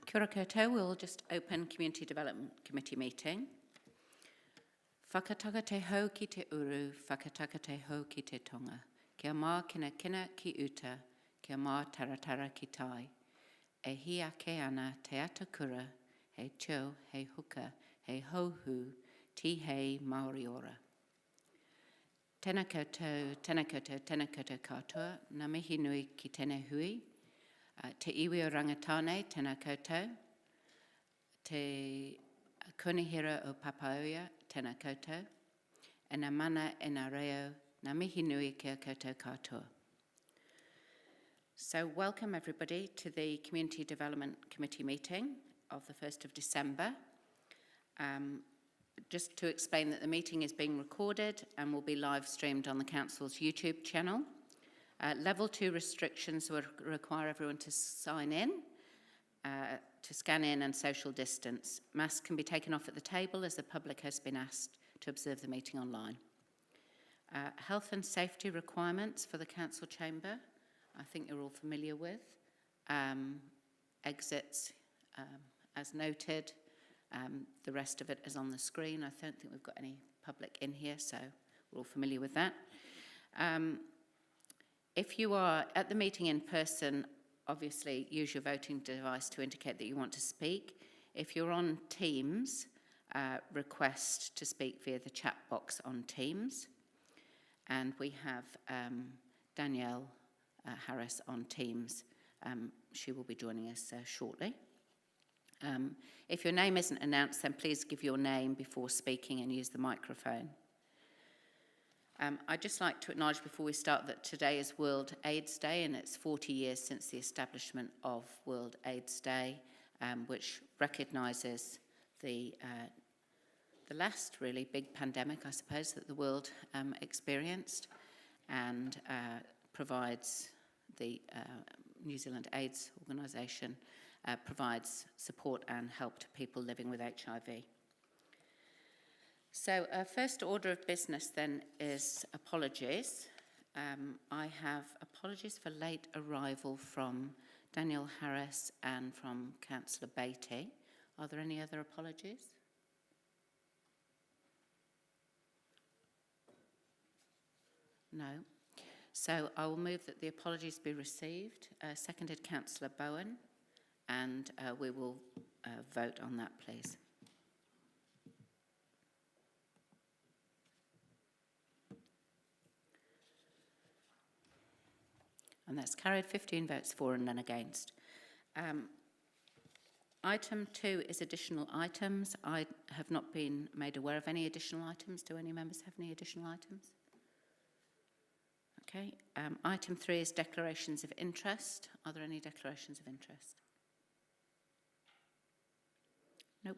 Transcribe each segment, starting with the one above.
Kia ora koutou, we'll just open Community Development Committee meeting. Whakataka te hau ki te uru, whakataka te hau ki te tonga. Kia mā kina ki uta, kia mā taratara ki tai. E hi ake ana te atakura, hei tio, hei huka, hei hauhu, ti hei Māori ora. Tēnā koutou, tēnā koutou, tēnā koutou katoa, ngā mihi nui ki tēnei hui. Te iwi o rangatane, tēnā koutou. Te konihira o Papaoia, tēnā koutou. E ngā mana e ngā reo, ngā mihi nui kia koutou katoa. So welcome everybody to the Community Development Committee meeting of the 1st of December. Just to explain that the meeting is being recorded and will be live streamed on the Council's YouTube channel. Level 2 restrictions will require everyone to sign in, to scan in and social distance. Masks can be taken off at the table as the public has been asked to observe the meeting online. Health and safety requirements for the Council chamber, I think you're all familiar with. Exits, as noted. The rest of it is on the screen. I don't think we've got any public in here, so we're all familiar with that. If you are at the meeting in person, obviously use your voting device to indicate that you want to speak. If you're on Teams, request to speak via the chat box on Teams. And we have Danielle Harris on Teams. She will be joining us shortly. If your name isn't announced, then please give your name before speaking and use the microphone. I'd just like to acknowledge before we start that today is World AIDS Day, and it's 40 years since the establishment of World AIDS Day, which recognises the last really big pandemic, I suppose, that the world experienced, and provides the New Zealand AIDS organisation provides support and help to people living with HIV. So first order of business then is apologies. I have apologies for late arrival from Danielle Harris and from Councillor Beattie. Are there any other apologies? No. So I will move that the apologies be received. Seconded Councillor Bowen, and we will vote on that, please. And that's carried, 15 votes for and none against. Item 2 is additional items. I have not been made aware of any additional items. Do any members have any additional items? Okay. Item 3 is declarations of interest. Are there any declarations of interest? Nope.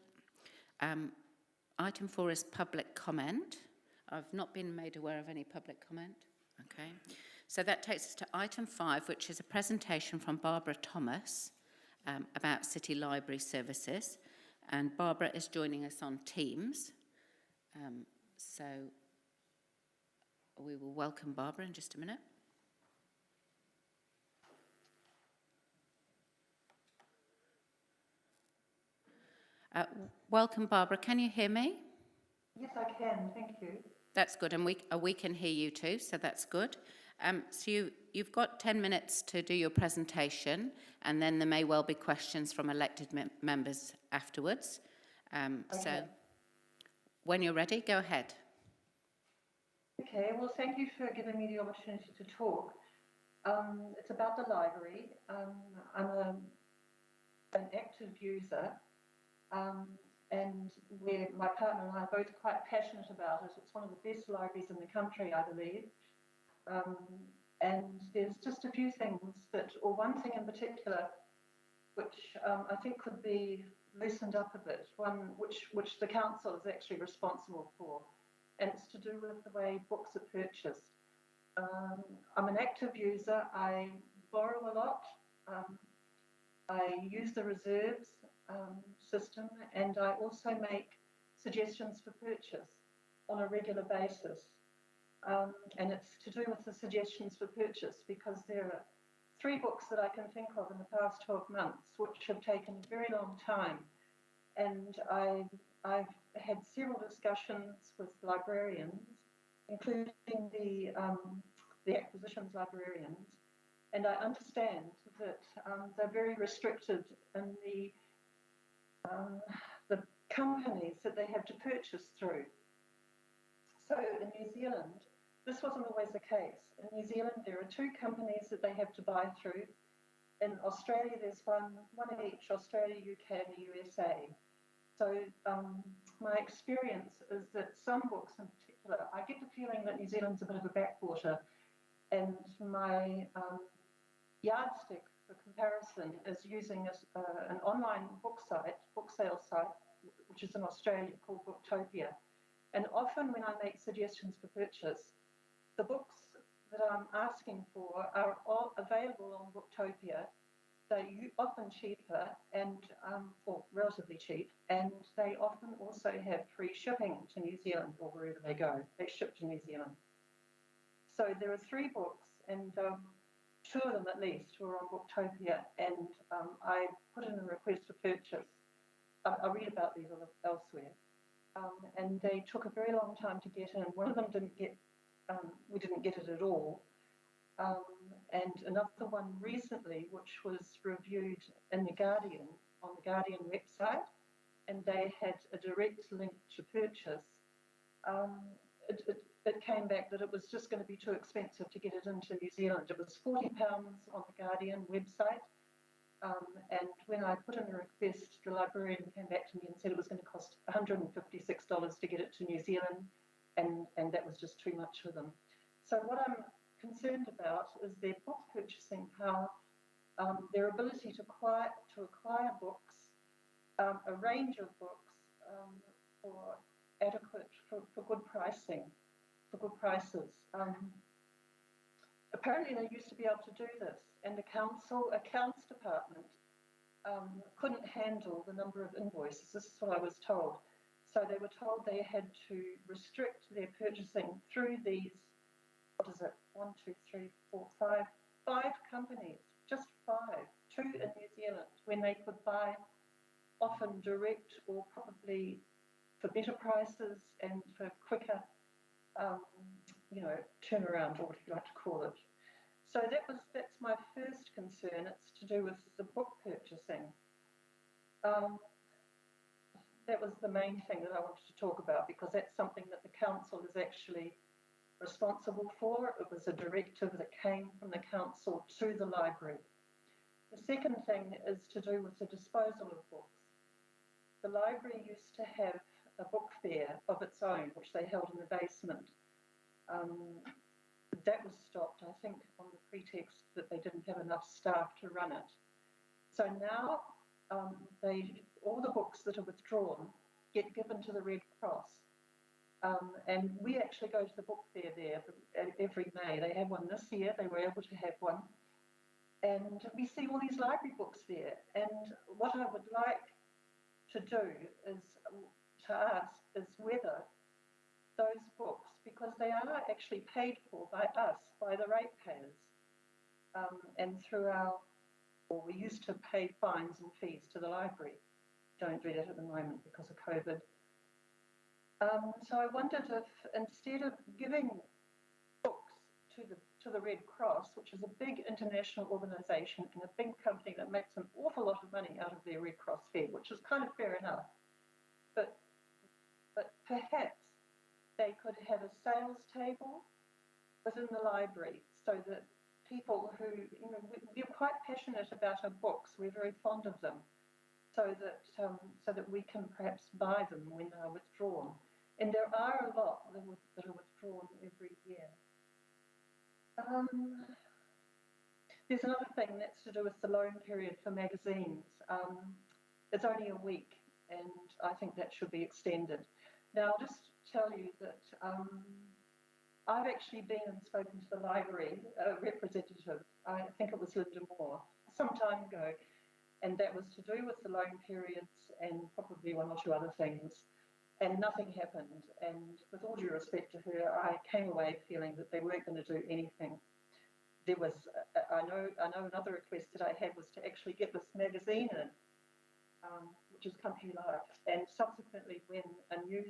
Item 4 is public comment. I've not been made aware of any public comment. Okay. So that takes us to item 5, which is a presentation from Barbara Thomas about City Library services. And Barbara is joining us on Teams. So we will welcome Barbara in just a minute. Welcome, Barbara. Can you hear me? Yes, I can. Thank you. That's good, and we can hear you too, so that's good. So you've got 10 minutes to do your presentation, and then there may well be questions from elected members afterwards. Okay. So when you're ready, go ahead. Okay, well, thank you for giving me the opportunity to talk. It's about the library. I'm an active user, and my partner and I are both quite passionate about it. It's one of the best libraries in the country, I believe. And there's just a few things or one thing in particular, which I think could be loosened up a bit, one which the council is actually responsible for, and it's to do with the way books are purchased. I'm an active user. I borrow a lot. I use the reserves system, and I also make suggestions for purchase on a regular basis. And it's to do with the suggestions for purchase because there are three books that I can think of in the past 12 months, which have taken a very long time. And I've had several discussions with librarians, including the acquisitions librarians, and I understand that they're very restricted in the companies that they have to purchase through. So in New Zealand, this wasn't always the case. In New Zealand, there are two companies that they have to buy through. In Australia, there's one each, Australia, UK, and the USA. So my experience is that some books in particular, I get the feeling that New Zealand's a bit of a backwater, and my yardstick for comparison is using an online book sales site, which is in Australia called Booktopia. And often when I make suggestions for purchase, the books that I'm asking for are all available on Booktopia. They're often cheaper and, or relatively cheap, and they often also have free shipping to New Zealand or wherever they go. They ship to New Zealand. So there are three books, and two of them at least were on Booktopia, and I put in a request for purchase. I'll read about these elsewhere. And they took a very long time to get in. One of them didn't get, we didn't get it at all. And another one recently, which was reviewed in The Guardian, on the Guardian website, and they had a direct link to purchase. It came back that it was just going to be too expensive to get it into New Zealand. It was £40 on the Guardian website. And when I put in the request, the librarian came back to me and said it was going to cost $156 to get it to New Zealand, and that was just too much for them. So what I'm concerned about is their book purchasing power, their ability to acquire books, a range of books for good pricing, for good prices. Apparently they used to be able to do this, and the accounts department couldn't handle the number of invoices. This is what I was told. So they were told they had to restrict their purchasing through these, what is it, 1, 2, 3, 4, 5 companies, just 5, 2 in New Zealand, when they could buy often direct or probably for better prices and for quicker turnaround, or what you like to call it. So that's my first concern. It's to do with the book purchasing. That was the main thing that I wanted to talk about, because that's something that the council is actually responsible for. It was a directive that came from the council to the library. The second thing is to do with the disposal of books. The library used to have a book fair of its own, which they held in the basement. That was stopped, I think, on the pretext that they didn't have enough staff to run it. So now all the books that are withdrawn get given to the Red Cross. And we actually go to the book fair there every May. They have one this year. They were able to have one. And we see all these library books there. And what I would like to do is to ask is whether those books, because they are actually paid for by us, by the ratepayers, and through we used to pay fines and fees to the library. Don't do that at the moment because of COVID. So I wondered if, instead of giving books to the Red Cross, which is a big international organisation and a big company that makes an awful lot of money out of their Red Cross fee, which is kind of fair enough, but perhaps they could have a sales table within the library, so that people who, we're quite passionate about our books, we're very fond of them, so that we can perhaps buy them when they are withdrawn. And there are a lot that are withdrawn every year. There's another thing that's to do with the loan period for magazines. It's only a week, and I think that should be extended. Now, I'll just tell you that I've actually been and spoken to the library representative. I think it was Linda Moore, some time ago, and that was to do with the loan periods and probably one or two other things, and nothing happened. And with all due respect to her, I came away feeling that they weren't going to do anything. there was, I know another request that I had was to actually get this magazine in, which is Country Life, and subsequently when a new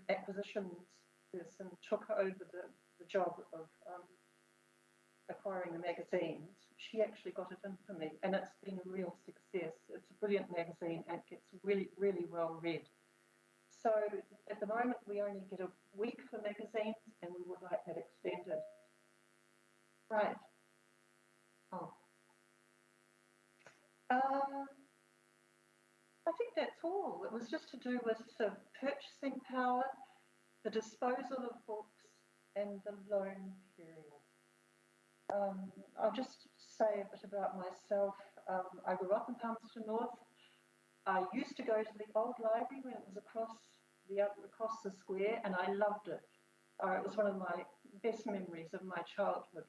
acquisitions person took over the job of acquiring the magazines, she actually got it in for me, and it's been a real success. It's a brilliant magazine and it gets really, really well read. So at the moment we only get a week for magazines, and we would like that extended. Right. Oh. I think that's all. It was just to do with the purchasing power, the disposal of books, and the loan period. I'll just say a bit about myself. I grew up in Palmerston North. I used to go to the old library when it was across the square, and I loved it. It was one of my best memories of my childhood.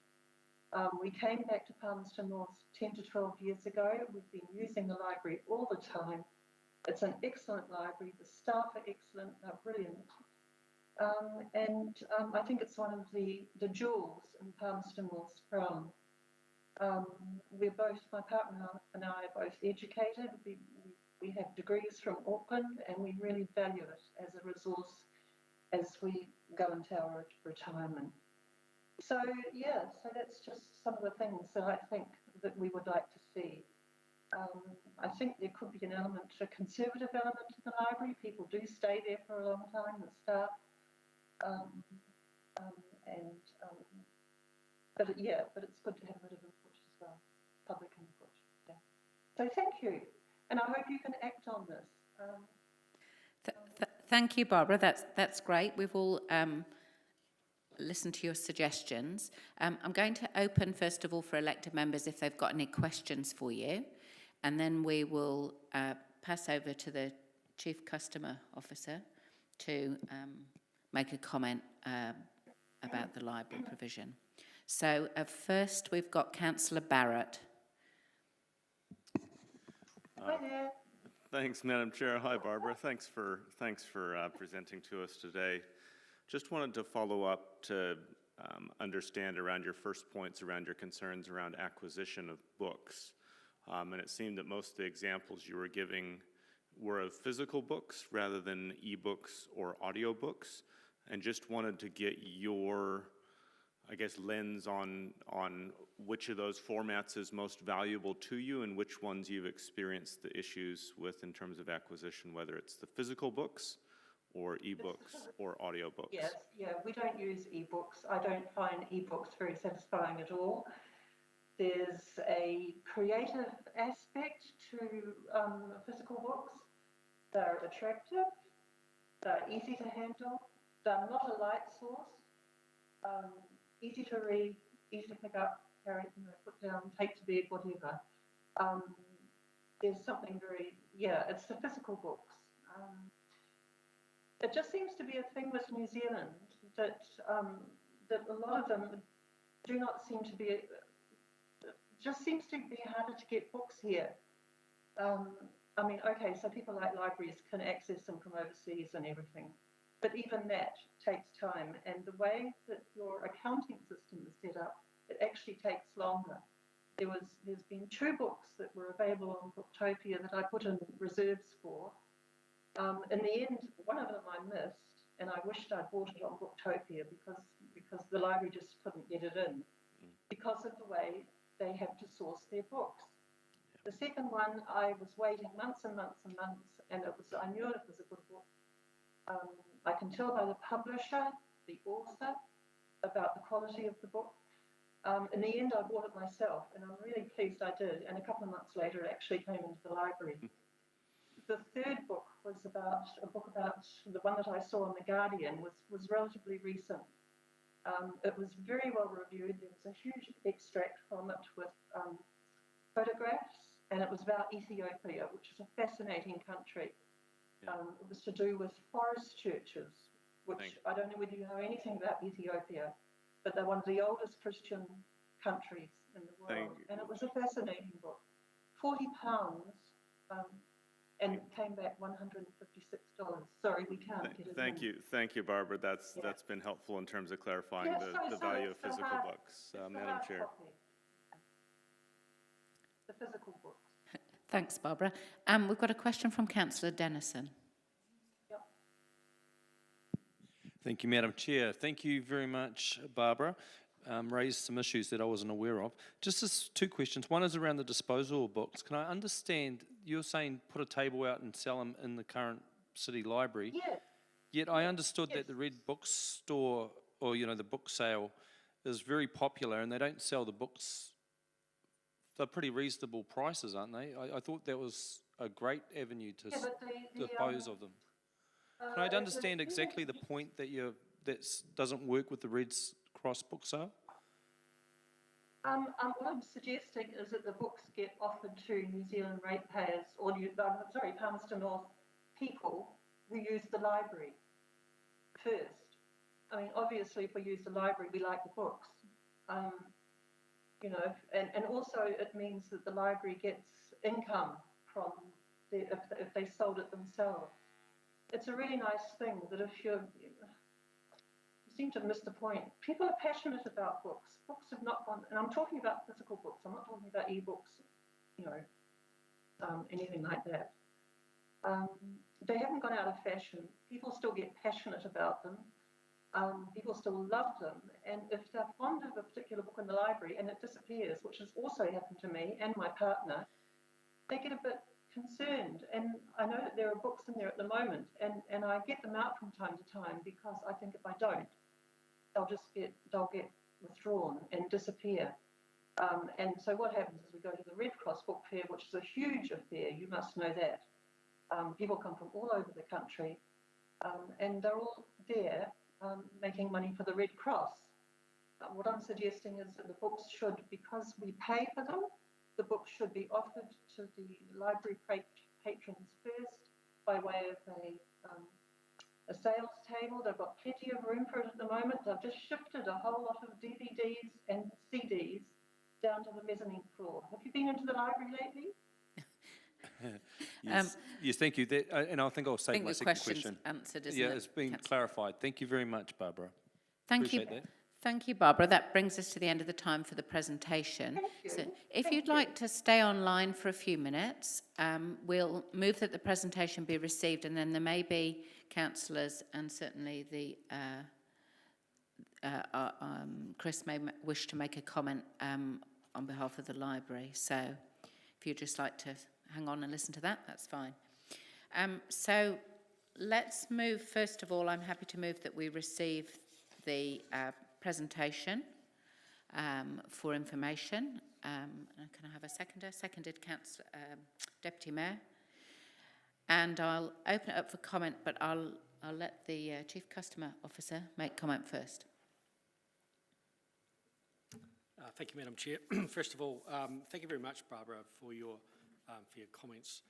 We came back to Palmerston North 10 to 12 years ago. We've been using the library all the time. It's an excellent library. The staff are excellent. They're brilliant. I think it's one of the jewels in Palmerston North's crown. We're both, my partner and I are both educated. We have degrees from Auckland, and we really value it as a resource as we go into our retirement. So yeah, so that's just some of the things that I think that we would like to see. I think there could be an conservative element to the library. People do stay there for a long time, the staff. But it's good to have a bit of input as well, public input. Yeah. So thank you, and I hope you can act on this. Thank you, Barbara. That's great. We've all listened to your suggestions. I'm going to open first of all for elected members if they've got any questions for you, and then we will pass over to the Chief Customer Officer to make a comment about the library provision. So first we've got Councillor Barrett. Hi there. Thanks, Madam Chair. Hi, Barbara. Thanks for presenting to us today. Just wanted to follow up to understand around your first points around your concerns around acquisition of books. And it seemed that most of the examples you were giving were of physical books rather than e-books or audiobooks, and just wanted to get your, I guess, lens on which of those formats is most valuable to you and which ones you've experienced the issues with in terms of acquisition, whether it's the physical books or e-books or audiobooks. Yes, yeah, we don't use e-books. I don't find e-books very satisfying at all. There's a creative aspect to physical books. They're attractive, they're easy to handle, they're not a light source, easy to read, easy to pick up, carry, put down, take to bed, whatever. There's something it's the physical books. It just seems to be a thing with New Zealand that a lot of them do not seem to be, just seems to be harder to get books here. I mean, okay, so people like libraries can access them from overseas and everything, but even that takes time. And the way that your accounting system is set up, it actually takes longer. There's been 2 books that were available on Booktopia that I put in reserves for. In the end, one of them I missed, and I wished I'd bought it on Booktopia because the library just couldn't get it in because of the way they have to source their books. The second one, I was waiting months and months and months, and I knew it was a good book. I can tell by the publisher, the author, about the quality of the book. In the end, I bought it myself, and I'm really pleased I did. And a couple of months later, it actually came into the library. The third book was about the one that I saw in The Guardian was relatively recent. It was very well reviewed. There was a huge extract from it with photographs, and it was about Ethiopia, which is a fascinating country. It was to do with forest churches, which I don't know whether you know anything about Ethiopia, but they're one of the oldest Christian countries in the world. And it was a fascinating book. £40 and it came back $156. Sorry, we can't get it in. Thank you, Barbara. That's been helpful in terms of clarifying the value of physical books. Madam Chair. Copy. The physical books. Thanks, Barbara. We've got a question from Councillor Dennison. Yep. Thank you, Madam Chair. Thank you very much, Barbara. Raised some issues that I wasn't aware of. Just as two questions. One is around the disposal of books. Can I understand, you're saying put a table out and sell them in the current city library? Yeah. Yet I understood that the Red Bookstore, or the book sale, is very popular and they don't sell the books. They're pretty reasonable prices, aren't they? I thought that was a great avenue to dispose of them. Can I understand exactly the point that doesn't work with the Red's Cross book sale? What I'm suggesting is that the books get offered to New Zealand ratepayers or Palmerston North people who use the library first. I mean, obviously, if we use the library, we like the books. And also it means that the library gets income from if they sold it themselves. It's a really nice thing that if you seem to have missed the point. People are passionate about books. Books have not gone, and I'm talking about physical books. I'm not talking about e-books, anything like that. They haven't gone out of fashion. People still get passionate about them. People still love them. And if they're fond of a particular book in the library and it disappears, which has also happened to me and my partner, they get a bit concerned. And I know that there are books in there at the moment, and I get them out from time to time because I think if I don't, they'll get withdrawn and disappear. And so what happens is we go to the Red Cross Book Fair, which is a huge affair. You must know that. People come from all over the country, and they're all there making money for the Red Cross. What I'm suggesting is that the books should, because we pay for them, the books should be offered to the library patrons first by way of a sales table. They've got plenty of room for it at the moment. They've just shifted a whole lot of DVDs and CDs down to the mezzanine floor. Have you been into the library lately? Yes, thank you. And I think I'll save my second question. Answered, isn't it? Yeah, it's been clarified. Thank you very much, Barbara. Thank you. Thank you, Barbara. That brings us to the end of the time for the presentation. Thank you. So if you'd like to stay online for a few minutes, we'll move that the presentation be received, and then there may be councillors and certainly Chris may wish to make a comment on behalf of the library. So if you'd just like to hang on and listen to that, that's fine. So let's move, first of all, I'm happy to move that we receive the presentation for information. Can I have a seconder? Seconded, Deputy Mayor. And I'll open it up for comment, but I'll let the Chief Customer Officer make comment first. Thank you, Madam Chair. First of all, thank you very much, Barbara, for your comments.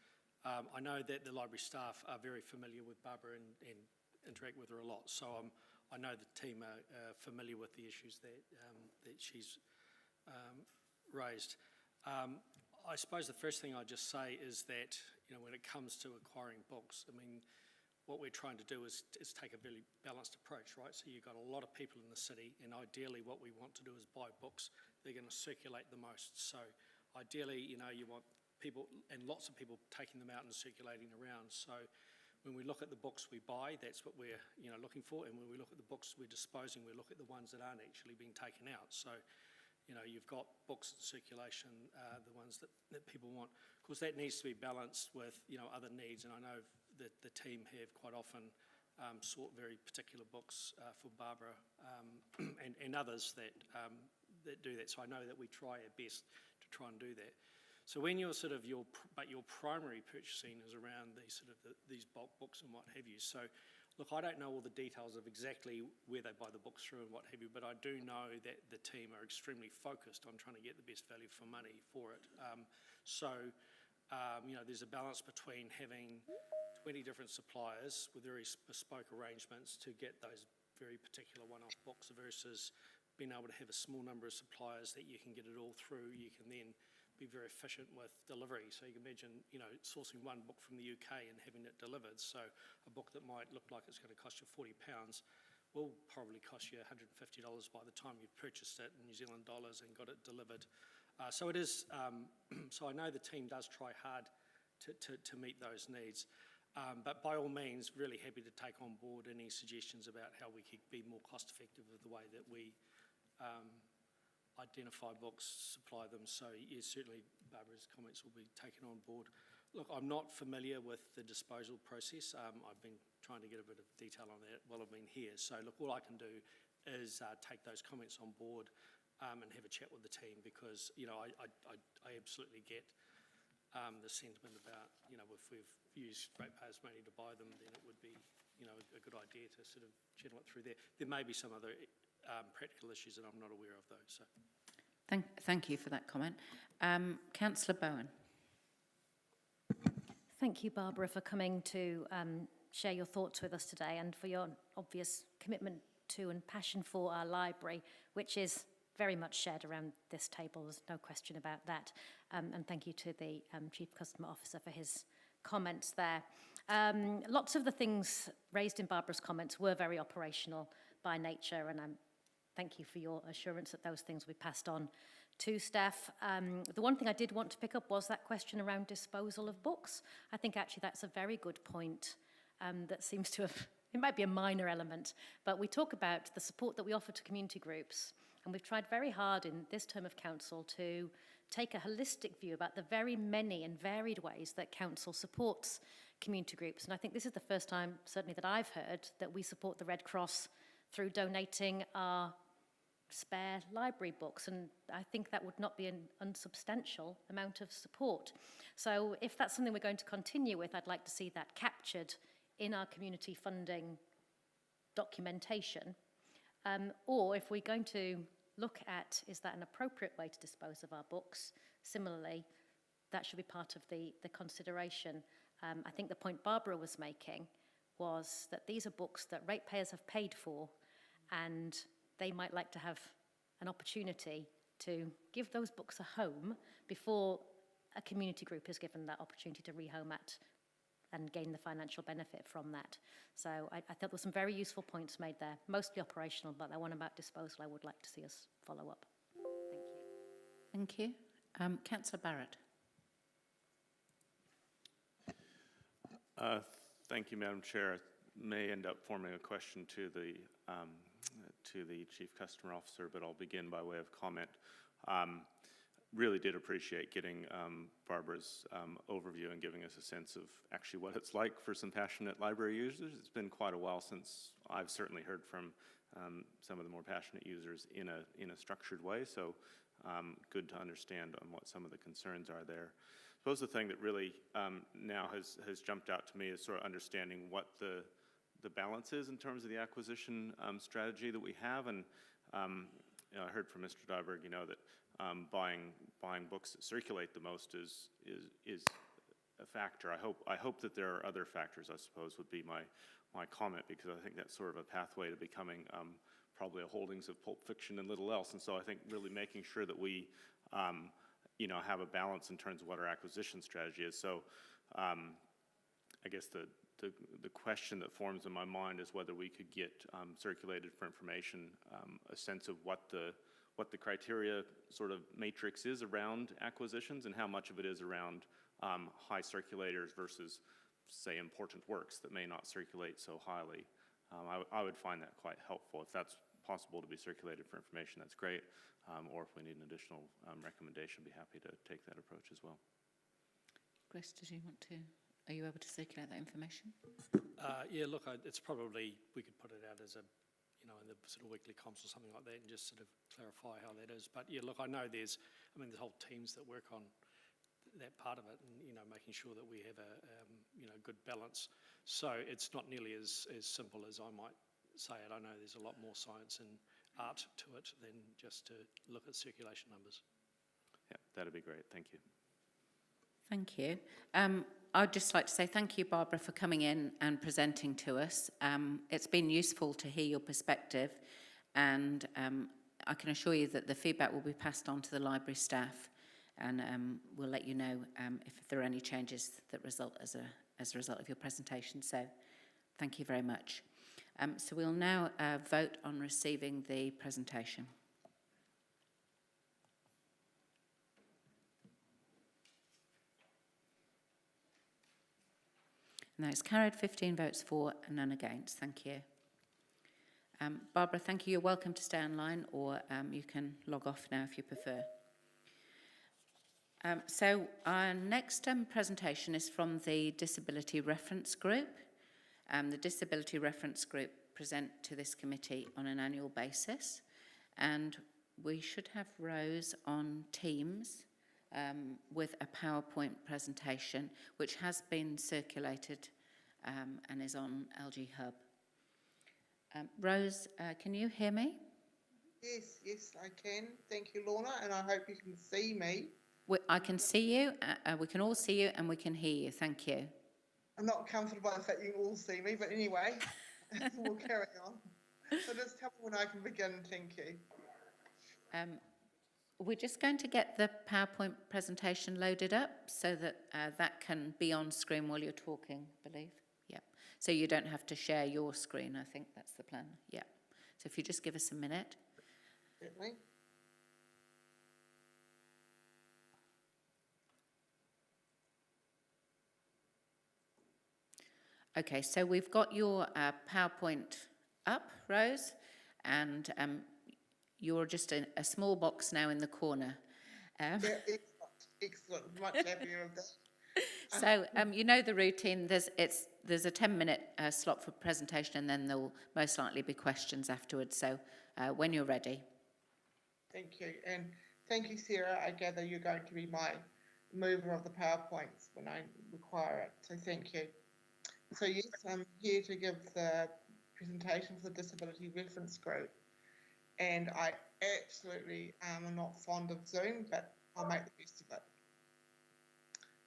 I know that the library staff are very familiar with Barbara and interact with her a lot, so I know the team are familiar with the issues that she's raised. I suppose the first thing I'd just say is that when it comes to acquiring books, I mean, what we're trying to do is take a very balanced approach, right? So you've got a lot of people in the city, and ideally what we want to do is buy books that are going to circulate the most. So ideally, you want people, and lots of people, taking them out and circulating around. So when we look at the books we buy, that's what we're looking for, and when we look at the books we're disposing, we look at the ones that aren't actually being taken out. So you've got books in circulation, the ones that people want. Of course, that needs to be balanced with other needs, and I know that the team have quite often sought very particular books for Barbara and others that do that. So I know that we try our best to try and do that. So when you're but your primary purchasing is around these bulk books and what have you. So look, I don't know all the details of exactly where they buy the books through and what have you, but I do know that the team are extremely focused on trying to get the best value for money for it. There's a balance between having 20 different suppliers with very bespoke arrangements to get those very particular one-off books versus being able to have a small number of suppliers that you can get it all through. You can then be very efficient with delivery. So you can imagine, you know, sourcing one book from the UK and having it delivered. So a book that might look like it's going to cost you £40 will probably cost you $150 by the time you've purchased it in New Zealand dollars and got it delivered. So it is, so I know the team does try hard to meet those needs. But by all means, really happy to take on board any suggestions about how we could be more cost effective with the way that we identify books, supply them. So yes, certainly Barbara's comments will be taken on board. Look, I'm not familiar with the disposal process. I've been trying to get a bit of detail on that while I've been here. So look, all I can do is take those comments on board and have a chat with the team, because, you know, I absolutely get the sentiment about, you know, if we've used ratepayers' money to buy them, then it would be, you know, a good idea to sort of channel it through there. There may be some other practical issues that I'm not aware of, though. So, Thank you for that comment. Councillor Bowen. Thank you, Barbara, for coming to share your thoughts with us today, and for your obvious commitment to and passion for our library, which is very much shared around this table. There's no question about that. And thank you to the Chief Customer Officer for his comments there. Lots of the things raised in Barbara's comments were very operational by nature, and thank you for your assurance that those things will be passed on to staff. The one thing I did want to pick up was that question around disposal of books. I think actually that's a very good point that seems to have, it might be a minor element, but we talk about the support that we offer to community groups, and we've tried very hard in this term of council to take a holistic view about the very many and varied ways that council supports community groups. And I think this is the first time, certainly that I've heard, that we support the Red Cross through donating our spare library books, and I think that would not be an unsubstantial amount of support. So if that's something we're going to continue with, I'd like to see that captured in our community funding documentation. Or if we're going to look at, is that an appropriate way to dispose of our books? Similarly, that should be part of the consideration. I think the point Barbara was making was that these are books that ratepayers have paid for, and they might like to have an opportunity to give those books a home before a community group is given that opportunity to rehome at and gain the financial benefit from that. So I thought there were some very useful points made there, mostly operational, but that one about disposal I would like to see us follow up. Thank you. Thank you. Councillor Barrett. Thank you, Madam Chair. I may end up forming a question to the Chief Customer Officer, but I'll begin by way of comment. Really did appreciate getting Barbara's overview and giving us a sense of actually what it's like for some passionate library users. It's been quite a while since I've certainly heard from some of the more passionate users in a structured way, so good to understand on what some of the concerns are there. I suppose the thing that really now has jumped out to me is sort of understanding what the balance is in terms of the acquisition strategy that we have, and you know, I heard from Mr. Dyberg, you know, that buying books that circulate the most is a factor. I hope that there are other factors, I suppose, would be my comment, because I think that's sort of a pathway to becoming probably a holdings of Pulp Fiction and little else. And so I think really making sure that we you know, have a balance in terms of what our acquisition strategy is. So I guess the question that forms in my mind is whether we could get circulated for information a sense of what the criteria sort of matrix is around acquisitions, and how much of it is around high circulators versus, say, important works that may not circulate so highly. I would find that quite helpful. If that's possible to be circulated for information, that's great. Or if we need an additional recommendation, be happy to take that approach as well. Grace, are you able to circulate that information? Yeah, look, it's probably, we could put it out as a, you know, in the sort of weekly comps or something like that, and just sort of clarify how that is. But yeah, look, I know there's whole teams that work on that part of it, and, you know, making sure that we have a, you know, good balance. So it's not nearly as simple as I might say it. I know there's a lot more science and art to it than just to look at circulation numbers. Yeah, that'd be great. Thank you. Thank you. I'd just like to say thank you, Barbara, for coming in and presenting to us. It's been useful to hear your perspective, and I can assure you that the feedback will be passed on to the library staff, and we'll let you know if there are any changes that result as a result of your presentation. So thank you very much. So we'll now vote on receiving the presentation. And that is carried, 15 votes for and none against. Thank you. Barbara, thank you. You're welcome to stay online, or you can log off now if you prefer. So our next presentation is from the Disability Reference Group. The Disability Reference Group present to this committee on an annual basis, and we should have Rose on Teams with a PowerPoint presentation, which has been circulated and is on LG Hub. Rose, can you hear me? Yes, I can. Thank you, Lorna, and I hope you can see me. I can see you, we can all see you, and we can hear you. Thank you. I'm not comfortable by the fact you can all see me, but anyway, we'll carry on. So just tell me when I can begin, thank you. We're just going to get the PowerPoint presentation loaded up so that that can be on screen while you're talking, I believe. Yeah. So you don't have to share your screen, I think that's the plan. Yeah. So if you just give us a minute. Certainly. Okay, so we've got your PowerPoint up, Rose, and you're just a small box now in the corner. Yeah, excellent. Much happier of that. So you know the routine. There's a 10-minute slot for presentation, and then there will most likely be questions afterwards. So when you're ready. Thank you, and thank you, Sarah. I gather you're going to be my mover of the PowerPoints when I require it. So thank you. So yes, I'm here to give the presentation for the Disability Reference Group, and I absolutely am not fond of Zoom, but I'll make the best of it.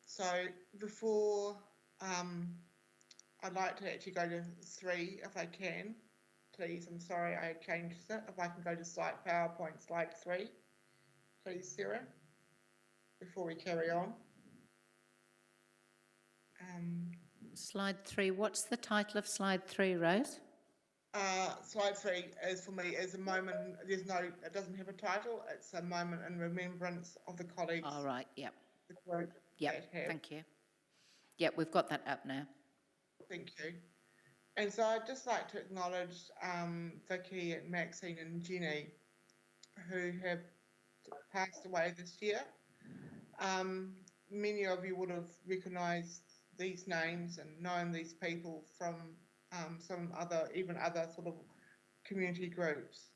So before, I'd like to actually go to 3 if I can, please. I'm sorry I changed it. If I can go to PowerPoint slide 3, please, Sarah, before we carry on. Slide 3. What's the title of slide 3, Rose? Slide 3 is for me is a moment. It doesn't have a title. It's a moment in remembrance of the colleagues. All right. Yep. The group. Yep. Thank you. Yep, we've got that up now. Thank you. And so I'd just like to acknowledge Vicky and Maxine and Jenny, who have passed away this year. Many of you would have recognised these names and known these people from some other sort of community groups.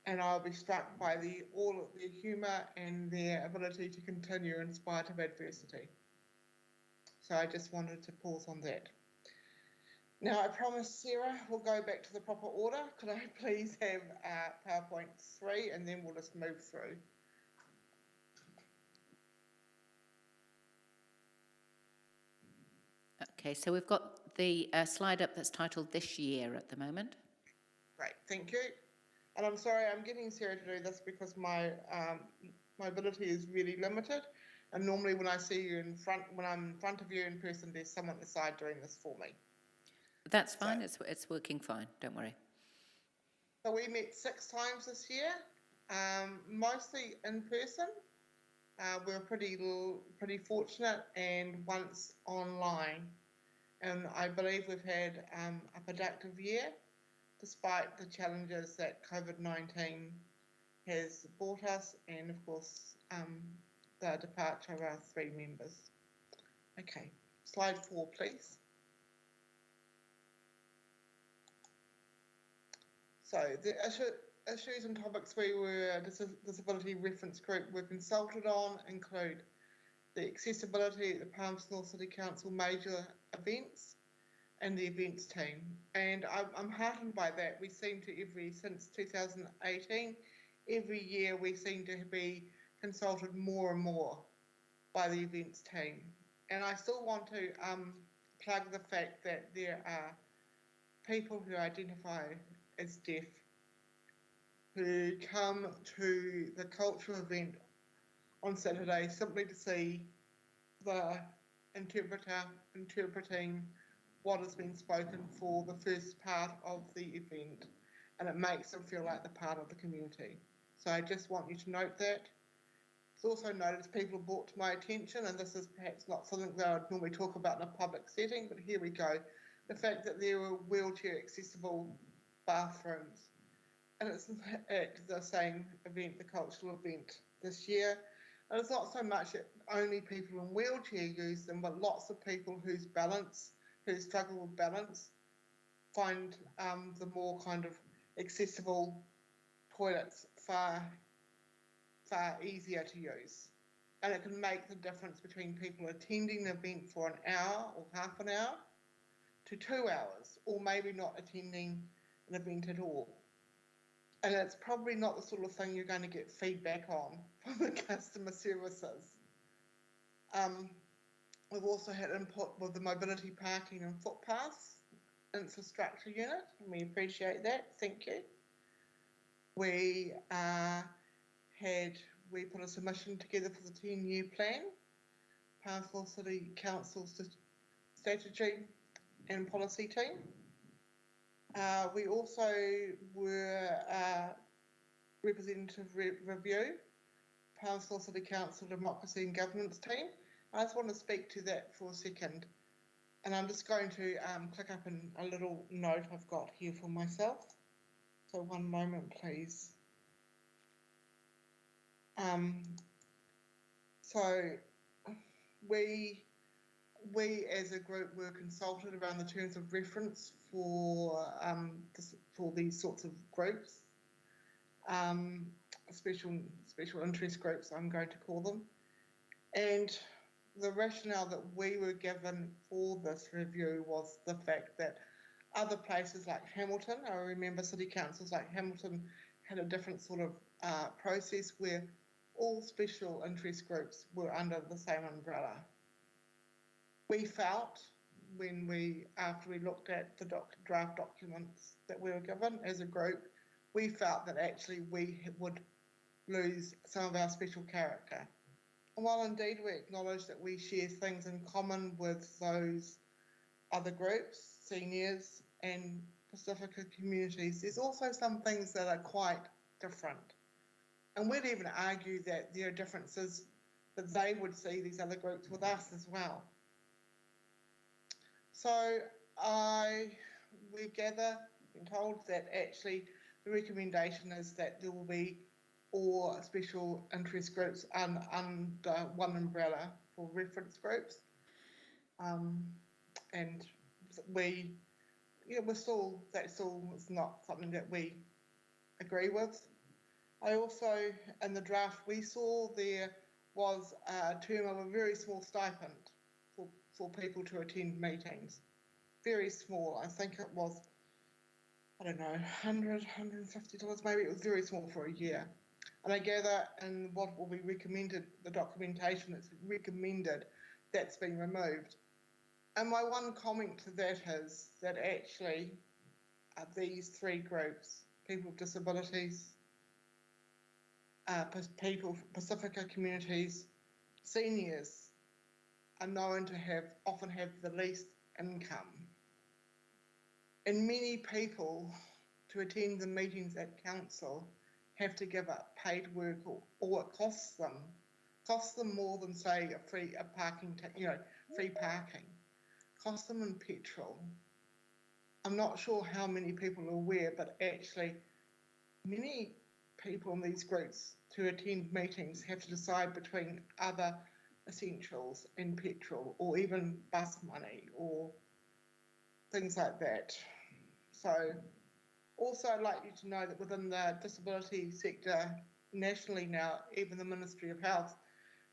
And I'll be struck by all of their humour and their ability to continue in spite of adversity. So I just wanted to pause on that. Now, I promise, Sarah, we'll go back to the proper order. Could I please have PowerPoint 3, and then we'll just move through. Okay, so we've got the slide up that's titled This Year at the moment. Great, thank you. And I'm sorry, I'm getting Sarah to do this because my ability is really limited. And normally when I see you when I'm in front of you in person, there's someone at the side doing this for me. That's fine, so, it's working fine, don't worry. So we met 6 times this year, mostly in person. We were pretty fortunate, and once online. And I believe we've had a productive year, despite the challenges that COVID-19 has brought us, and of course the departure of our 3 members. Okay, slide 4, please. So the issues and topics we were Disability Reference Group were consulted on include the accessibility at the Palmerston City Council major events and the events team. And I'm heartened by that. We seem to since 2018, every year we seem to be consulted more and more by the events team. And I still want to plug the fact that there are people who identify as deaf who come to the cultural event on Saturday simply to see the interpreter interpreting what has been spoken for the first part of the event, and it makes them feel like they're part of the community. So I just want you to note that. It's also noted, people have brought to my attention, and this is perhaps not something that I would normally talk about in a public setting, but here we go, the fact that there were wheelchair accessible bathrooms. And it's at the same event, the cultural event this year. And it's not so much that only people in wheelchair use them, but lots of people who struggle with balance find the more kind of accessible toilets far easier to use. And it can make the difference between people attending the event for an hour or half an hour to 2 hours, or maybe not attending an event at all. And it's probably not the sort of thing you're going to get feedback on from the customer services. We've also had input with the mobility parking and footpaths infrastructure unit, and we appreciate that. Thank you. We put a submission together for the 10-year plan, Palmerston City Council's strategy and policy team. We also were representative review, Palmerston City Council Democracy and Governance team. I just want to speak to that for a second. And I'm just going to click up in a little note I've got here for myself. So one moment, please. So we as a group were consulted around the terms of reference for these sorts of groups, special interest groups, I'm going to call them. And the rationale that we were given for this review was the fact that other places like Hamilton, I remember city councils like Hamilton had a different sort of process where all special interest groups were under the same umbrella. We felt, after we looked at the draft documents that we were given as a group, we felt that actually we would lose some of our special character. And while indeed we acknowledge that we share things in common with those other groups, seniors and Pacifica communities, there's also some things that are quite different. And we'd even argue that there are differences that they would see these other groups with us as well. So we gather, been told that actually the recommendation is that there will be all special interest groups under one umbrella for reference groups. And that still is not something that we agree with. I also, in the draft we saw, there was a term of a very small stipend for people to attend meetings. Very small. I think it was, I don't know, $100, $150, maybe. It was very small for a year. And I gather in what will be recommended, the documentation that's recommended, that's been removed. And my one comment to that is that actually these three groups, people with disabilities, people, Pacifica communities, seniors, are known to often have the least income. And many people, to attend the meetings at council, have to give up paid work, or it costs them more than, say, free parking, costs them in petrol. I'm not sure how many people are aware, but actually many people in these groups to attend meetings have to decide between other essentials and petrol, or even bus money, or things like that. So also I'd like you to know that within the disability sector nationally now, even the Ministry of Health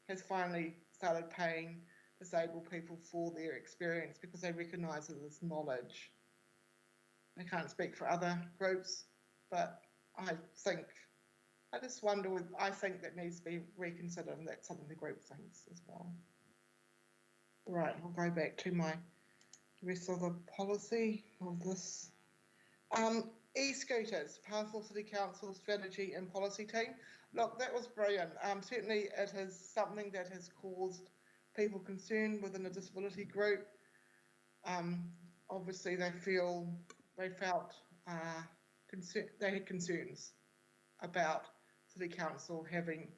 has finally started paying disabled people for their experience because they recognise it as knowledge. I can't speak for other groups, but I just wonder, I think that needs to be reconsidered, and that's something the group thinks as well. Right, I'll go back to the rest of the policy of this. E-scooters, Palmerston City Council strategy and policy team. Look, that was brilliant. Certainly it is something that has caused people concern within the disability group. Obviously they felt they had concerns about City Council having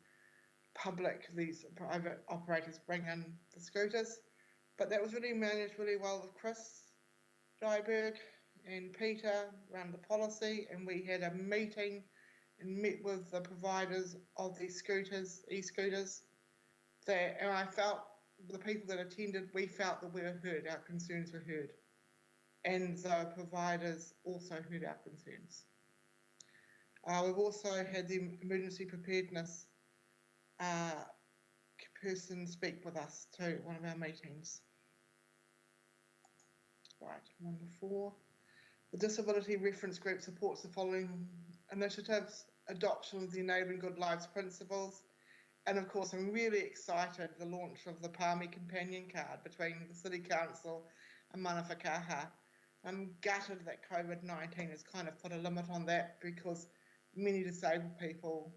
these private operators bring in the scooters. But that was really managed really well with Chris Dyberg and Peter around the policy, and we had a meeting and met with the providers of these scooters, e-scooters, and I felt the people that attended, we felt that we were heard, our concerns were heard, and the providers also heard our concerns. We've also had the emergency preparedness person speak with us too at one of our meetings. Right, number 4. The Disability Reference Group supports the following initiatives: adoption of the Enabling Good Lives principles, and of course I'm really excited the launch of the Palmy companion card between the City Council and Manawhakaha. I'm gutted that COVID-19 has kind of put a limit on that, because many disabled people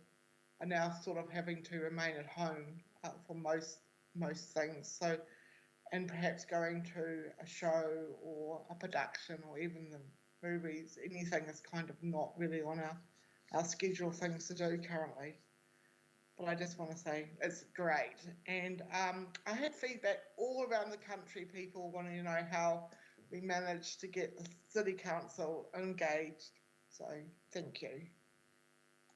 are now sort of having to remain at home for most things. So, and perhaps going to a show or a production or even the movies, anything is kind of not really on our schedule of things to do currently. But I just want to say it's great. And I had feedback all around the country, people wanting to know how we managed to get the City Council engaged. So thank you.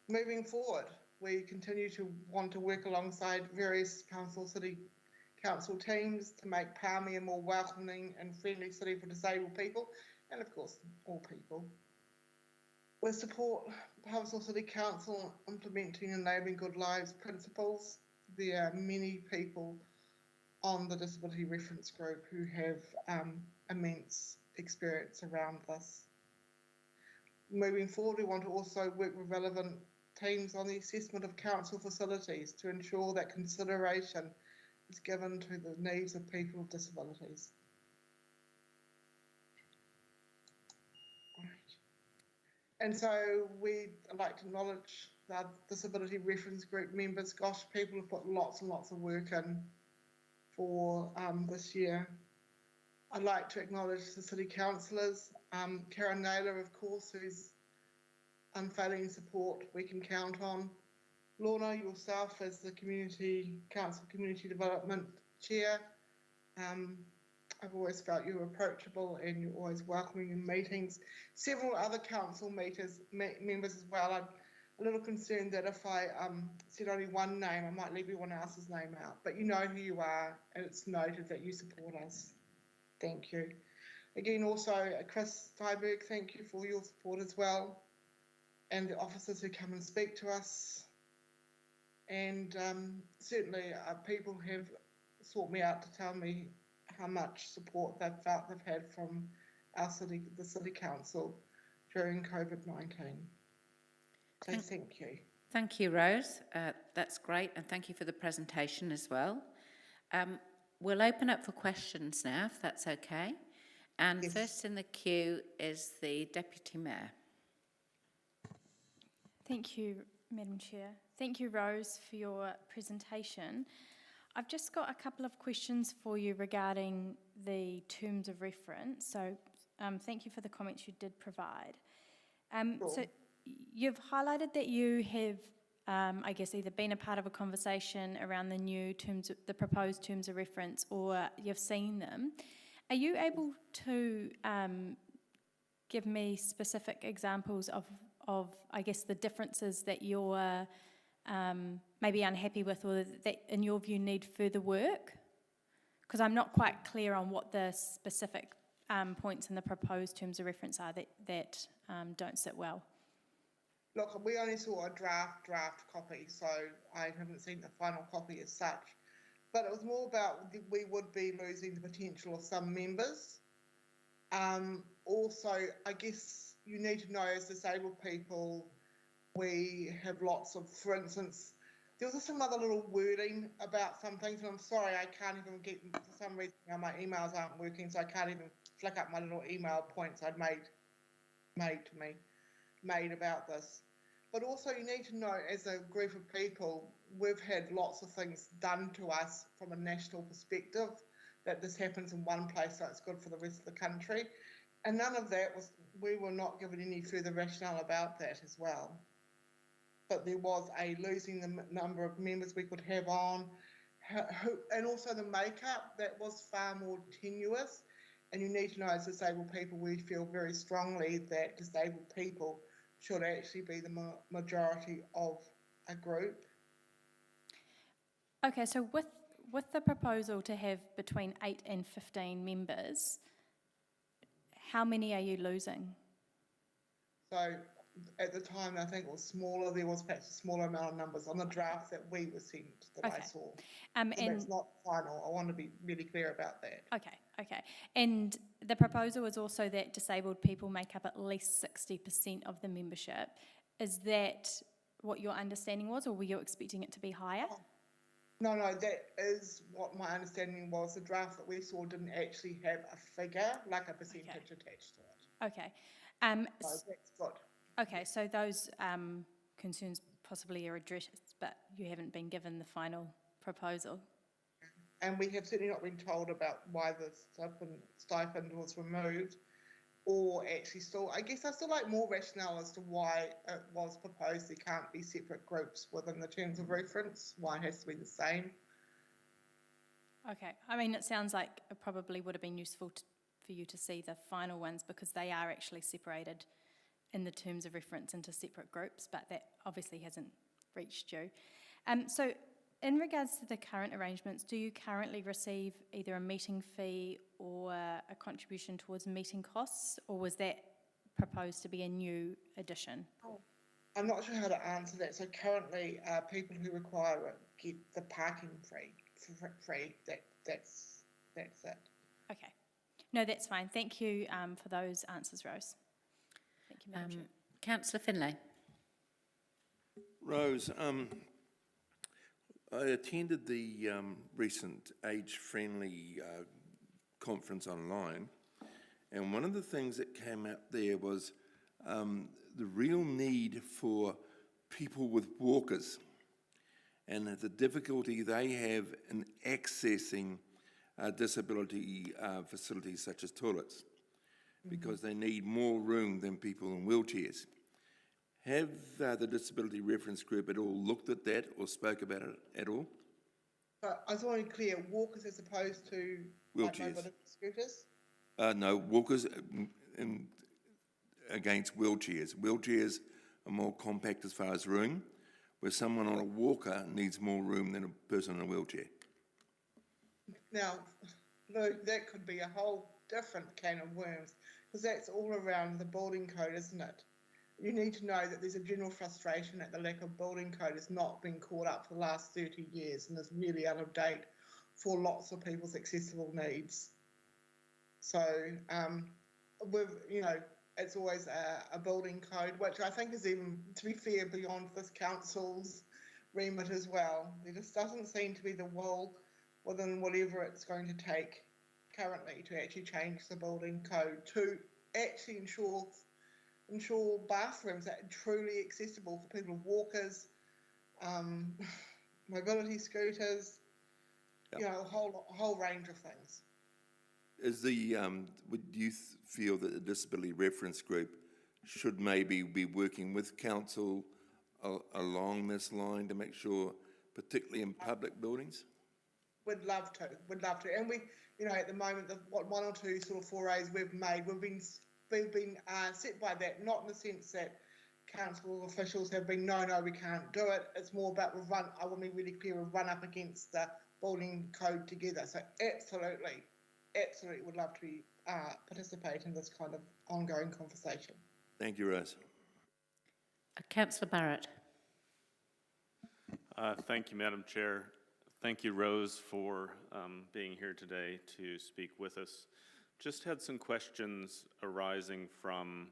Moving forward, we continue to want to work alongside various City Council teams to make Palmy a more welcoming and friendly city for disabled people, and of course all people. We support Palmerston City Council implementing Enabling Good Lives principles. There are many people on the Disability Reference Group who have immense experience around this. Moving forward, we want to also work with relevant teams on the assessment of council facilities to ensure that consideration is given to the needs of people with disabilities. And so we'd like to acknowledge the Disability Reference Group members. Gosh, people have put lots and lots of work in for this year. I'd like to acknowledge the city councillors, Karen Naylor, of course, whose unfailing support we can count on. Lorna, yourself as the Council Community Development Chair. I've always felt you were approachable and you're always welcoming in meetings. Several other council members as well. I'm a little concerned that if I said only one name, I might leave everyone else's name out. But you know who you are, and it's noted that you support us. Thank you. Again, also, Chris Dyberg, thank you for your support as well. And the officers who come and speak to us. And certainly people have sought me out to tell me how much support they've felt they've had from the City Council during COVID-19. So thank you. Thank you, Rose. That's great, and thank you for the presentation as well. We'll open up for questions now, if that's okay. And Yes. First in the queue is the Deputy Mayor. Thank you, Madam Chair. Thank you, Rose, for your presentation. I've just got a couple of questions for you regarding the terms of reference. So thank you for the comments you did provide. Sure. So you've highlighted that you have, I guess, either been a part of a conversation around the proposed terms of reference, or you've seen them. Are you able to give me specific examples of, I guess, the differences that you're maybe unhappy with, or that in your view need further work? Because I'm not quite clear on what the specific points in the proposed terms of reference are that don't sit well. Look, we only saw a draft copy, so I haven't seen the final copy as such. But it was more about we would be losing the potential of some members. Also, I guess you need to know, as disabled people, we have lots of, for instance, there was some other little wording about some things, and I'm sorry, I can't even get, for some reason, my emails aren't working, so I can't even flick up my little email points I'd made to me. made about this. But also you need to know, as a group of people, we've had lots of things done to us from a national perspective, that this happens in one place, so it's good for the rest of the country. And none of that was, we were not given any further rationale about that as well. But there was a losing the number of members we could have on, and also the makeup that was far more tenuous. And you need to know, as disabled people, we feel very strongly that disabled people should actually be the majority of a group. Okay, so with the proposal to have between 8 and 15 members, how many are you losing? So at the time, I think it was smaller. There was perhaps a smaller amount of numbers on the draft that we were sent, that I saw. So And that's not final. I want to be really clear about that. okay. And the proposal is also that disabled people make up at least 60% of the membership. Is that what your understanding was, or were you expecting it to be higher? No, that is what my understanding was. The draft that we saw didn't actually have a figure, like a percentage attached to it. Okay. So that's good. Okay, so those concerns possibly are addressed, but you haven't been given the final proposal. And we have certainly not been told about why the stipend was removed, or actually still, I guess I still like more rationale as to why it was proposed there can't be separate groups within the terms of reference, why it has to be the same. Okay, I mean, it sounds like it probably would have been useful for you to see the final ones, because they are actually separated in the terms of reference into separate groups, but that obviously hasn't reached you. So in regards to the current arrangements, do you currently receive either a meeting fee or a contribution towards meeting costs, or was that proposed to be a new addition? I'm not sure how to answer that. So currently, people who require it get the parking free. That's it. Okay. No, that's fine. Thank you for those answers, Rose. Thank you, Madam Chair. Councillor Finlay. Rose, I attended the recent age-friendly conference online, and one of the things that came up there was the real need for people with walkers and the difficulty they have in accessing disability facilities such as toilets, because they need more room than people in wheelchairs. Have the Disability Reference Group at all looked at that or spoke about it at all? But I just want to be clear, walkers as opposed to Wheelchairs. Like mobility scooters? No, walkers against wheelchairs. Wheelchairs are more compact as far as room, where someone on a walker needs more room than a person in a wheelchair. Now, that could be a whole different can of worms, because that's all around the building code, isn't it? You need to know that there's a general frustration at the lack of building code has not been caught up for the last 30 years and is really out of date for lots of people's accessible needs. So, it's always a building code, which I think is even, to be fair, beyond this council's remit as well. There just doesn't seem to be the will within whatever it's going to take currently to actually change the building code to actually ensure bathrooms are truly accessible for people with walkers, mobility scooters, a whole range of things. Is would you feel that the Disability Reference Group should maybe be working with council along this line to make sure, particularly in public buildings? We'd love to. And we, at the moment, one or two sort of forays we've made, we've been set by that, not in the sense that council officials have been, no, we can't do it. It's more about I want to be really clear, we've run up against the building code together. So absolutely would love to participate in this kind of ongoing conversation. Thank you, Rose. Councillor Barrett. Thank you, Madam Chair. Thank you, Rose, for being here today to speak with us. Just had some questions arising from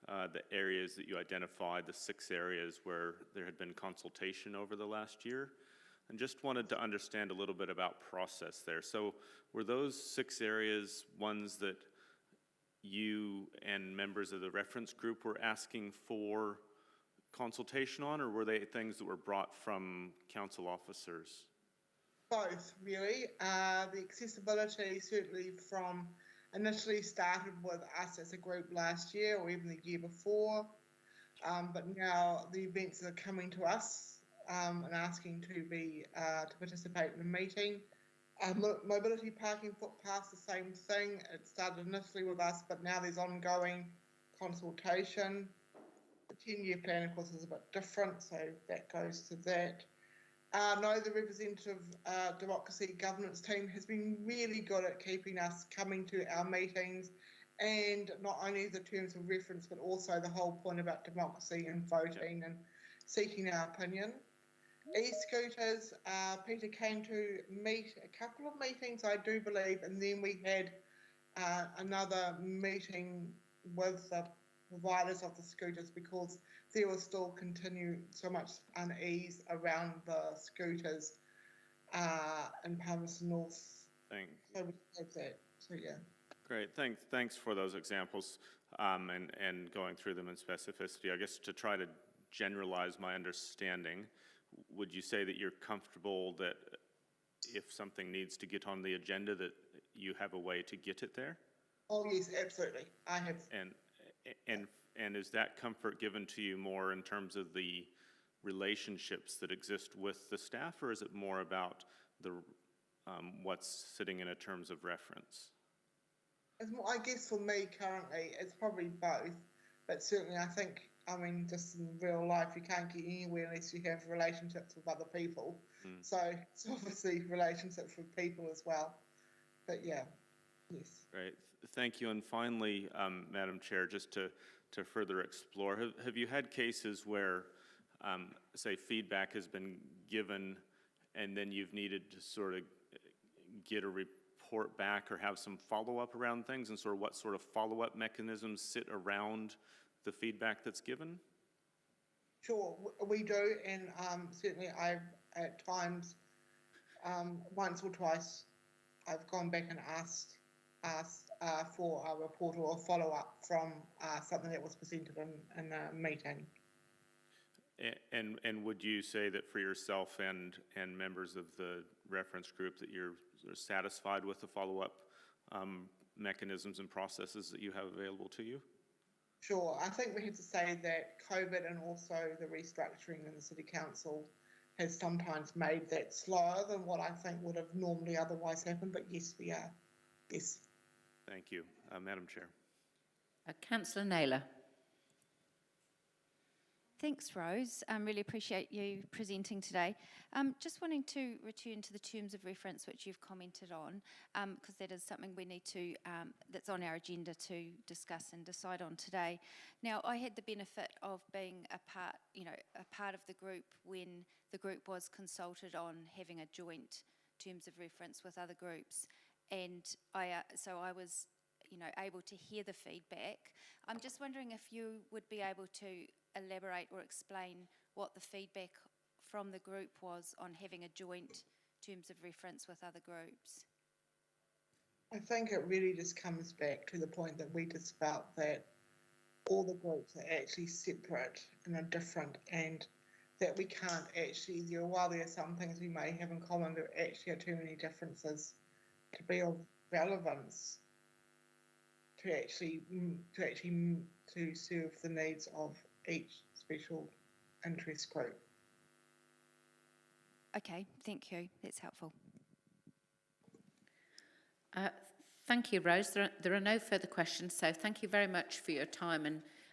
the areas that you identified, the 6 areas where there had been consultation over the last year, and just wanted to understand a little bit about process there. So were those 6 areas ones that you and members of the reference group were asking for consultation on, or were they things that were brought from council officers? Both, really. The accessibility certainly initially started with us as a group last year or even the year before, but now the events are coming to us and asking to participate in the meeting. Mobility parking footpaths, the same thing. It started initially with us, but now there's ongoing consultation. The 10-year plan, of course, is a bit different, so that goes to that. No, the representative democracy governance team has been really good at keeping us coming to our meetings, and not only the terms of reference, but also the whole point about democracy and voting and seeking our opinion. E-scooters, Peter came to meet a couple of meetings, I do believe, and then we had another meeting with the providers of the scooters because there was still so much unease around the scooters in Palmerston North. Thanks. So we have that. So yeah. Great. Thanks for those examples and going through them in specificity. I guess to try to generalize my understanding, would you say that you're comfortable that if something needs to get on the agenda that you have a way to get it there? Oh yes, absolutely. I have. And is that comfort given to you more in terms of the relationships that exist with the staff, or is it more about the what's sitting in a terms of reference? It's more, I guess for me currently, it's probably both, but certainly I think, just in real life, you can't get anywhere unless you have relationships with other people. So it's obviously relationships with people as well. But yeah, yes. Great. Thank you. And finally, Madam Chair, just to further explore, have you had cases where, say, feedback has been given and then you've needed to sort of get a report back or have some follow-up around things, and sort of what sort of follow-up mechanisms sit around the feedback that's given? Sure, we do, and certainly I've at times, once or twice, I've gone back and asked for a report or a follow-up from something that was presented in a meeting. And would you say that for yourself and members of the reference group that you're sort of satisfied with the follow-up mechanisms and processes that you have available to you? Sure. I think we have to say that COVID and also the restructuring in the City Council has sometimes made that slower than what I think would have normally otherwise happened, but yes, we are. Yes. Thank you. Madam Chair. Councillor Naylor. Thanks, Rose. I really appreciate you presenting today. Just wanting to return to the terms of reference which you've commented on, because that is something we need to, that's on our agenda to discuss and decide on today. Now, I had the benefit of being a part of the group when the group was consulted on having a joint terms of reference with other groups, and so I was, able to hear the feedback. I'm just wondering if you would be able to elaborate or explain what the feedback from the group was on having a joint terms of reference with other groups. I think it really just comes back to the point that we just felt that all the groups are actually separate and are different, and that we can't actually, while there are some things we may have in common, there actually are too many differences to be of relevance to serve the needs of each special interest group. Okay, thank you. That's helpful. Thank you, Rose. There are no further questions, so thank you very much for your time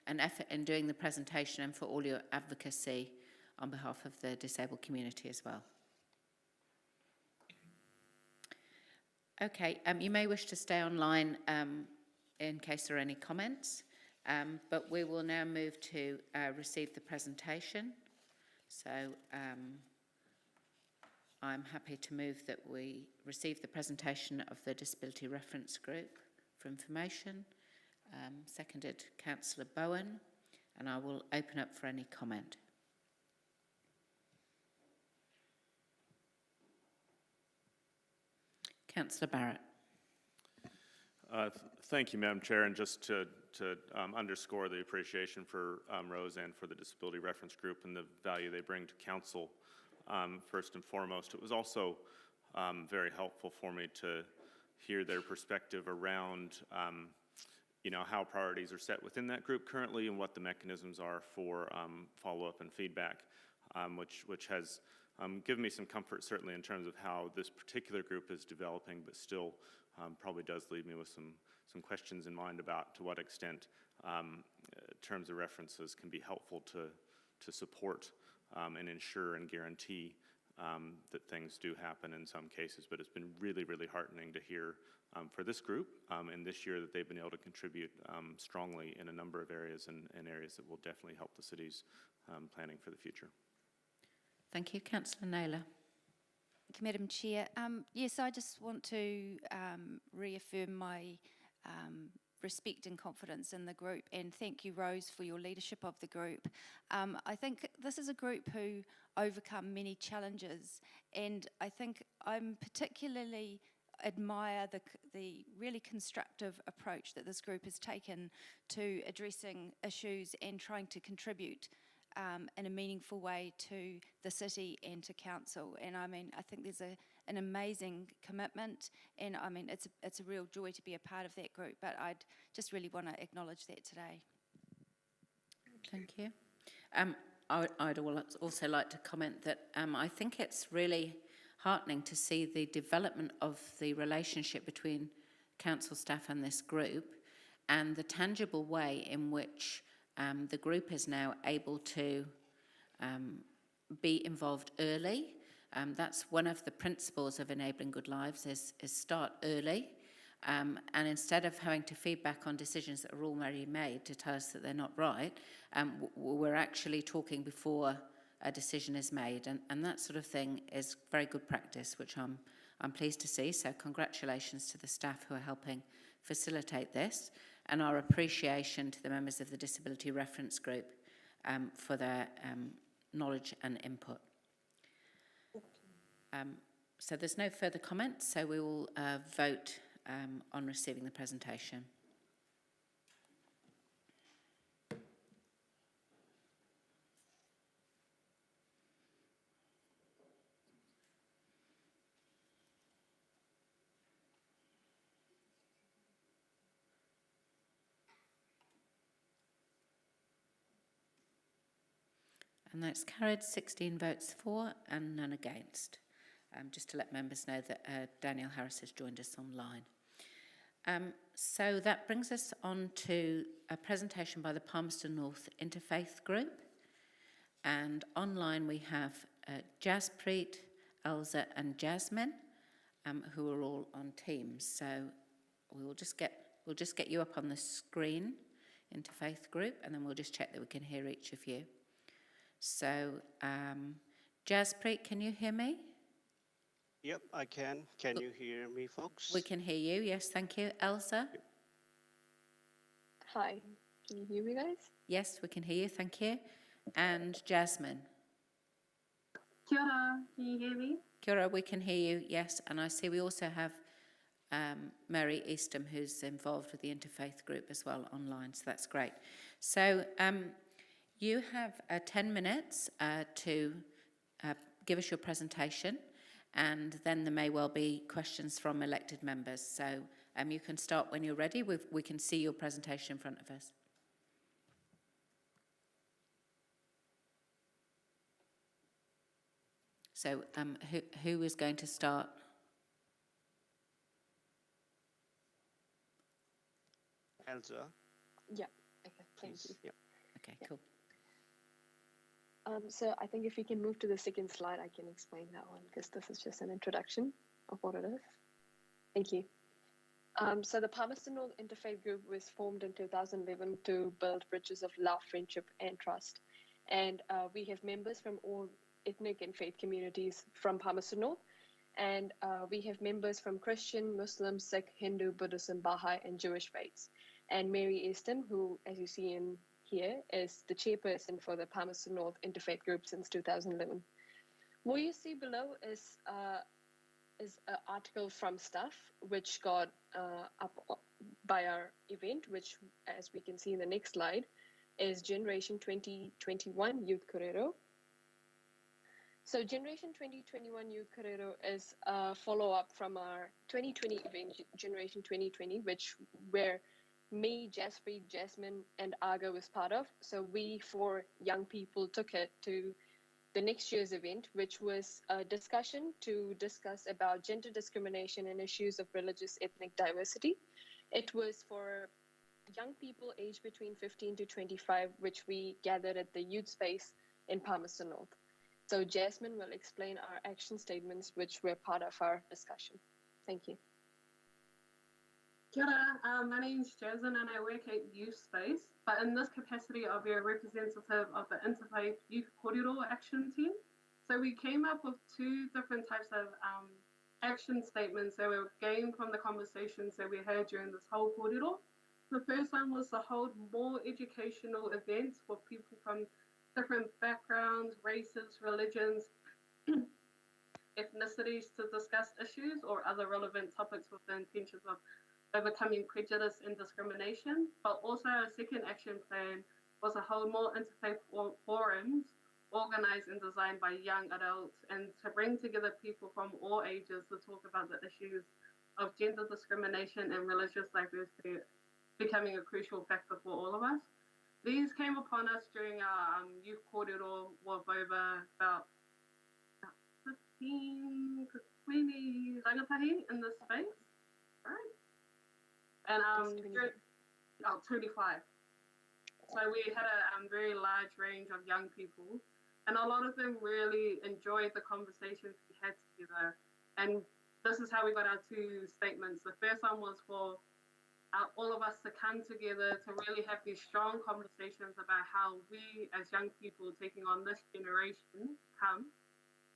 and effort in doing the presentation and for all your advocacy on behalf of the disabled community as well. Okay, you may wish to stay online in case there are any comments, but we will now move to receive the presentation. So I'm happy to move that we receive the presentation of the Disability Reference Group for information. Seconded Councillor Bowen, and I will open up for any comment. Councillor Barrett. Thank you, Madam Chair, and just to underscore the appreciation for Rose and for the Disability Reference Group and the value they bring to Council, first and foremost. It was also very helpful for me to hear their perspective around how priorities are set within that group currently and what the mechanisms are for follow-up and feedback, which has given me some comfort, certainly in terms of how this particular group is developing, but still probably does leave me with some questions in mind about to what extent terms of references can be helpful to support and ensure and guarantee that things do happen in some cases. But it's been really, really heartening to hear for this group and this year that they've been able to contribute strongly in a number of areas and areas that will definitely help the city's planning for the future. Thank you. Councillor Naylor. Thank you, Madam Chair. Yes, I just want to reaffirm my respect and confidence in the group, and thank you, Rose, for your leadership of the group. I think this is a group who overcome many challenges, and I think I'm particularly admire the really constructive approach that this group has taken to addressing issues and trying to contribute in a meaningful way to the city and to council. And I mean, I think there's an amazing commitment, and I mean, it's a real joy to be a part of that group, but I'd just really want to acknowledge that today. Thank you. I'd also like to comment that I think it's really heartening to see the development of the relationship between council staff and this group, and the tangible way in which the group is now able to be involved early. That's one of the principles of Enabling Good Lives, is start early. And instead of having to feedback on decisions that are already made to tell us that they're not right, we're actually talking before a decision is made. And that sort of thing is very good practice, which I'm pleased to see. So congratulations to the staff who are helping facilitate this, and our appreciation to the members of the Disability Reference Group for their knowledge and input. So there's no further comments, so we will vote on receiving the presentation. And that's carried, 16 votes for and none against. Just to let members know that Daniel Harris has joined us online. So that brings us on to a presentation by the Palmerston North Interfaith Group. And online we have Jaspreet, Elsa and Jasmine, who are all on Teams. So we'll just get you up on the screen, Interfaith Group, and then we'll just check that we can hear each of you. So, Jaspreet, can you hear me? Yep, I can. Can you hear me, folks? We can hear you, yes, thank you. Elsa? Hi, can you hear me, guys? Yes, we can hear you, thank you. And Jasmine? Kia ora, can you hear me? Kia ora, we can hear you, yes. And I see we also have Mary Eastham, who's involved with the Interfaith Group as well online, so that's great. So, you have 10 minutes to give us your presentation, and then there may well be questions from elected members. So you can start when you're ready. We can see your presentation in front of us. So who is going to start? Elsa. Yeah, okay, thank you. Yep. Okay, cool. So I think if we can move to the second slide, I can explain that one, because this is just an introduction of what it is. Thank you. So the Palmerston North Interfaith Group was formed in 2011 to build bridges of love, friendship, and trust. And we have members from all ethnic and faith communities from Palmerston North. And we have members from Christian, Muslim, Sikh, Hindu, Buddhism, Baha'i, and Jewish faiths. And Mary Eastham, who, as you see in here, is the chairperson for the Palmerston North Interfaith Group since 2011. What you see below is is an article from Stuff, which got up by our event, which, as we can see in the next slide, is Generation 2021 Youth Korero. So Generation 2021 Youth Korero is a follow-up from our 2020 event, Generation 2020, where me, Jaspreet, Jasmine, and Aga was part of. So we, 4 young people, took it to the next year's event, which was a discussion to discuss about gender discrimination and issues of religious ethnic diversity. It was for young people aged between 15 to 25, which we gathered at the youth space in Palmerston North. So Jasmine will explain our action statements, which were part of our discussion. Thank you. Kia ora, my name is Jasmine and I work at Youth Space, but in this capacity I'll be a representative of the Interfaith Youth Korero Action Team. So we came up with 2 different types of action statements that were gained from the conversations that we had during this whole korero. The first one was to hold more educational events for people from different backgrounds, races, religions, ethnicities to discuss issues or other relevant topics with the intentions of overcoming prejudice and discrimination. But also our second action plan was to hold more interfaith forums organised and designed by young adults and to bring together people from all ages to talk about the issues of gender discrimination and religious diversity becoming a crucial factor for all of us. These came upon us during our youth korero with over about 15 to 20 rangatahi in this space, right? And 25. So we had a very large range of young people, and a lot of them really enjoyed the conversations we had together. And this is how we got our 2 statements. The first one was for all of us to come together to really have these strong conversations about how we as young people taking on this generation come,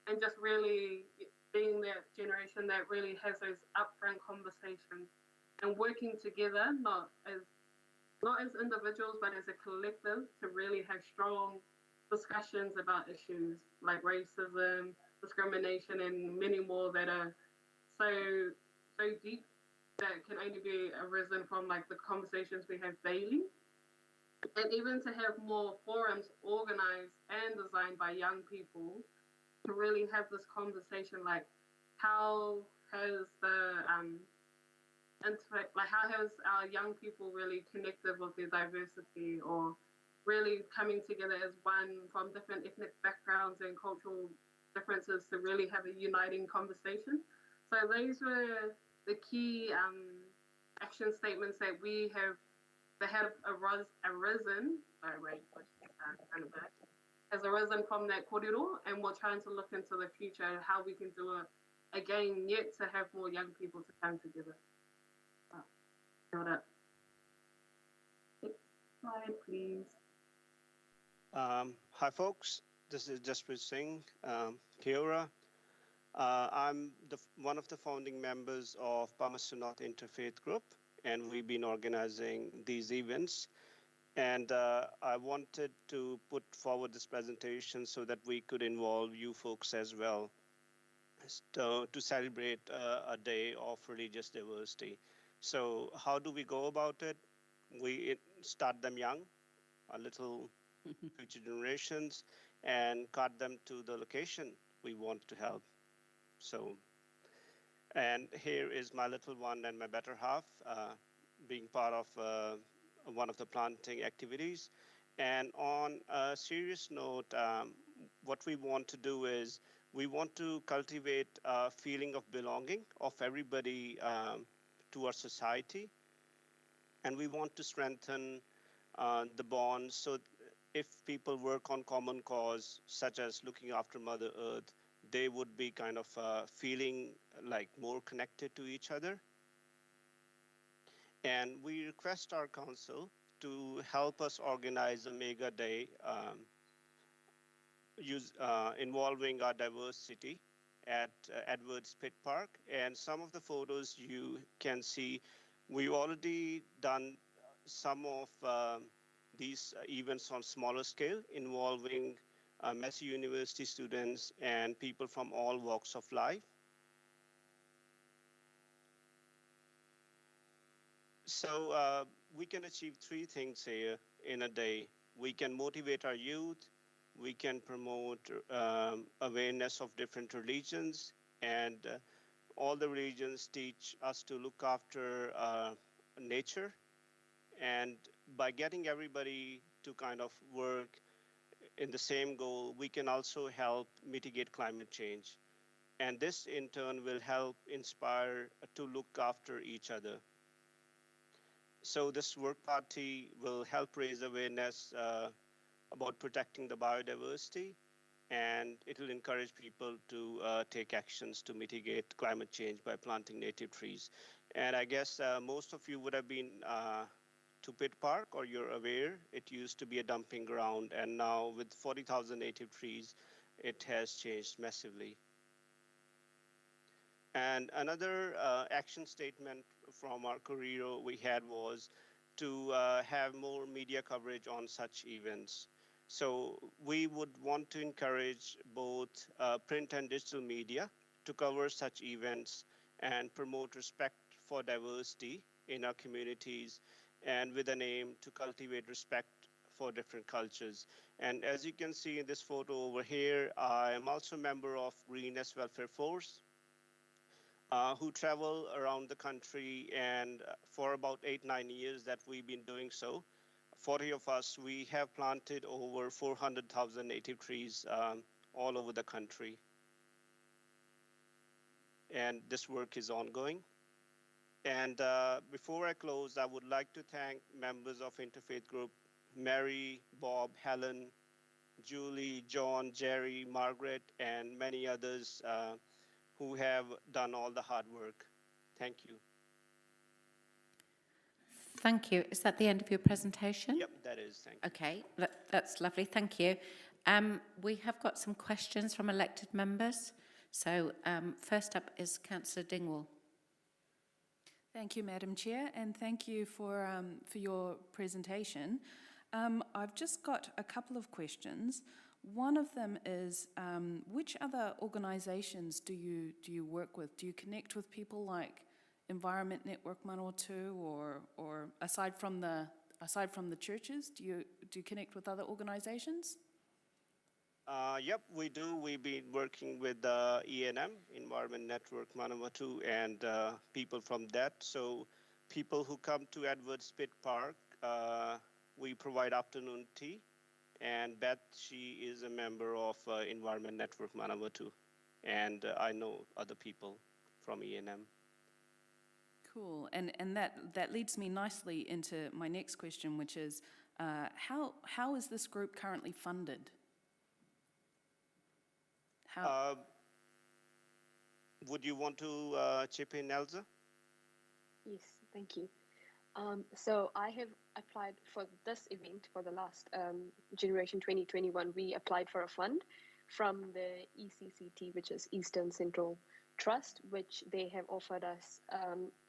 and just really being that generation that really has those upfront conversations and working together, not as individuals, but as a collective to really have strong discussions about issues like racism, discrimination, and many more that are so deep that can only be arisen from like the conversations we have daily. And even to have more forums organized and designed by young people to really have this conversation, like how has how has our young people really connected with their diversity, or really coming together as one from different ethnic backgrounds and cultural differences to really have a uniting conversation. So those were the key action statements that have arisen from that korero, and we're trying to look into the future how we can do it again, yet to have more young people to come together. Next slide, please. Hi, folks. This is Jaspreet Singh, Kia ora. I'm one of the founding members of Palmerston North Interfaith Group, and we've been organizing these events. And I wanted to put forward this presentation so that we could involve you folks as well to celebrate a day of religious diversity. So how do we go about it? We start them young, a little future generations, and guide them to the location we want to help. So, and here is my little one and my better half being part of one of the planting activities. And on a serious note, what we want to do is we want to cultivate a feeling of belonging of everybody to our society. And we want to strengthen the bonds. So if people work on common cause, such as looking after Mother Earth, they would be kind of feeling like more connected to each other. And we request our council to help us organize a mega day involving our diversity at Edwards Pit Park. And some of the photos you can see, we've already done some of these events on smaller scale involving Massey University students and people from all walks of life. So we can achieve three things here in a day. We can motivate our youth, we can promote awareness of different religions, and all the religions teach us to look after nature. And by getting everybody to kind of work in the same goal, we can also help mitigate climate change. And this in turn will help inspire to look after each other. So this work party will help raise awareness about protecting the biodiversity, and it will encourage people to take actions to mitigate climate change by planting native trees. And I guess most of you would have been to Pitt Park, or you're aware, it used to be a dumping ground, and now with 40,000 native trees, it has changed massively. And another action statement from our career we had was to have more media coverage on such events. So we would want to encourage both print and digital media to cover such events and promote respect for diversity in our communities, and with an aim to cultivate respect for different cultures. And as you can see in this photo over here, I am also a member of Greenness Welfare Force, who travel around the country, and for about 8-9 years that we've been doing so, 40 of us, we have planted over 400,000 native trees all over the country. And this work is ongoing. And before I close, I would like to thank members of Interfaith Group, Mary, Bob, Helen, Julie, John, Jerry, Margaret, and many others who have done all the hard work. Thank you. Thank you. Is that the end of your presentation? Yep, that is. Thank you. Okay, that's lovely. Thank you. We have got some questions from elected members. So first up is Councillor Dingwall. Thank you, Madam Chair, and thank you for your presentation. I've just got a couple of questions. One of them is, which other organisations do you work with? Do you connect with people like Environment Network Manawatu, or aside from the churches, do you connect with other organisations? Yep, we do. We've been working with ENM, Environment Network Manawatu, and people from that. So people who come to Edwards Pitt Park, we provide afternoon tea. And Beth, she is a member of Environment Network Manawatu. And I know other people from ENM. Cool. And that leads me nicely into my next question, which is, how is this group currently funded? Would you want to chip in, Elsa? Yes, thank you. So I have applied for this event for the last Generation 2021. We applied for a fund from the ECCT, which is Eastern Central Trust, which they have offered us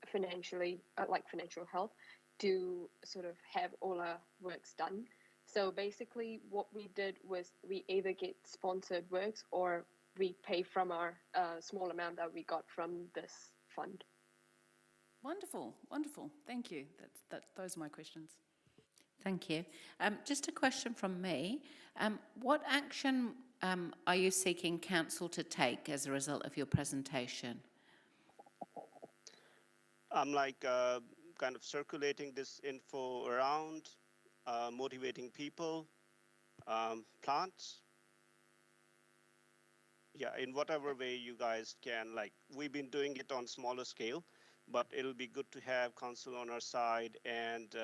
financially, like financial help, to sort of have all our works done. So basically what we did was we either get sponsored works or we pay from our small amount that we got from this fund. Wonderful, wonderful. Thank you. Those are my questions. Thank you. Just a question from me. What action are you seeking council to take as a result of your presentation? I'm kind of circulating this info around, motivating people, plants. Yeah, in whatever way you guys can. We've been doing it on smaller scale, but it'll be good to have council on our side and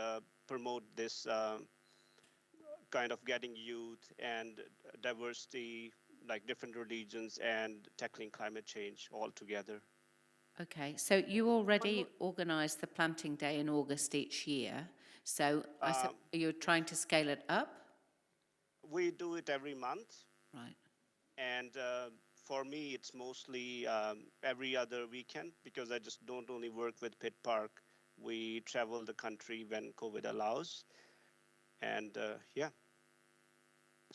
promote this kind of getting youth and diversity, like different religions, and tackling climate change all together. Okay, so you already organise the planting day in August each year. So you're trying to scale it up? We do it every month. Right. And for me, it's mostly every other weekend, because I just don't only work with Pitt Park. We travel the country when COVID allows. And yeah.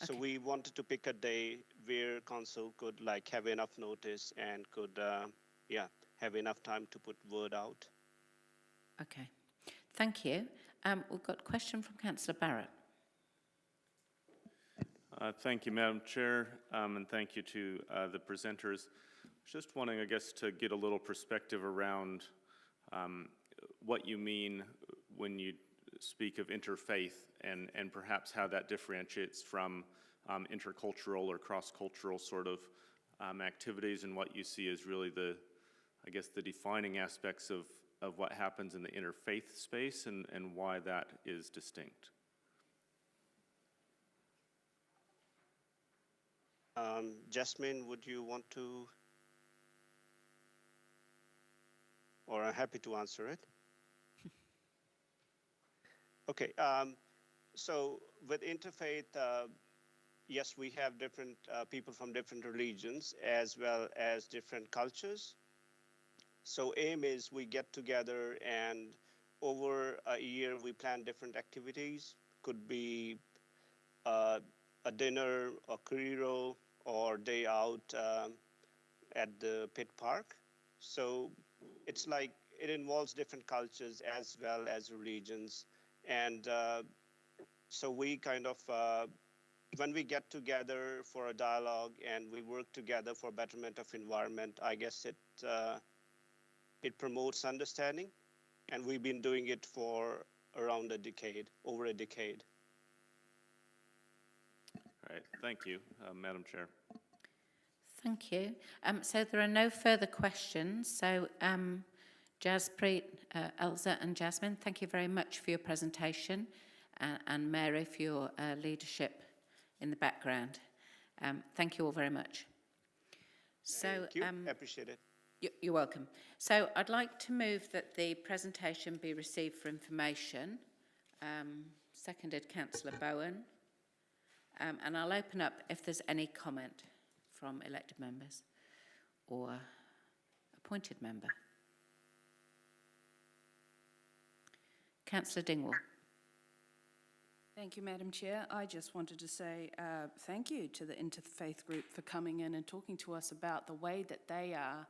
So we wanted to pick a day where council could have enough notice and could, have enough time to put word out. Okay. Thank you. We've got a question from Councillor Barrett. Thank you, Madam Chair, and thank you to the presenters. Just wanting, I guess, to get a little perspective around what you mean when you speak of interfaith and perhaps how that differentiates from intercultural or cross-cultural sort of activities, and what you see as really the, I guess, the defining aspects of what happens in the interfaith space and why that is distinct. Jasmine, would you want to, or I'm happy to answer it? Okay, so with interfaith, yes, we have different people from different religions as well as different cultures. So aim is we get together and over a year we plan different activities. Could be a dinner, a Carrero, or day out at the Pitt Park. So it's like it involves different cultures as well as religions. And so we kind of, when we get together for a dialogue and we work together for betterment of environment, I guess it promotes understanding. And we've been doing it for around a decade, over a decade. All right, thank you, Madam Chair. Thank you. So there are no further questions. So Jaspreet, Elsa and Jasmine, thank you very much for your presentation, and Mary for your leadership in the background. Thank you all very much. So, Thank you, I appreciate it. You're welcome. So I'd like to move that the presentation be received for information. Seconded Councillor Bowen. And I'll open up if there's any comment from elected members or appointed member. Councillor Dingwall. Thank you, Madam Chair. I just wanted to say thank you to the Interfaith group for coming in and talking to us about the way that they are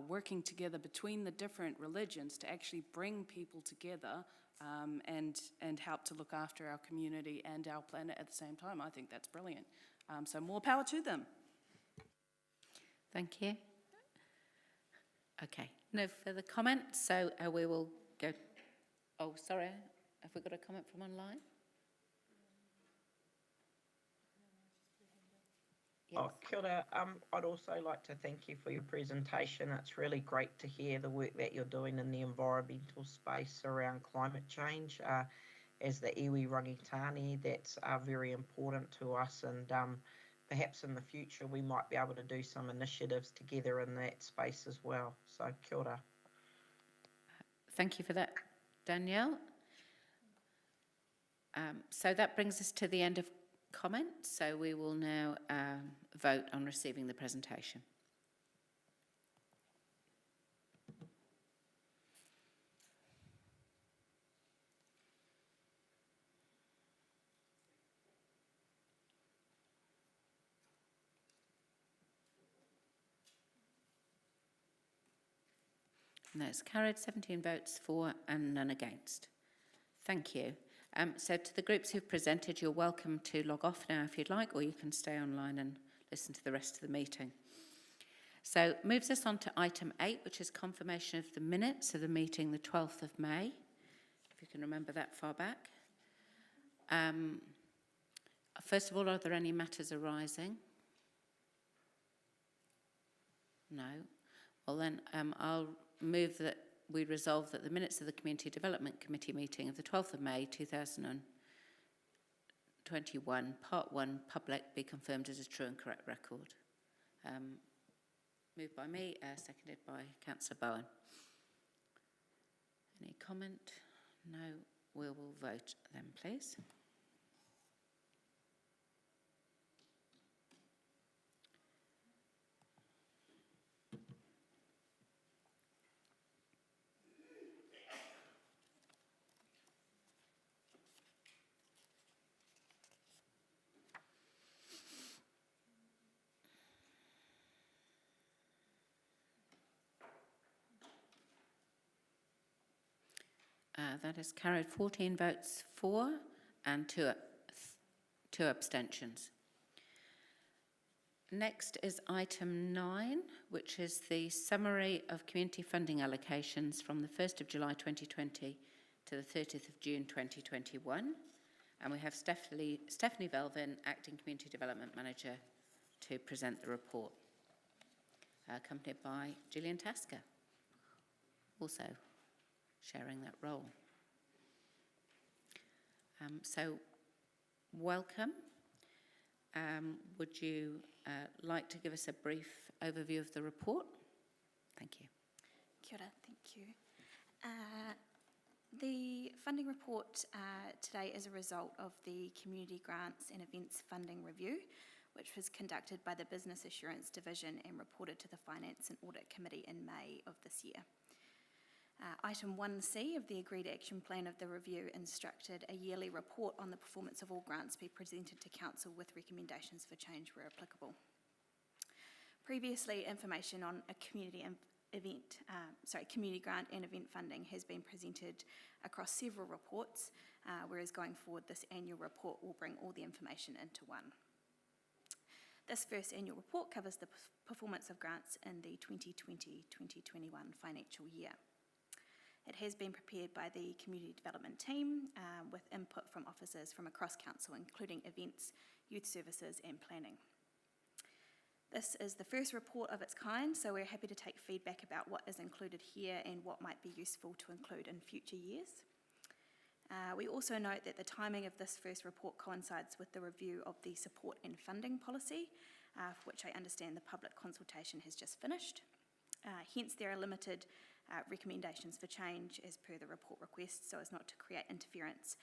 working together between the different religions to actually bring people together and help to look after our community and our planet at the same time. I think that's brilliant. So more power to them. Thank you. Okay, no further comments, so we will go. Oh, sorry, have we got a comment from online? Yes. Oh, kia ora. I'd also like to thank you for your presentation. It's really great to hear the work that you're doing in the environmental space around climate change. As the iwi rangitane, that's very important to us, and perhaps in the future we might be able to do some initiatives together in that space as well. So kia ora. Thank you for that, Danielle. So that brings us to the end of comments, so we will now vote on receiving the presentation. And that's carried, 17 votes for and none against. Thank you. So to the groups who've presented, you're welcome to log off now if you'd like, or you can stay online and listen to the rest of the meeting. So moves us on to item 8, which is confirmation of the minutes of the meeting the 12th of May, if you can remember that far back. First of all, are there any matters arising? No. Well then, I'll move that we resolve that the minutes of the Community Development Committee meeting of the 12th of May 2021, Part 1, public, be confirmed as a true and correct record. Moved by me, seconded by Councillor Bowen. Any comment? No. We will vote then, please. That is carried 14 votes for and two abstentions. Next is item 9, which is the summary of community funding allocations from the 1st of July 2020 to the 30th of June 2021. And we have Stephanie Velvin, Acting Community Development Manager, to present the report, accompanied by Gillian Tasker, also sharing that role. So, welcome. Would you like to give us a brief overview of the report? Thank you. Kia ora, thank you. The funding report today is a result of the Community Grants and Events Funding Review, which was conducted by the Business Assurance Division and reported to the Finance and Audit Committee in May of this year. Item 1C of the agreed action plan of the review instructed a yearly report on the performance of all grants be presented to Council with recommendations for change where applicable. Previously, information on a community grant and event funding has been presented across several reports, whereas going forward this annual report will bring all the information into one. This first annual report covers the performance of grants in the 2020-2021 financial year. It has been prepared by the Community Development team with input from officers from across Council, including events, youth services and planning. This is the first report of its kind, so we're happy to take feedback about what is included here and what might be useful to include in future years. We also note that the timing of this first report coincides with the review of the support and funding policy, for which I understand the public consultation has just finished. Hence, there are limited recommendations for change as per the report request, so as not to create interference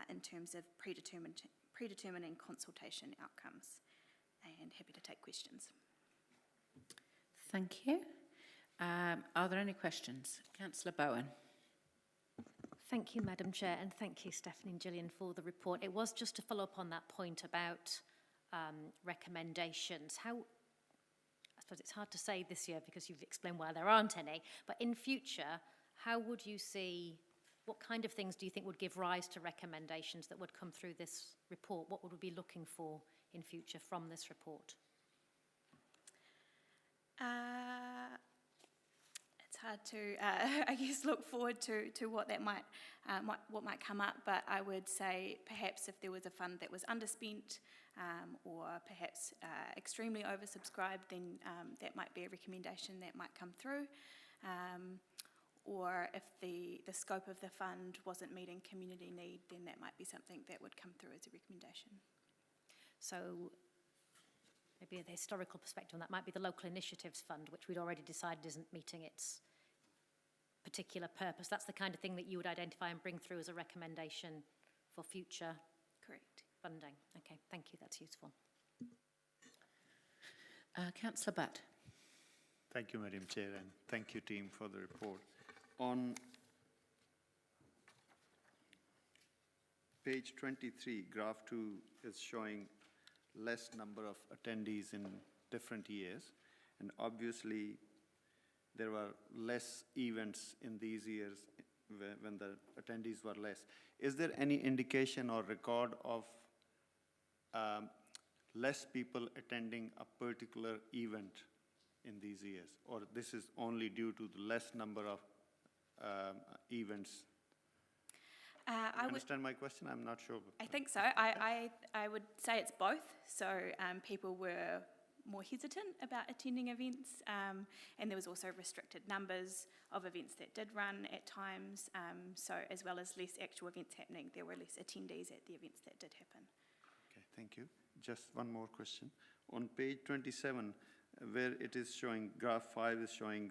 in terms of predetermining consultation outcomes. And happy to take questions. Thank you. Are there any questions? Councillor Bowen. Thank you, Madam Chair, and thank you, Stephanie and Gillian, for the report. It was just to follow up on that point about recommendations. I suppose it's hard to say this year because you've explained why there aren't any, but in future, how would you see, what kind of things do you think would give rise to recommendations that would come through this report? What would we be looking for in future from this report? It's hard to, I guess, look forward to what that might come up, but I would say perhaps if there was a fund that was underspent or perhaps extremely oversubscribed, then that might be a recommendation that might come through. Or if the scope of the fund wasn't meeting community need, then that might be something that would come through as a recommendation. So maybe a historical perspective on that might be the Local Initiatives Fund, which we'd already decided isn't meeting its particular purpose. That's the kind of thing that you would identify and bring through as a recommendation for future correct funding. Okay, thank you, that's useful. Councillor Butt. Thank you, Madam Chair, and thank you, team, for the report. On page 23, graph 2 is showing less number of attendees in different years, and obviously there were less events in these years when the attendees were less. Is there any indication or record of less people attending a particular event in these years, or this is only due to the less number of events? I understand my question? I'm not sure. I think so. I would say it's both. So people were more hesitant about attending events, and there was also restricted numbers of events that did run at times. So as well as less actual events happening, there were less attendees at the events that did happen. Okay, thank you. Just one more question. On page 27, where it is showing, graph 5 is showing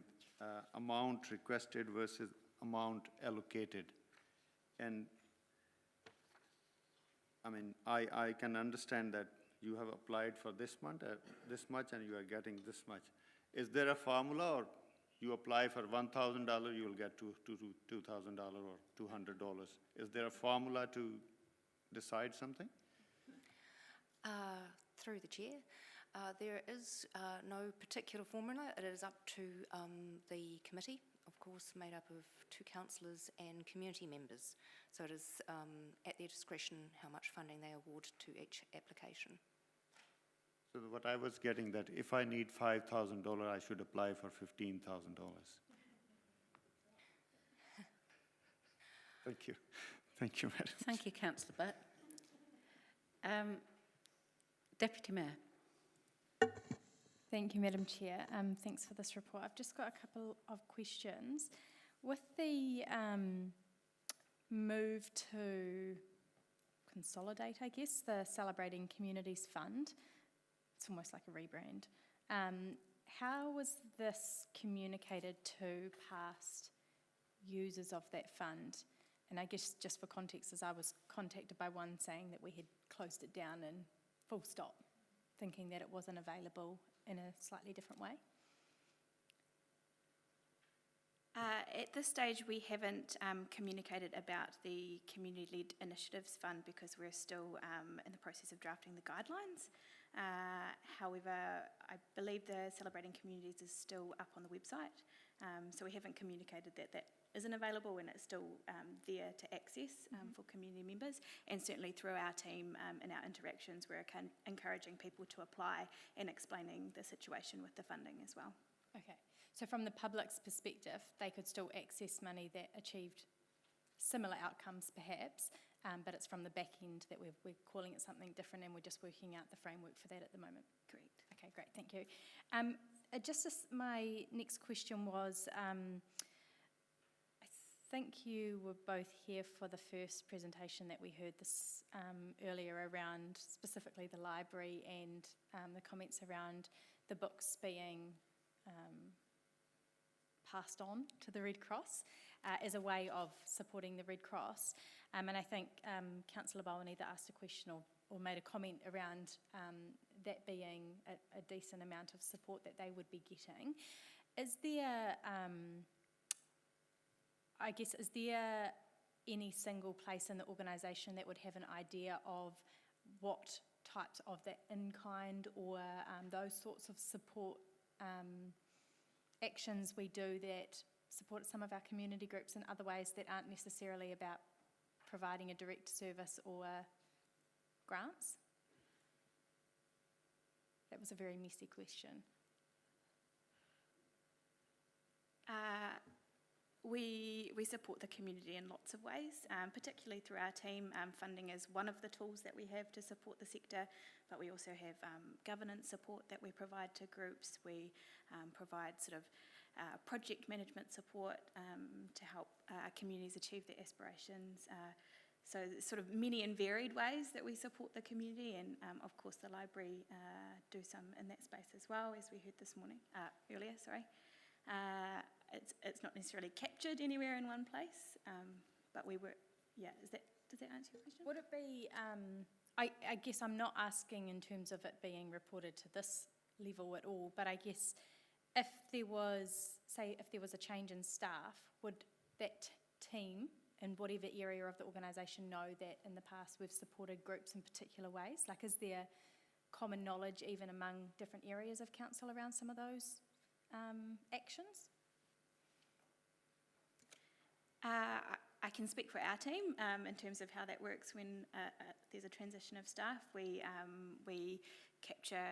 amount requested versus amount allocated. And I mean, I can understand that you have applied for this month, this much, and you are getting this much. Is there a formula, or you apply for $1,000, you will get $2,000 or $200? Is there a formula to decide something? Through the chair, there is no particular formula. It is up to the committee of of course, made up of 2 councillors and community members. So it is at their discretion how much funding they award to each application. So what I was getting that if I need $5,000, I should apply for $15,000. Thank you. Thank you, Madam. Thank you, Councillor Butt. Deputy Mayor. Thank you, Madam Chair. Thanks for this report. I've just got a couple of questions. With the move to consolidate, I guess, the Celebrating Communities Fund, it's almost like a rebrand. How was this communicated to past users of that fund? And I guess just for context, as I was contacted by one saying that we had closed it down and full stop, thinking that it wasn't available in a slightly different way. At this stage, we haven't communicated about the Community-Led Initiatives Fund because we're still in the process of drafting the guidelines. However, I believe the Celebrating Communities is still up on the website, so we haven't communicated that that isn't available, and it's still there to access for community members. And certainly through our team in our interactions, we're encouraging people to apply and explaining the situation with the funding as well. Okay, so from the public's perspective, they could still access money that achieved similar outcomes perhaps, but it's from the back end that we're calling it something different, and we're just working out the framework for that at the moment. Correct. Okay, great, thank you. My next question was, I think you were both here for the first presentation that we heard this earlier around specifically the library and the comments around the books being passed on to the Red Cross as a way of supporting the Red Cross. And I think Councillor Bowen either asked a question or made a comment around that being a decent amount of support that they would be getting. Is there, is there any single place in the organisation that would have an idea of what types of that in-kind or those sorts of support actions we do that support some of our community groups in other ways that aren't necessarily about providing a direct service or grants? That was a very messy question. We support the community in lots of ways, particularly through our team. Funding is one of the tools that we have to support the sector, but we also have governance support that we provide to groups. We provide sort of project management support to help communities achieve their aspirations. So sort of many and varied ways that we support the community, and of course the library do some in that space as well, as we heard this morning, earlier, sorry. It's not necessarily captured anywhere in one place, but we were, yeah, does that answer your question? Would it be, I guess I'm not asking in terms of it being reported to this level at all, but I guess if there was, say, if there was a change in staff, would that team in whatever area of the organisation know that in the past we've supported groups in particular ways? Like, is there common knowledge even among different areas of council around some of those actions? I can speak for our team in terms of how that works when there's a transition of staff. We capture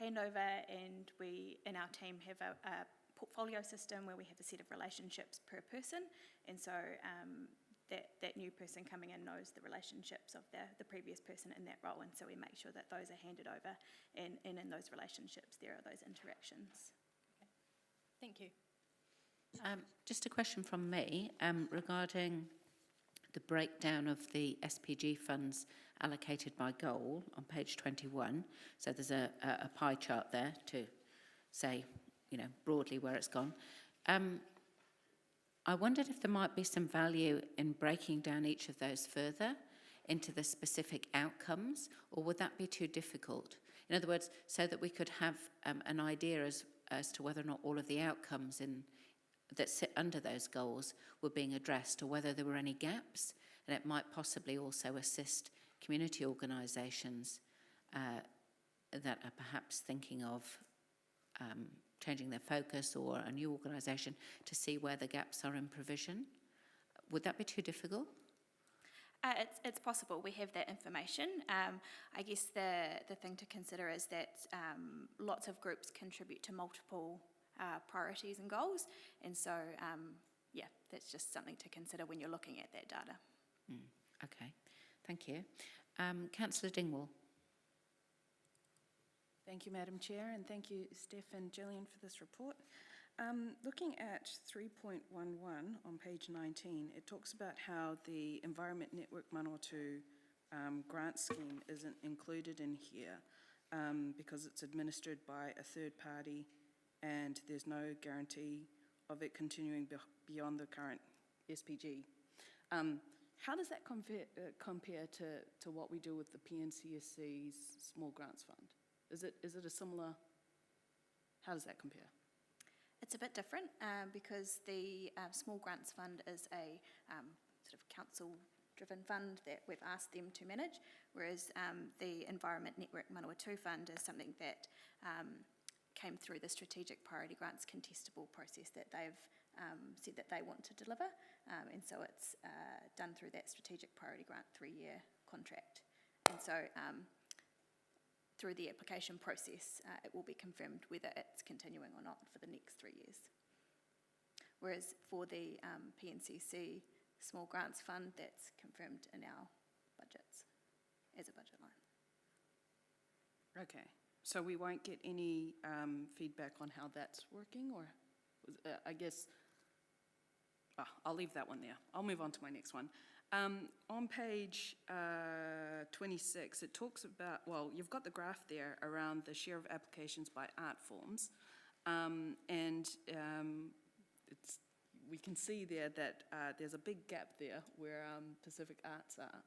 handover, and we in our team have a portfolio system where we have a set of relationships per person, and so that new person coming in knows the relationships of the previous person in that role, and so we make sure that those are handed over, and in those relationships there are those interactions. Okay. Thank you. Just a question from me regarding the breakdown of the SPG funds allocated by goal on page 21. So there's a pie chart there to say, broadly where it's gone. I wondered if there might be some value in breaking down each of those further into the specific outcomes, or would that be too difficult? In other words, so that we could have an idea as to whether or not all of the outcomes that sit under those goals were being addressed, or whether there were any gaps, and it might possibly also assist community organisations that are perhaps thinking of changing their focus or a new organisation to see where the gaps are in provision? Would that be too difficult? It's possible. We have that information. I guess the thing to consider is that lots of groups contribute to multiple priorities and goals, and so yeah, that's just something to consider when you're looking at that data. Okay, thank you. Councillor Dingwall. Thank you, Madam Chair, and thank you, Steph and Gillian, for this report. Looking at 3.11 on page 19, it talks about how the Environment Network Manawatu grant scheme isn't included in here because it's administered by a third party and there's no guarantee of it continuing beyond the current SPG. How does that compare to what we do with the PNCSC's Small Grants Fund? Is it a similar, how does that compare? It's a bit different because the Small Grants Fund is a sort of council-driven fund that we've asked them to manage, whereas the Environment Network Manawatu Fund is something that came through the Strategic Priority Grants contestable process that they've said that they want to deliver, and so it's done through that Strategic Priority Grant 3-year contract. And so through the application process, it will be confirmed whether it's continuing or not for the next 3 years. Whereas for the PNCC Small Grants Fund, that's confirmed in our budgets as a budget line. Okay, so we won't get any feedback on how that's working, or I guess, I'll leave that one there. I'll move on to my next one. On page 26, it talks about, well, you've got the graph there around the share of applications by art forms, and we can see there that there's a big gap there where Pacific Arts are,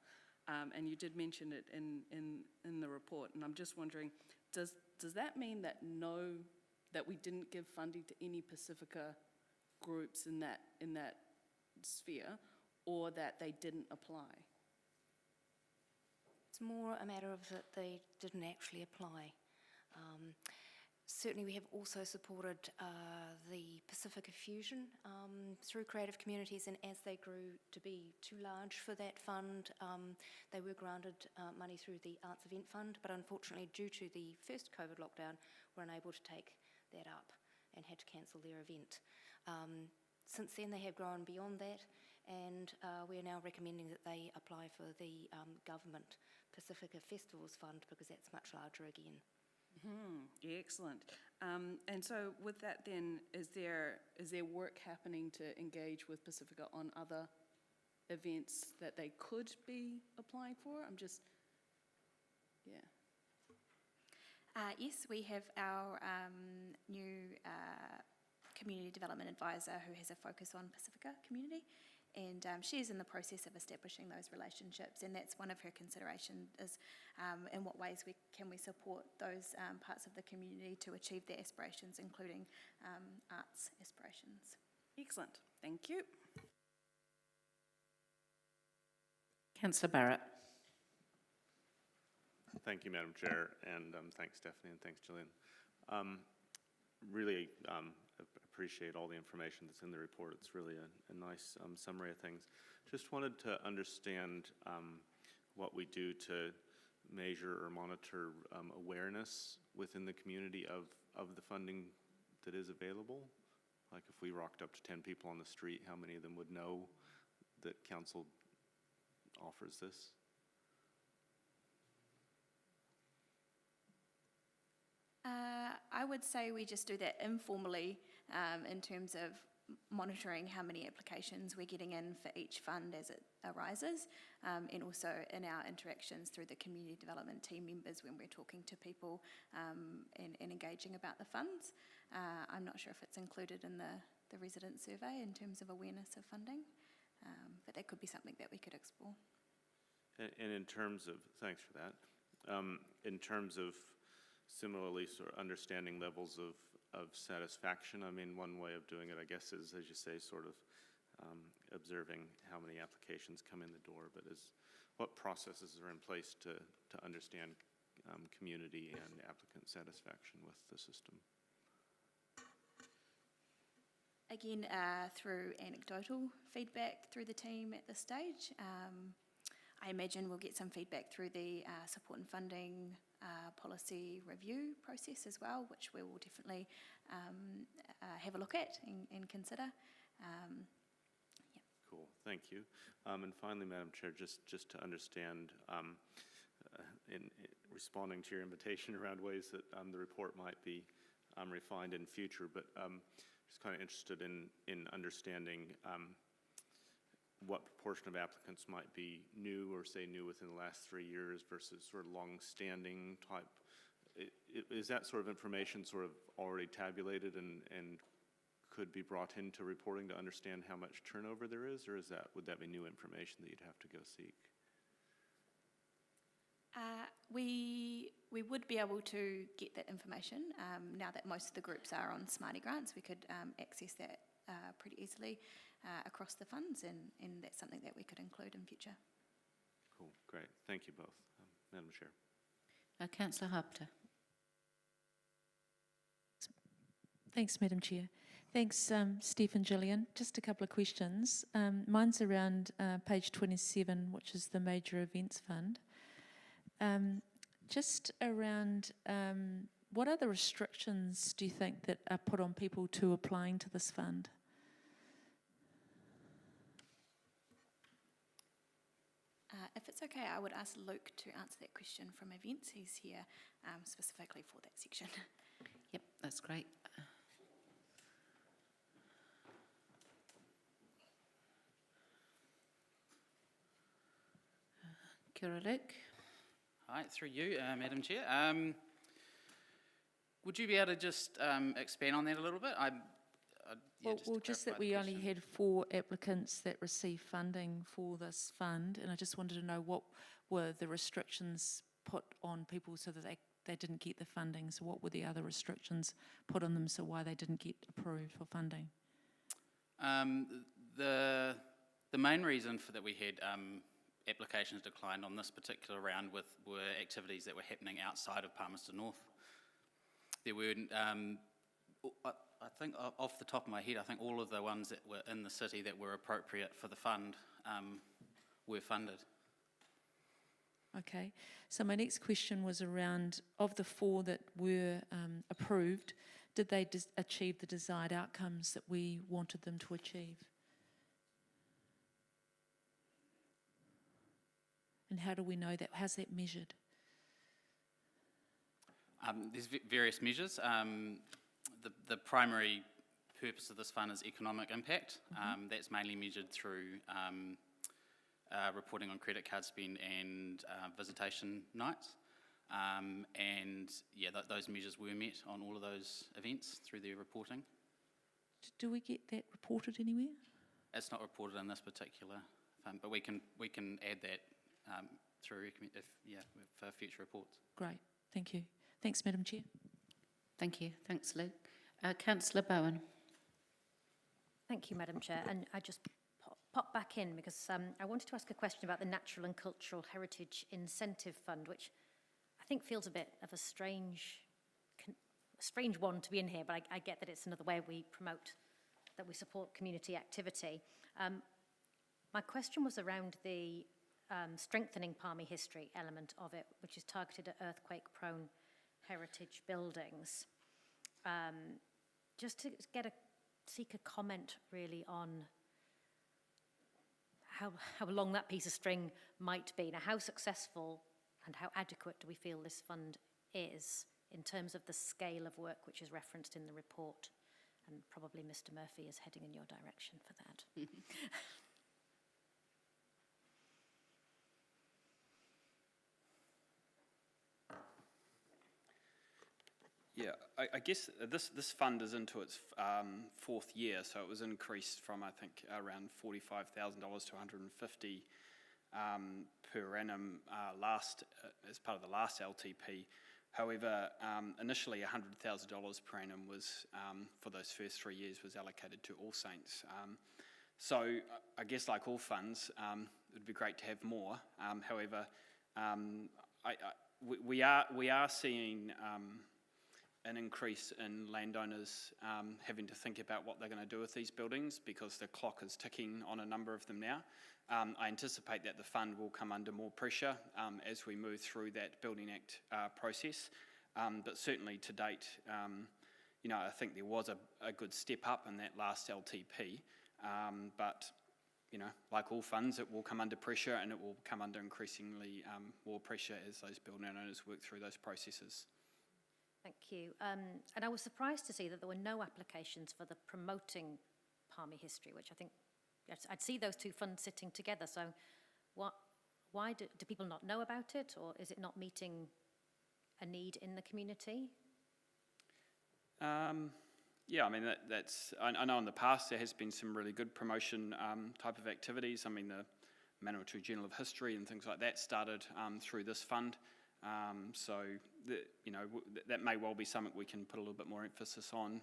and you did mention it in the report, and I'm just wondering, does that mean that that we didn't give funding to any Pacifica groups in that sphere, or that they didn't apply? It's more a matter of that they didn't actually apply. Certainly we have also supported the Pacifica Fusion through creative communities, and as they grew to be too large for that fund, they were granted money through the Arts Event Fund, but unfortunately due to the first COVID lockdown were unable to take that up and had to cancel their event. Since then they have grown beyond that, and we are now recommending that they apply for the government Pacifica Festivals Fund because that's much larger again. Excellent. And so with that then, is there work happening to engage with Pacifica on other events that they could be applying for? I'm just, yeah. Yes, we have our new community development advisor who has a focus on Pacifica community, and she's in the process of establishing those relationships, and that's one of her considerations is in what ways can we support those parts of the community to achieve their aspirations, including arts aspirations. Excellent, thank you. Councillor Barrett. Thank you, Madam Chair, and thanks, Stephanie, and thanks, Gillian. Really appreciate all the information that's in the report. It's really a nice summary of things. Just wanted to understand what we do to measure or monitor awareness within the community of the funding that is available. Like if we rocked up to 10 people on the street, how many of them would know that council offers this? I would say we just do that informally in terms of monitoring how many applications we're getting in for each fund as it arises, and also in our interactions through the community development team members when we're talking to people and engaging about the funds. I'm not sure if it's included in the resident survey in terms of awareness of funding, but that could be something that we could explore. And in terms of, thanks for that, in terms of similarly sort of understanding levels of satisfaction, I mean, one way of doing it, I guess, is, as you say, sort of observing how many applications come in the door, but what processes are in place to understand community and applicant satisfaction with the system? again, through anecdotal feedback through the team at this stage. I imagine we'll get some feedback through the support and funding policy review process as well, which we will definitely have a look at and consider. Cool, thank you. And finally, Madam Chair, just to understand, in responding to your invitation around ways that the report might be refined in future, but just kind of interested in understanding what proportion of applicants might be new, or say new within the last 3 years versus sort of long-standing type. Is that sort of information sort of already tabulated and could be brought into reporting to understand how much turnover there is, or would that be new information that you'd have to go seek? We would be able to get that information. Now that most of the groups are on Smarty Grants, we could access that pretty easily across the funds, and that's something that we could include in future. Cool, great. Thank you both. Madam Chair. Councillor Harper. Thanks, Madam Chair. Thanks, Steph and Gillian. Just a couple of questions. Mine's around page 27, which is the Major Events Fund. Just around what other restrictions do you think that are put on people to applying to this fund? If it's okay, I would ask Luke to answer that question from events. He's here specifically for that section. Yep, that's great. Kia ora, Luke. Hi, through you, Madam Chair. Would you be able to just expand on that a little bit? Just that we only had 4 applicants that received funding for this fund, and I just wanted to know what were the restrictions put on people so that they didn't get the funding. So what were the other restrictions put on them, so why they didn't get approved for funding? The main reason for that we had applications declined on this particular round were activities that were happening outside of Palmerston North. There were, I think off the top of my head, I think all of the ones that were in the city that were appropriate for the fund were funded. Okay, so my next question was around, of the 4 that were approved, did they achieve the desired outcomes that we wanted them to achieve? And how do we know that? How's that measured? There's various measures. The primary purpose of this fund is economic impact. That's mainly measured through reporting on credit card spend and visitation nights. And yeah, those measures were met on all of those events through their reporting. Do we get that reported anywhere? It's not reported in this particular fund, but we can add that through for future reports. Great, thank you. Thanks, Madam Chair. Thank you. Thanks, Luke. Councillor Bowen. Thank you, Madam Chair. And I just pop back in because I wanted to ask a question about the Natural and Cultural Heritage Incentive Fund, which I think feels a bit of a strange one to be in here, but I get that it's another way we promote, that we support community activity. My question was around the strengthening Palmy history element of it, which is targeted at earthquake-prone heritage buildings. Just to seek a comment really on how long that piece of string might be. Now, how successful and how adequate do we feel this fund is in terms of the scale of work which is referenced in the report? And probably Mr. Murphy is heading in your direction for that. Yeah, I guess this fund is into its 4th year, so it was increased from, I think, around $45,000 to $150,000 per annum as part of the last LTP. However, initially $100,000 per annum was, for those first 3 years, was allocated to All Saints. So I guess like all funds, it would be great to have more. However, we are seeing an increase in landowners having to think about what they're going to do with these buildings because the clock is ticking on a number of them now. I anticipate that the fund will come under more pressure as we move through that Building Act process. But certainly to date, I think there was a good step up in that last LTP. But, like all funds, it will come under pressure and it will come under increasingly more pressure as those building owners work through those processes. Thank you. And I was surprised to see that there were no applications for the Promoting Palmy History, which I think, I'd see those two funds sitting together. So why do people not know about it, or is it not meeting a need in the community? Yeah, I mean, I know in the past there has been some really good promotion type of activities. I mean, the Manawatu Journal of History and things like that started through this fund. So, that may well be something we can put a little bit more emphasis on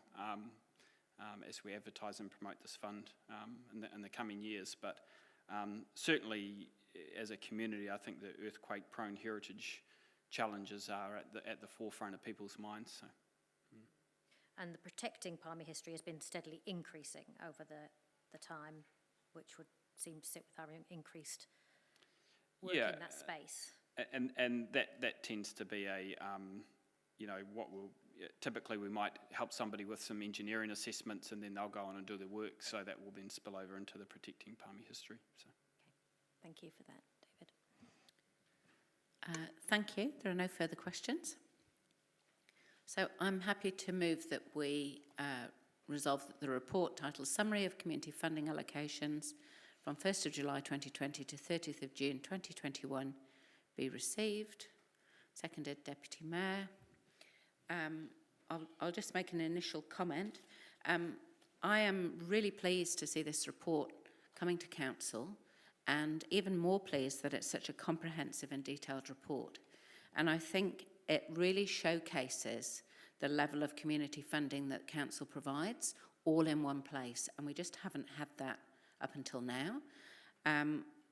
as we advertise and promote this fund in the coming years. But certainly, as a community, I think the earthquake-prone heritage challenges are at the forefront of people's minds. So. And the Protecting Palmy History has been steadily increasing over the time, which would seem to sit with our increased work in that space. And that tends to be typically we might help somebody with some engineering assessments and then they'll go on and do the work, so that will then spill over into the Protecting Palmy History. So. Okay. Thank you for that, David. Thank you. There are no further questions. So I'm happy to move that we resolve that the report titled Summary of Community Funding Allocations from 1st of July 2020 to 30th of June 2021 be received. Seconded, Deputy Mayor. I'll just make an initial comment. I am really pleased to see this report coming to Council, and even more pleased that it's such a comprehensive and detailed report. And I think it really showcases the level of community funding that Council provides all in one place, and we just haven't had that up until now.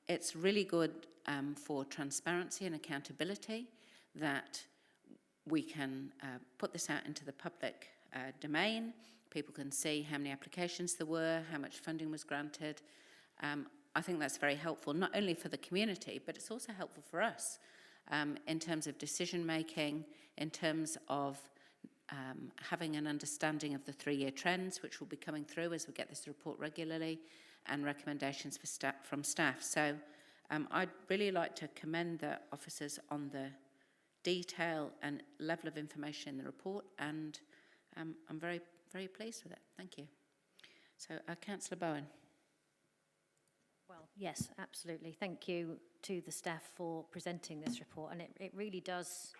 It's really good for transparency and accountability that we can put this out into the public domain. People can see how many applications there were, how much funding was granted. I think that's very helpful, not only for the community, but it's also helpful for us in terms of decision making, in terms of having an understanding of the 3-year trends, which will be coming through as we get this report regularly, and recommendations from staff. So I'd really like to commend the officers on the detail and level of information in the report, and I'm very, very pleased with it. Thank you. So, Councillor Bowen. Well, yes, absolutely. Thank you to the staff for presenting this report, and it really does,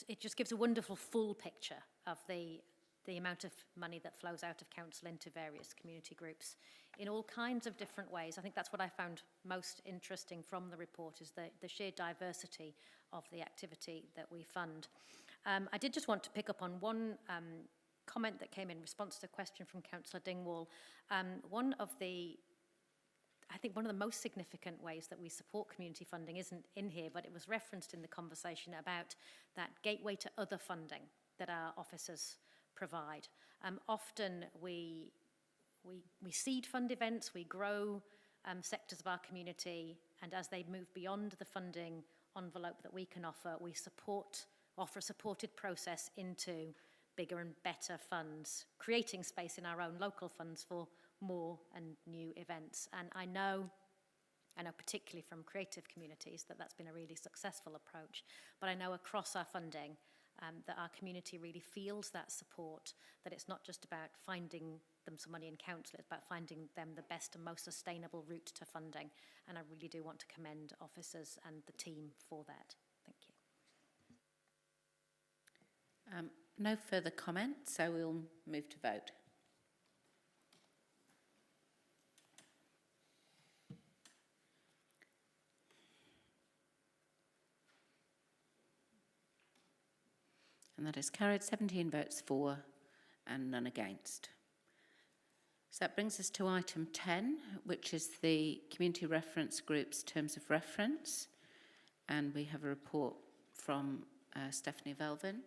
it just gives a wonderful full picture of the amount of money that flows out of Council into various community groups in all kinds of different ways. I think that's what I found most interesting from the report, is the sheer diversity of the activity that we fund. I did just want to pick up on one comment that came in response to a question from Councillor Dingwall. I think one of the most significant ways that we support community funding isn't in here, but it was referenced in the conversation about that gateway to other funding that our officers provide. Often we seed fund events, we grow sectors of our community, and as they move beyond the funding envelope that we can offer, we offer a supported process into bigger and better funds, creating space in our own local funds for more and new events. And I know particularly from creative communities that that's been a really successful approach, but I know across our funding that our community really feels that support, that it's not just about finding them some money in Council, it's about finding them the best and most sustainable route to funding. And I really do want to commend officers and the team for that. Thank you. No further comments, so we'll move to vote. And that is carried, 17 votes for and none against. So that brings us to item 10, which is the Community Reference Group's Terms of Reference. And we have a report from Stephanie Velvin.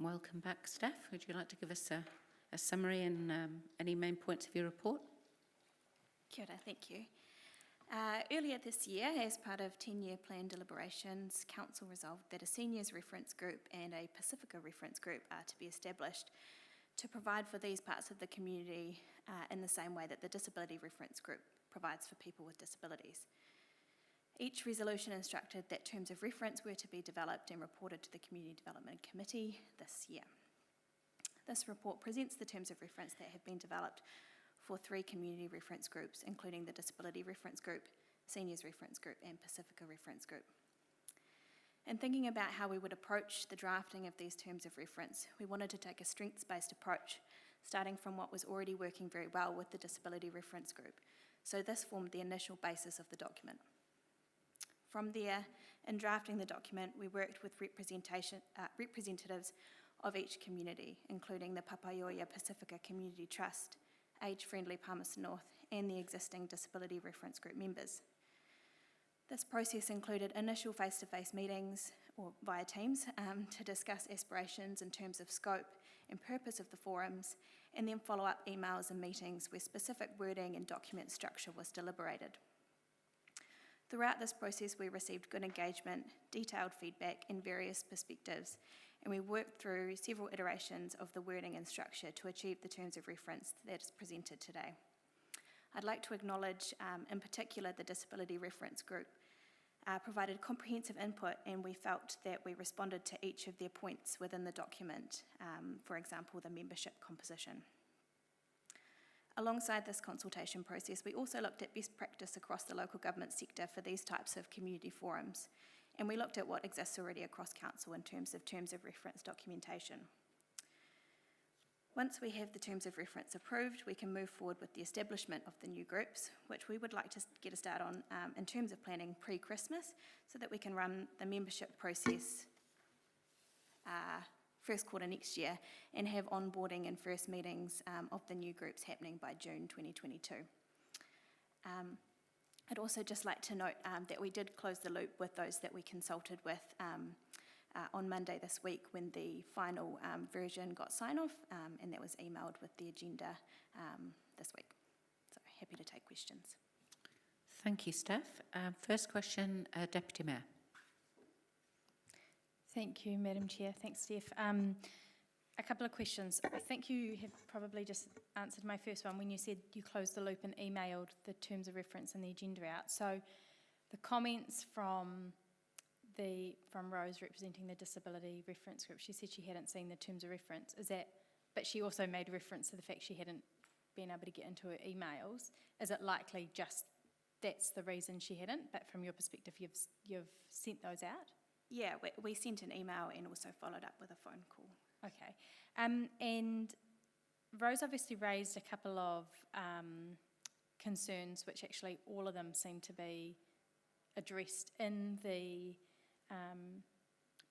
Welcome back, Steph. Would you like to give us a summary and any main points of your report? Kia ora, thank you. Earlier this year, as part of 10-year plan deliberations, Council resolved that a Seniors Reference Group and a Pacifica Reference Group are to be established to provide for these parts of the community in the same way that the Disability Reference Group provides for people with disabilities. Each resolution instructed that terms of reference were to be developed and reported to the Community Development Committee this year. This report presents the terms of reference that have been developed for 3 community reference groups, including the Disability Reference Group, Seniors Reference Group, and Pacifica Reference Group. In thinking about how we would approach the drafting of these terms of reference, we wanted to take a strengths-based approach, starting from what was already working very well with the Disability Reference Group. So this formed the initial basis of the document. From there, in drafting the document, we worked with representatives of each community, including the Papaioia Pacifica Community Trust, Age Friendly Palmerston North, and the existing Disability Reference Group members. This process included initial face-to-face meetings or via Teams to discuss aspirations in terms of scope and purpose of the forums, and then follow-up emails and meetings where specific wording and document structure was deliberated. Throughout this process, we received good engagement, detailed feedback, and various perspectives, and we worked through several iterations of the wording and structure to achieve the terms of reference that is presented today. I'd like to acknowledge, in particular, the Disability Reference Group provided comprehensive input, and we felt that we responded to each of their points within the document, for example, the membership composition. Alongside this consultation process, we also looked at best practice across the local government sector for these types of community forums, and we looked at what exists already across council in terms of reference documentation. Once we have the terms of reference approved, we can move forward with the establishment of the new groups, which we would like to get a start on in terms of planning pre-Christmas, so that we can run the membership process first quarter next year and have onboarding and first meetings of the new groups happening by June 2022. I'd also just like to note that we did close the loop with those that we consulted with on Monday this week when the final version got sign-off, and that was emailed with the agenda this week. So happy to take questions. Thank you, Steph. First question, Deputy Mayor. Thank you, Madam Chair. Thanks, Steph. A couple of questions. I think you have probably just answered my first one when you said you closed the loop and emailed the terms of reference and the agenda out. So the comments from Rose representing the Disability Reference Group, she said she hadn't seen the terms of reference. But she also made reference to the fact she hadn't been able to get into her emails. Is it likely just that's the reason she hadn't, but from your perspective you've sent those out? Yeah, we sent an email and also followed up with a phone call. Okay. And Rose obviously raised a couple of concerns, which actually all of them seem to be addressed in the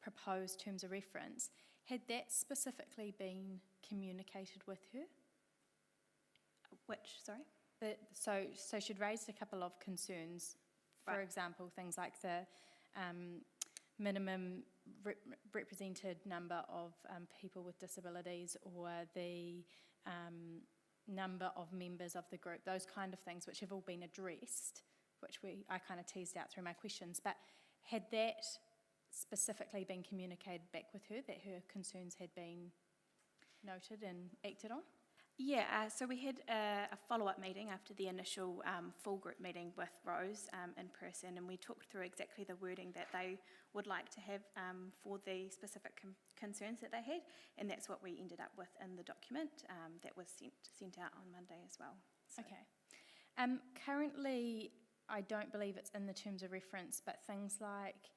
proposed terms of reference. Had that specifically been communicated with her? Which, sorry? So she'd raised a couple of concerns, for example, things like the minimum represented number of people with disabilities, or the number of members of the group, those kind of things which have all been addressed, which I kind of teased out through my questions. But had that specifically been communicated back with her, that her concerns had been noted and acted on? Yeah, so we had a follow-up meeting after the initial full group meeting with Rose in person, and we talked through exactly the wording that they would like to have for the specific concerns that they had, and that's what we ended up with in the document that was sent out on Monday as well. So. Okay. Currently, I don't believe it's in the terms of reference, but things like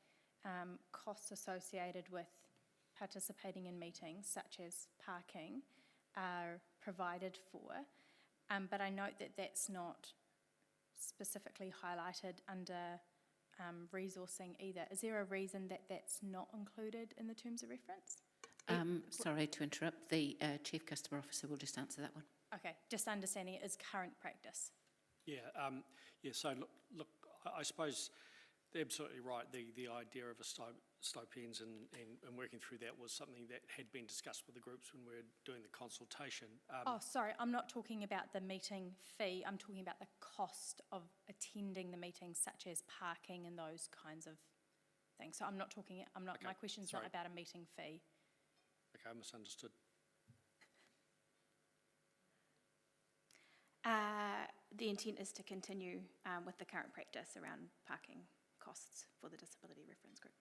costs associated with participating in meetings, such as parking, are provided for, but I note that that's not specifically highlighted under resourcing either. Is there a reason that that's not included in the terms of reference? Sorry to interrupt. The Chief Customer Officer will just answer that one. Okay, just understanding it is current practice. Yeah, so look, I suppose They're absolutely right. The idea of a stipends and working through that was something that had been discussed with the groups when we were doing the consultation. Oh, sorry, I'm not talking about the meeting fee. I'm talking about the cost of attending the meetings, such as parking and those kinds of things. So Okay, my question's sorry. not about a meeting fee. Okay, I misunderstood. The intent is to continue with the current practice around parking costs for the Disability Reference Group.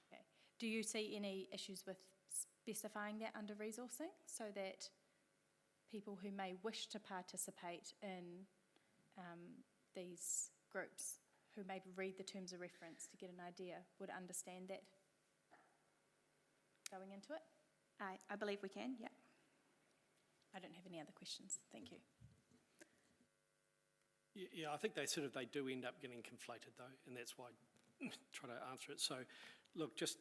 Okay. Do you see any issues with specifying that under resourcing so that people who may wish to participate in these groups, who maybe read the terms of reference to get an idea, would understand that going into it? I believe we can, yeah. I don't have any other questions. Thank you. Yeah, I think they do end up getting conflated though, and that's why I try to answer it. So, look, just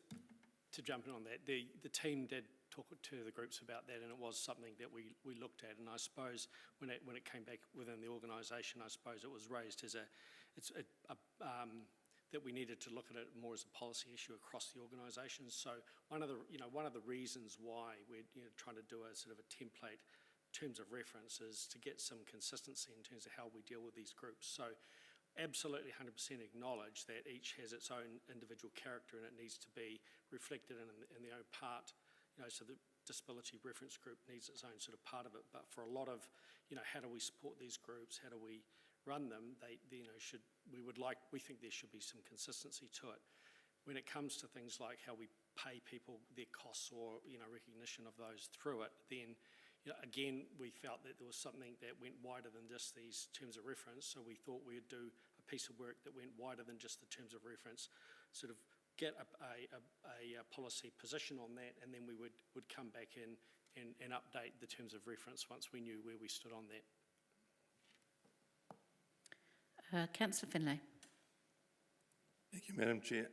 to jump in on that, the team did talk to the groups about that, and it was something that we looked at. And I suppose when it came back within the organisation, I suppose it was raised as that we needed to look at it more as a policy issue across the organisation. So one of the reasons why we're trying to do a sort of a template terms of reference is to get some consistency in terms of how we deal with these groups. So absolutely 100% acknowledge that each has its own individual character and it needs to be reflected in their own part. So the disability reference group needs its own sort of part of it. But for a lot of, how do we support these groups? How do we run them? We think there should be some consistency to it. When it comes to things like how we pay people their costs or, recognition of those through it, then again, we felt that there was something that went wider than just these terms of reference, so we thought we'd do a piece of work that went wider than just the terms of reference, sort of get a policy position on that, and then we would come back in and update the terms of reference once we knew where we stood on that. Councillor Finlay. Thank you, Madam Chair.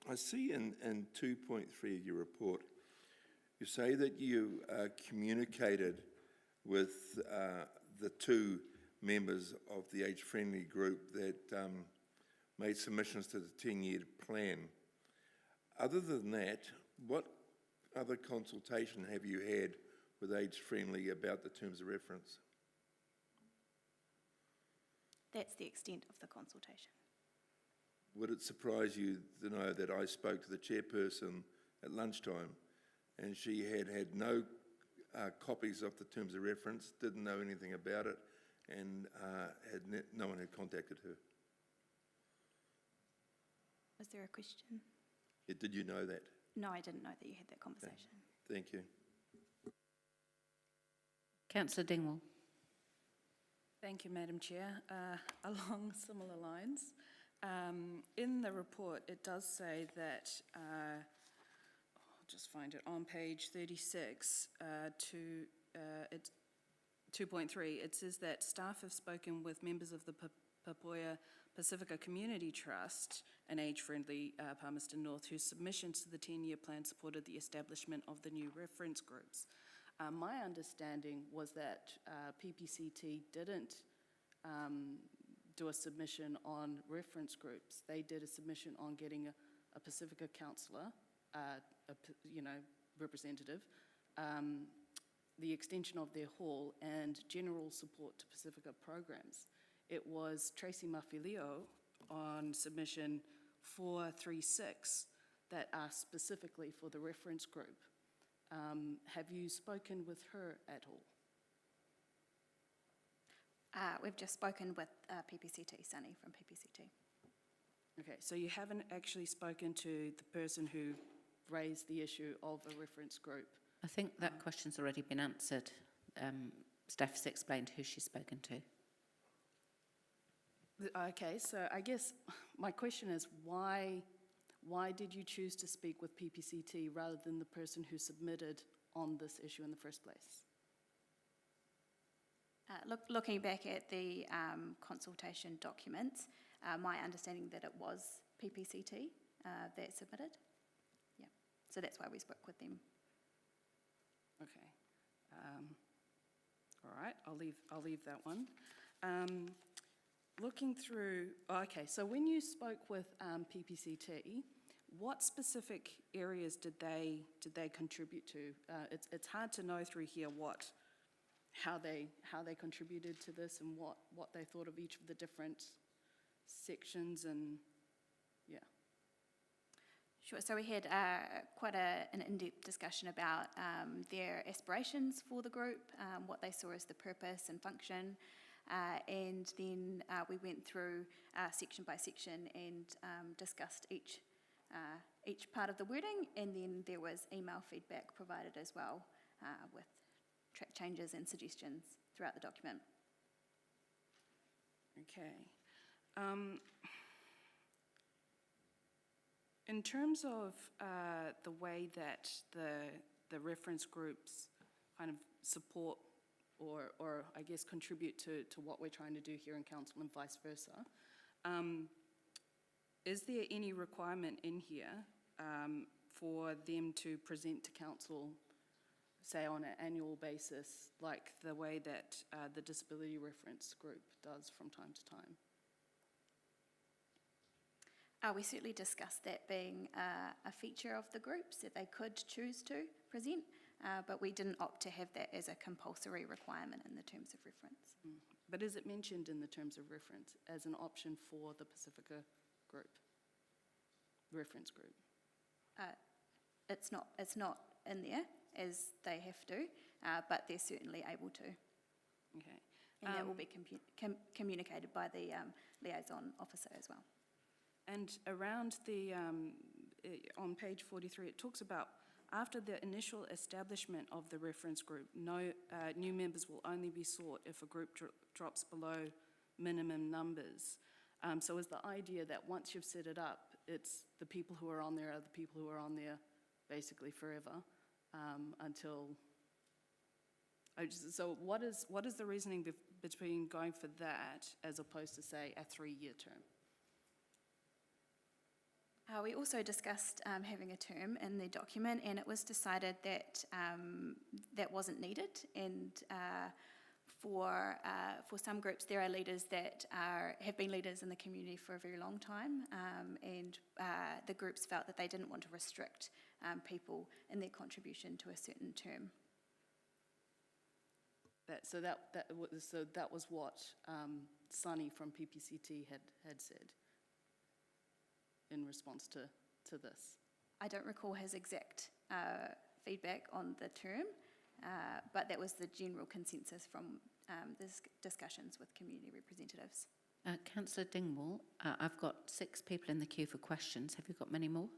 I see in 2.3 of your report, you say that you communicated with the two members of the age-friendly group that made submissions to the 10-year plan. Other than that, what other consultation have you had with age-friendly about the terms of reference? That's the extent of the consultation. Would it surprise you to know that I spoke to the chairperson at lunchtime and she had no copies of the terms of reference, didn't know anything about it, and no one had contacted her? Was there a question? Did you know that? No, I didn't know that you had that conversation. Thank you. Councillor Dingwall. Thank you, Madam Chair. Along similar lines, in the report it does say that, I'll just find it, on page 36 it's 2.3, it says that staff have spoken with members of the Papoya Pacifica Community Trust, an age-friendly Palmerston North, whose submissions to the 10-year plan supported the establishment of the new reference groups. My understanding was that PPCT didn't do a submission on reference groups. They did a submission on getting a Pacifica councillor, representative, the extension of their hall, and general support to Pacifica programs. It was Tracy Mafilio on submission 436 that asked specifically for the reference group. Have you spoken with her at all? We've just spoken with PPCT, Sunny from PPCT. Okay, so you haven't actually spoken to the person who raised the issue of a reference group? I think that question's already been answered. Steph has explained who she's spoken to. Okay, so I guess my question is why did you choose to speak with PPCT rather than the person who submitted on this issue in the first place? Looking back at the consultation documents, my understanding that it was PPCT that submitted. Yeah, so that's why we spoke with them. Okay, all right, I'll leave that one. looking through, okay, so when you spoke with PPCT, what specific areas did they contribute to? It's hard to know through here how they contributed to this and what they thought of each of the different sections and yeah. Sure. So we had quite an in-depth discussion about their aspirations for the group, what they saw as the purpose and function, and then we went through section by section and discussed each part of the wording, and then there was email feedback provided as well with track changes and suggestions throughout the document. Okay. In terms of the way that the reference groups kind of support or I guess contribute to what we're trying to do here in council and vice versa, is there any requirement in here for them to present to council, say on an annual basis, like the way that the disability reference group does from time to time? We certainly discussed that being a feature of the groups that they could choose to present, but we didn't opt to have that as a compulsory requirement in the terms of reference. But is it mentioned in the terms of reference as an option for the Pacifica group, reference group? It's not in there as they have to, but they're certainly able to. Okay. And that will be communicated by the liaison officer as well. And around the, on page 43, it talks about after the initial establishment of the reference group, no new members will only be sought if a group drops below minimum numbers. So is the idea that once you've set it up, it's the people who are on there are the people who are on there basically forever until... So what is the reasoning between going for that as opposed to, say, a 3-year term? We also discussed having a term in the document, and it was decided that that wasn't needed. And for some groups, there are leaders that have been leaders in the community for a very long time, and the groups felt that they didn't want to restrict people in their contribution to a certain term. So that was what Sunny from PPCT had said in response to this. I don't recall his exact feedback on the term, but that was the general consensus from the discussions with community representatives. Councillor Dingwall, I've got 6 people in the queue for questions. Have you got many more?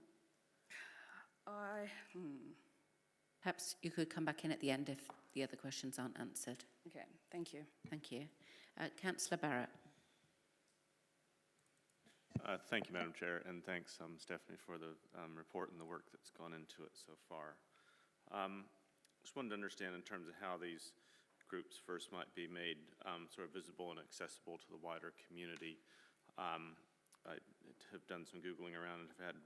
Perhaps you could come back in at the end if the other questions aren't answered. Okay, thank you. Thank you. Councillor Barrett. Thank you, Madam Chair, and thanks, Stephanie, for the report and the work that's gone into it so far. Just wanted to understand in terms of how these groups first might be made sort of visible and accessible to the wider community. I have done some Googling around and have had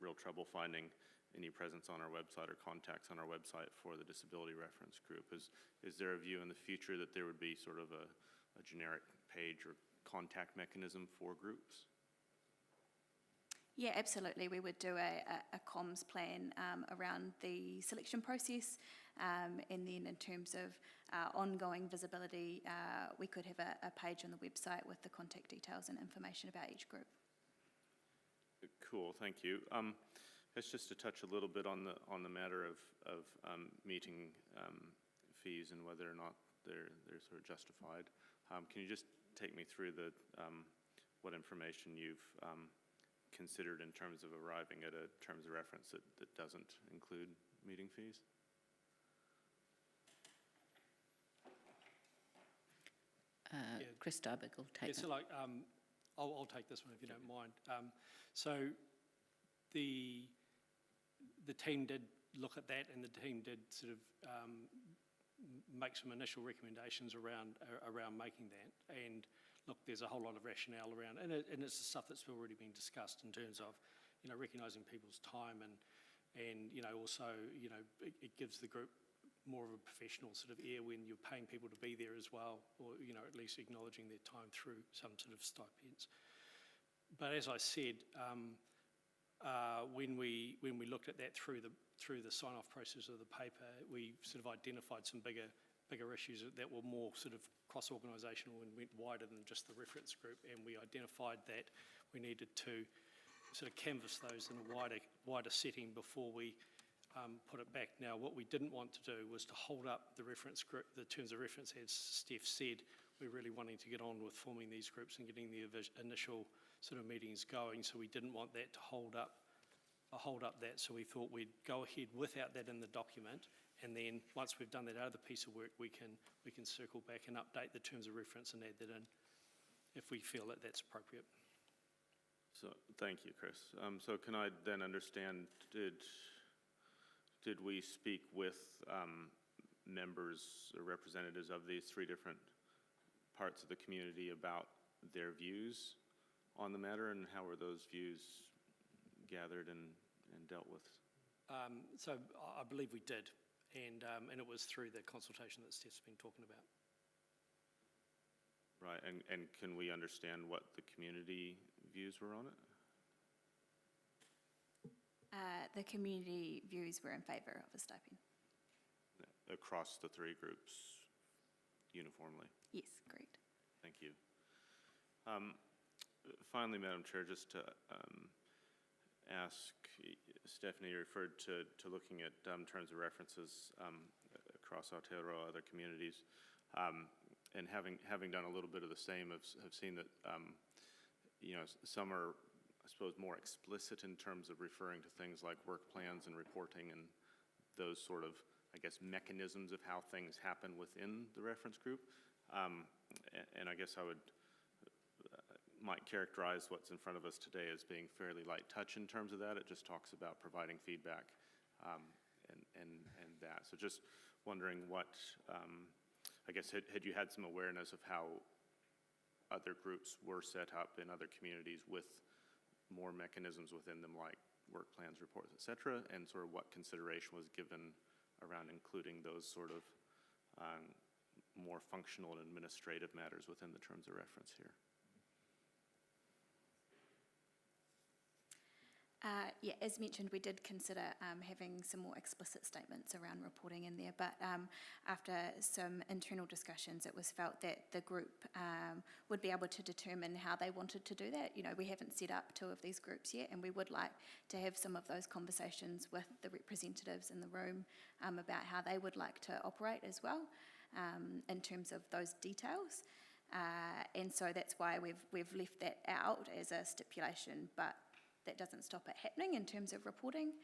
real trouble finding any presence on our website or contacts on our website for the disability reference group. Is there a view in the future that there would be sort of a generic page or contact mechanism for groups? Yeah, absolutely. We would do a comms plan around the selection process, and then in terms of ongoing visibility, we could have a page on the website with the contact details and information about each group. Cool, thank you. It's just to touch a little bit on the matter of meeting fees and whether or not they're sort of justified. Can you just take me through what information you've considered in terms of arriving at a terms of reference that doesn't include meeting fees? Chris Darbick will take that. So like, I'll take this one if you don't mind. So the team did look at that, and the team did sort of make some initial recommendations around making that. And look, there's a whole lot of rationale around, and it's the stuff that's already been discussed in terms of, recognising people's time and also, it gives the group more of a professional sort of air when you're paying people to be there as well, or, you know, at least acknowledging their time through some sort of stipends. But as I said, when we looked at that through the sign-off process of the paper, we sort of identified some bigger issues that were more sort of cross-organisational and went wider than just the reference group, and we identified that we needed to sort of canvass those in a wider setting before we put it back. Now, what we didn't want to do was to hold up the reference group, the terms of reference, as Steph said. We're really wanting to get on with forming these groups and getting the initial sort of meetings going, so we didn't want that to hold up that, so we thought we'd go ahead without that in the document, and then once we've done that other piece of work, we can circle back and update the terms of reference and add that in if we feel that that's appropriate. So, thank you, Chris. So can I then understand, did we speak with members or representatives of these three different parts of the community about their views on the matter, and how were those views gathered and dealt with? So I believe we did, and it was through the consultation that Steph's been talking about. Right, and can we understand what the community views were on it? The community views were in favour of a stipend. Across the three groups uniformly? Yes, great. Thank you. Finally, Madam Chair, just to ask, Stephanie referred to looking at terms of references across Aotearoa, other communities, and having done a little bit of the same, have seen that you know, some are, I suppose, more explicit in terms of referring to things like work plans and reporting and those sort of, I guess, mechanisms of how things happen within the reference group. And I guess I might characterize what's in front of us today as being fairly light touch in terms of that. It just talks about providing feedback and that. So just wondering what, I guess, had you had some awareness of how other groups were set up in other communities with more mechanisms within them, like work plans, reports, et cetera, and sort of what consideration was given around including those sort of more functional and administrative matters within the terms of reference here? Yeah, as mentioned, we did consider having some more explicit statements around reporting in there, but after some internal discussions, it was felt that the group would be able to determine how they wanted to do that. You know, we haven't set up two of these groups yet, and we would like to have some of those conversations with the representatives in the room about how they would like to operate as well in terms of those details. And so that's why we've left that out as a stipulation, but that doesn't stop it happening in terms of reporting.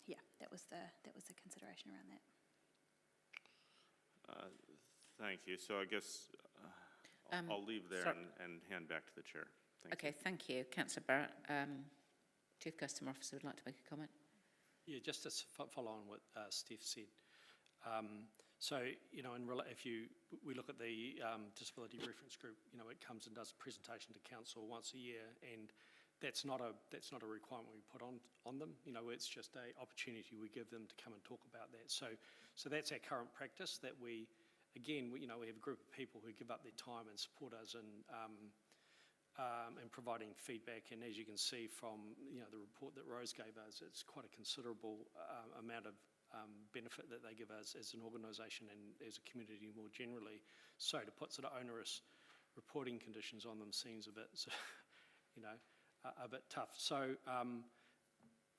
Yeah, that was the consideration around that. Thank you. So I guess I'll leave there and hand back to the chair. Thank you. Councillor Barrett, Chief Customer Officer would like to make a comment. Yeah, just to follow on what Steph said. So, you know, we look at the disability reference group, you know, it comes and does a presentation to council once a year, and that's not a requirement we put on them. You know, it's just an opportunity we give them to come and talk about that. So that's our current practice, that we have a group of people who give up their time and support us in providing feedback. And as you can see from, you know, the report that Rose gave us, it's quite a considerable amount of benefit that they give us as an organisation and as a community more generally. So to put sort of onerous reporting conditions on them seems a bit, you know, a bit tough. So,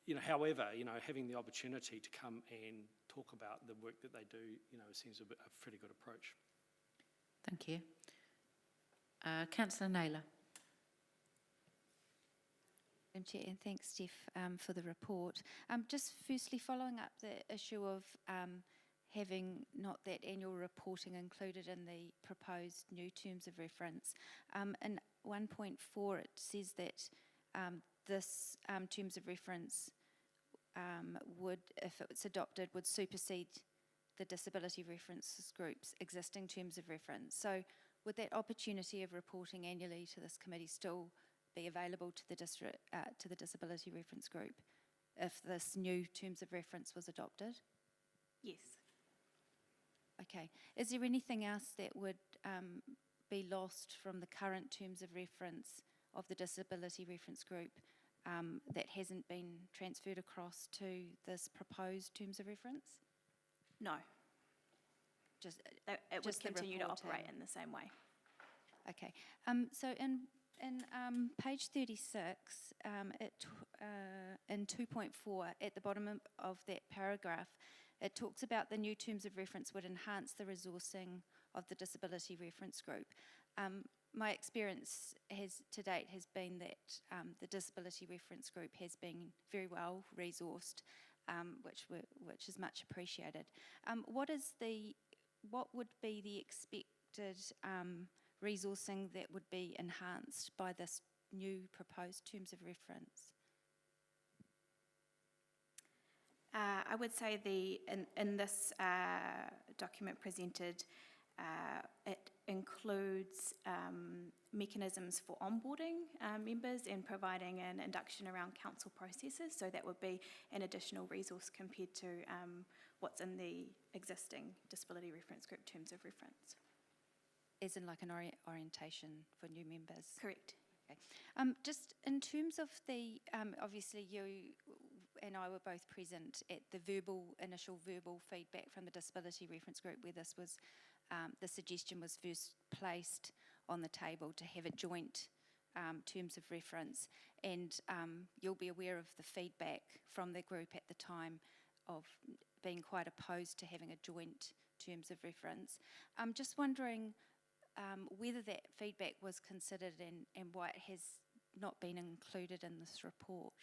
you know, however, you know, having the opportunity to come and talk about the work that they do, you know, seems a pretty good approach. Thank you. Councillor Naylor. Madam Chair, and thanks, Steph, for the report. Just firstly, following up the issue of having not that annual reporting included in the proposed new terms of reference. In 1.4, it says that this terms of reference would, if it's adopted, would supersede the disability reference group's existing terms of reference. So would that opportunity of reporting annually to this committee still be available to the disability reference group if this new terms of reference was adopted? Yes. Okay. Is there anything else that would be lost from the current terms of reference of the disability reference group that hasn't been transferred across to this proposed terms of reference? No. Just It would just the continue to reporting. operate in the same way. Okay. So in page 36, in 2.4, at the bottom of that paragraph, it talks about the new terms of reference would enhance the resourcing of the disability reference group. My experience to date has been that the disability reference group has been very well resourced, which is much appreciated. What would be the expected resourcing that would be enhanced by this new proposed terms of reference? I would say in this document presented, it includes mechanisms for onboarding members and providing an induction around council processes. So that would be an additional resource compared to what's in the existing disability reference group terms of reference. As in like an orientation for new members? Correct. Okay. Just in terms of the, obviously you and I were both present at the initial verbal feedback from the disability reference group where this was, the suggestion was first placed on the table to have a joint terms of reference, and you'll be aware of the feedback from the group at the time of being quite opposed to having a joint terms of reference. I'm just wondering whether that feedback was considered and why it has not been included in this report.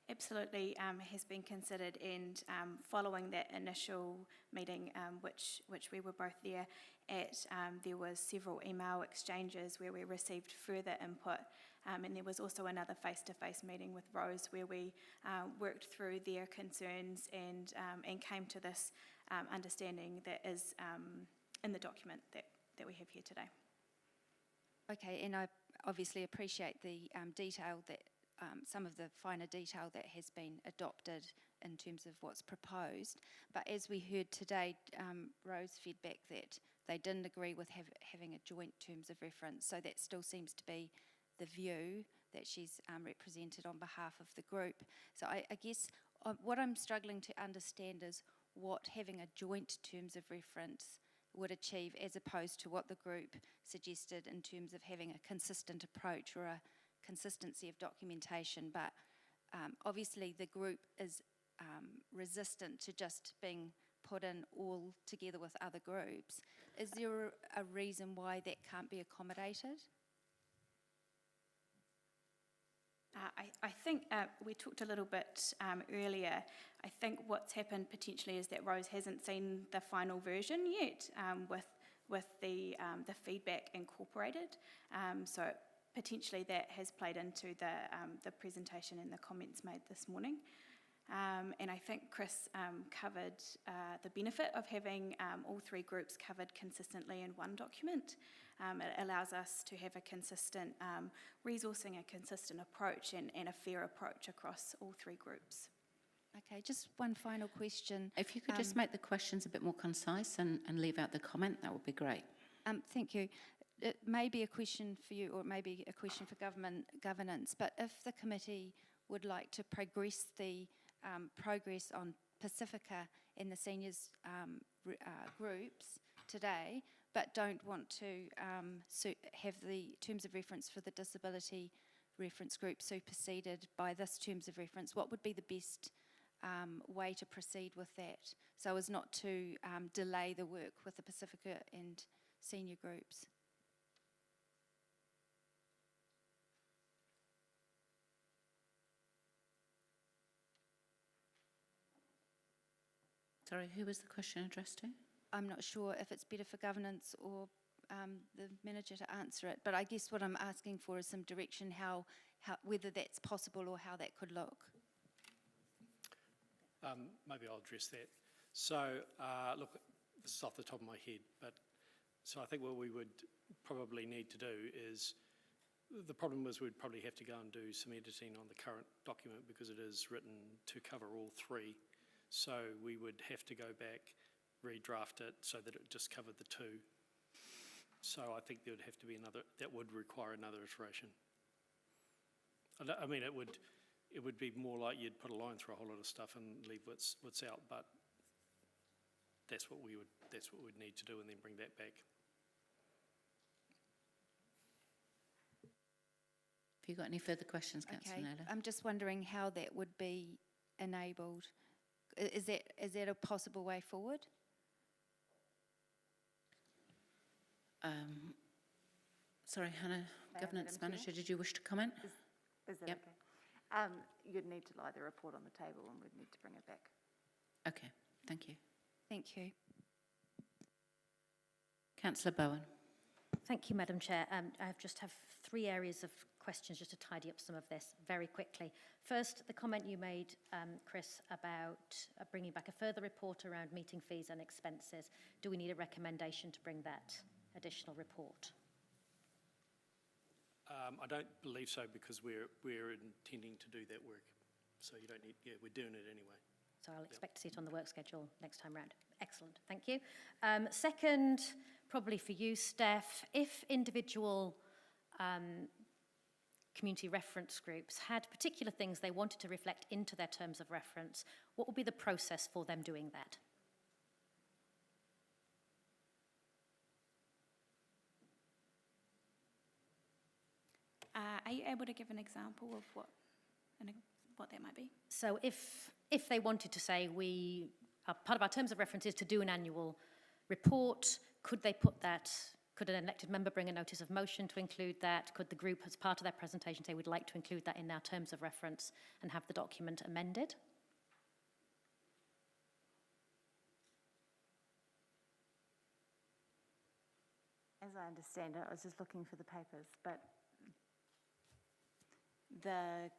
Absolutely has been considered, and following that initial meeting, which we were both there at, there was several email exchanges where we received further input, and there was also another face-to-face meeting with Rose where we worked through their concerns and came to this understanding that is in the document that we have here today. Okay, and I obviously appreciate the detail that some of the finer detail that has been adopted in terms of what's proposed. But as we heard today, Rose feedback that they didn't agree with having a joint terms of reference. So that still seems to be the view that she's represented on behalf of the group. So I guess what I'm struggling to understand is what having a joint terms of reference would achieve as opposed to what the group suggested in terms of having a consistent approach or a consistency of documentation. But obviously the group is resistant to just being put in all together with other groups. Is there a reason why that can't be accommodated? I think we talked a little bit earlier. I think what's happened potentially is that Rose hasn't seen the final version yet with the feedback incorporated. So potentially that has played into the presentation and the comments made this morning. And I think Chris covered the benefit of having all three groups covered consistently in one document. It allows us to have a consistent resourcing, a consistent approach and a fair approach across all three groups. Okay, just one final question. If you could just make the questions a bit more concise and leave out the comment, that would be great. Thank you. It may be a question for you or it may be a question for governance, but if the committee would like to progress the progress on Pacifica and the seniors groups today, but don't want to have the terms of reference for the disability reference group superseded by this terms of reference, what would be the best way to proceed with that so as not to delay the work with the Pacifica and senior groups? Sorry, who was the question addressed to? I'm not sure if it's better for governance or the manager to answer it, but I guess what I'm asking for is some direction how whether that's possible or how that could look. Maybe I'll address that. So, look, this is off the top of my head, but so I think what we would probably need to do is, the problem is we'd probably have to go and do some editing on the current document because it is written to cover all three. So we would have to go back, redraft it so that it just covered the two. So I think there would have to be that would require another iteration. I mean, it would be more like you'd put a line through a whole lot of stuff and leave what's out, but that's what we'd need to do and then bring that back. Have you got any further questions, Councillor Naylor? I'm just wondering how that would be enabled. Is that a possible way forward? Sorry, Hannah, Governance Manager, did you wish to comment? Is that Yep. okay? You'd need to lie the report on the table and we'd need to bring it back. Okay, thank you. Thank you. Councillor Bowen. Thank you, Madam Chair. I just have 3 areas of questions just to tidy up some of this very quickly. First, the comment you made, Chris, about bringing back a further report around meeting fees and expenses. Do we need a recommendation to bring that additional report? I don't believe so because we're intending to do that work. So you don't need, we're doing it anyway. So I'll expect to see it on the work schedule next time round. Excellent, thank you. Second, probably for you, Steph, if individual community reference groups had particular things they wanted to reflect into their terms of reference, what would be the process for them doing that? Are you able to give an example of what that might be? So if they wanted to say part of our terms of reference is to do an annual report, could they put that, could an elected member bring a notice of motion to include that? Could the group, as part of their presentation, say we'd like to include that in our terms of reference and have the document amended? As I understand it, I was just looking for the papers, but the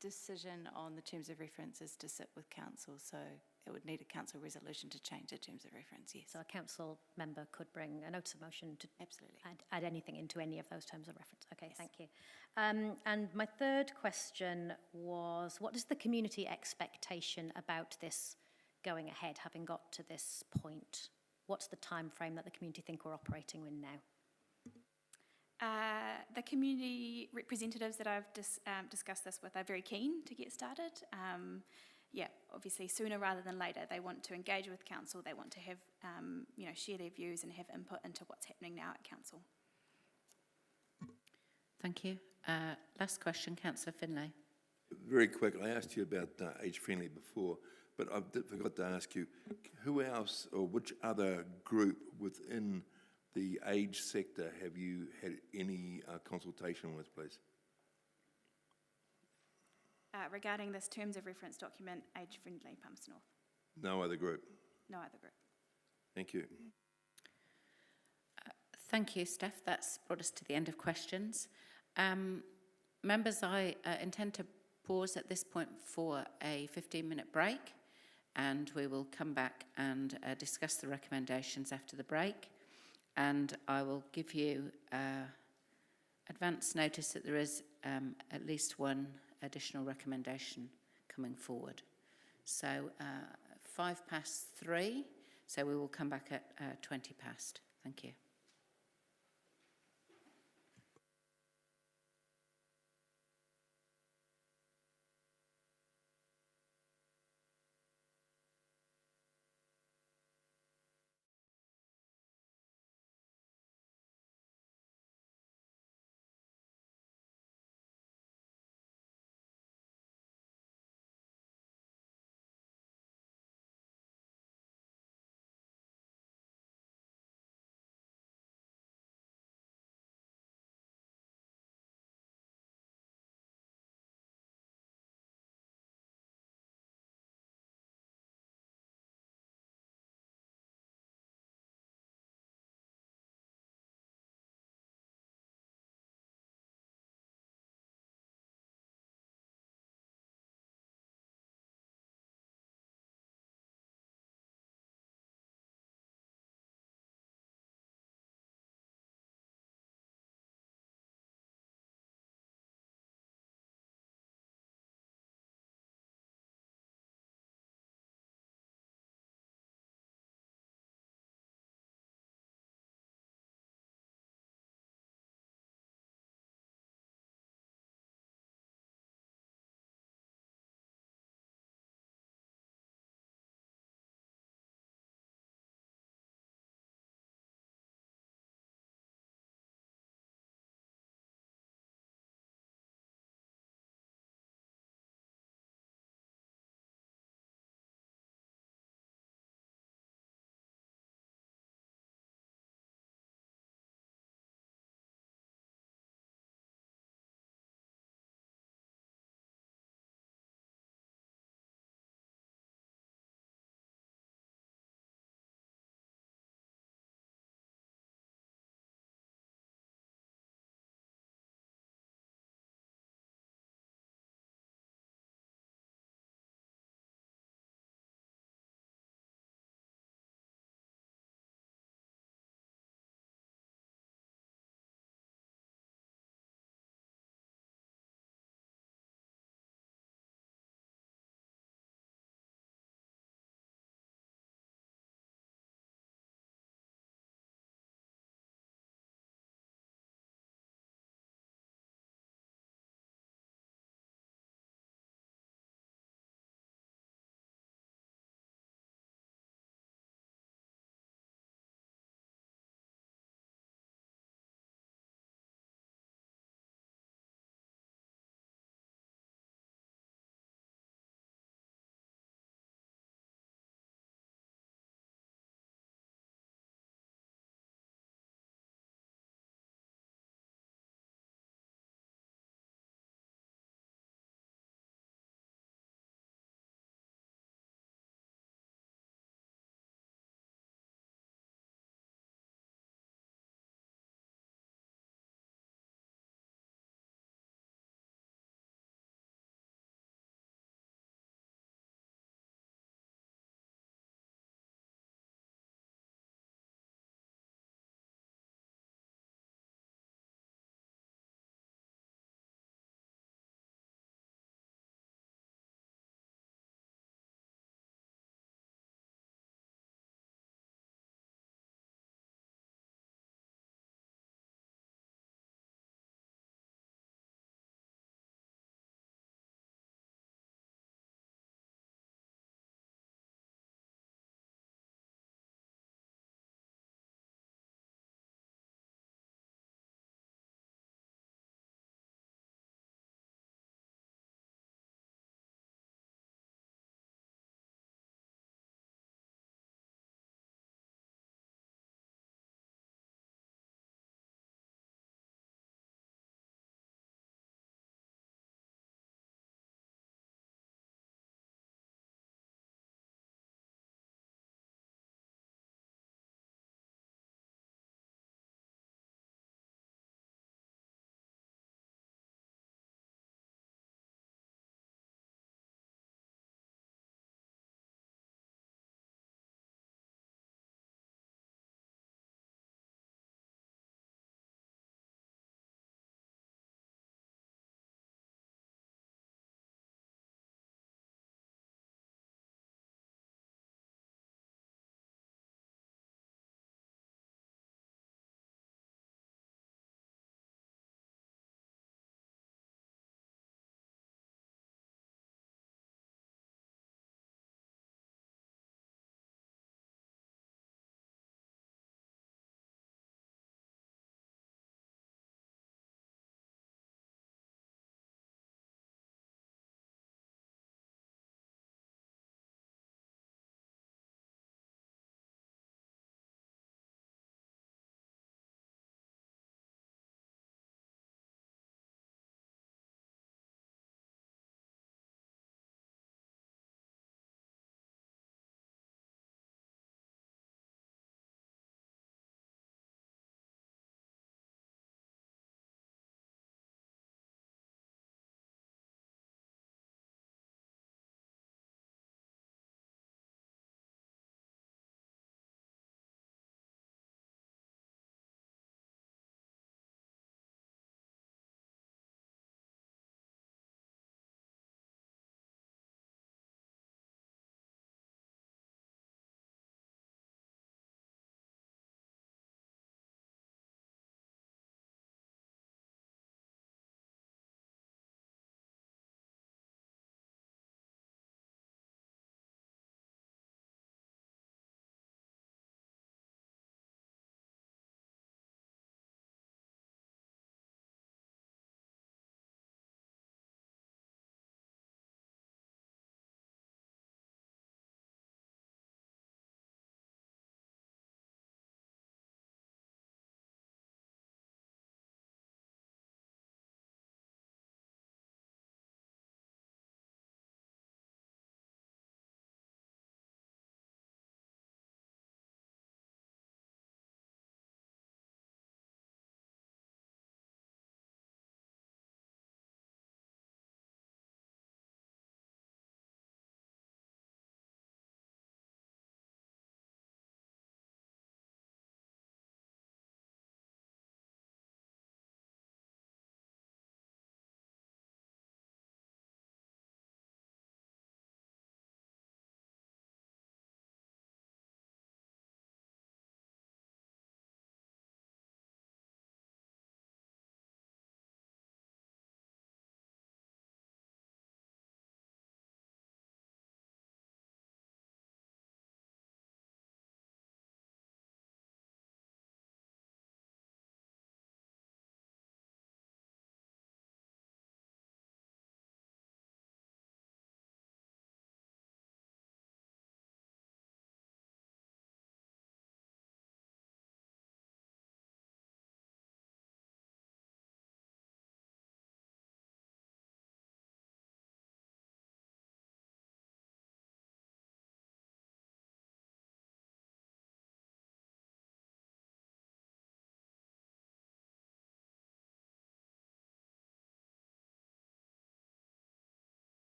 decision on the terms of reference is to sit with council, so it would need a council resolution to change the terms of reference, yes. So a council member could bring a notice of motion to absolutely add anything into any of those terms of reference. Okay, yes. Thank you. And my third question was, what is the community expectation about this going ahead, having got to this point? What's the time frame that the community think we're operating in now? The community representatives that I've discussed this with are very keen to get started. Obviously sooner rather than later. They want to engage with council. They want to have, share their views and have input into what's happening now at council. Thank you. Last question, Councillor Finlay. Very quick, I asked you about age-friendly before, but I forgot to ask you, who else or which other group within the age sector have you had any consultation with, please? Regarding this terms of reference document, age-friendly Palmerston North. No other group? No other group. Thank you. Thank you, Steph. That's brought us to the end of questions. Members, I intend to pause at this point for a 15-minute break, and we will come back and discuss the recommendations after the break. And I will give you advance notice that there is at least one additional recommendation coming forward. So 3:05, so we will come back at 20 past. Thank you.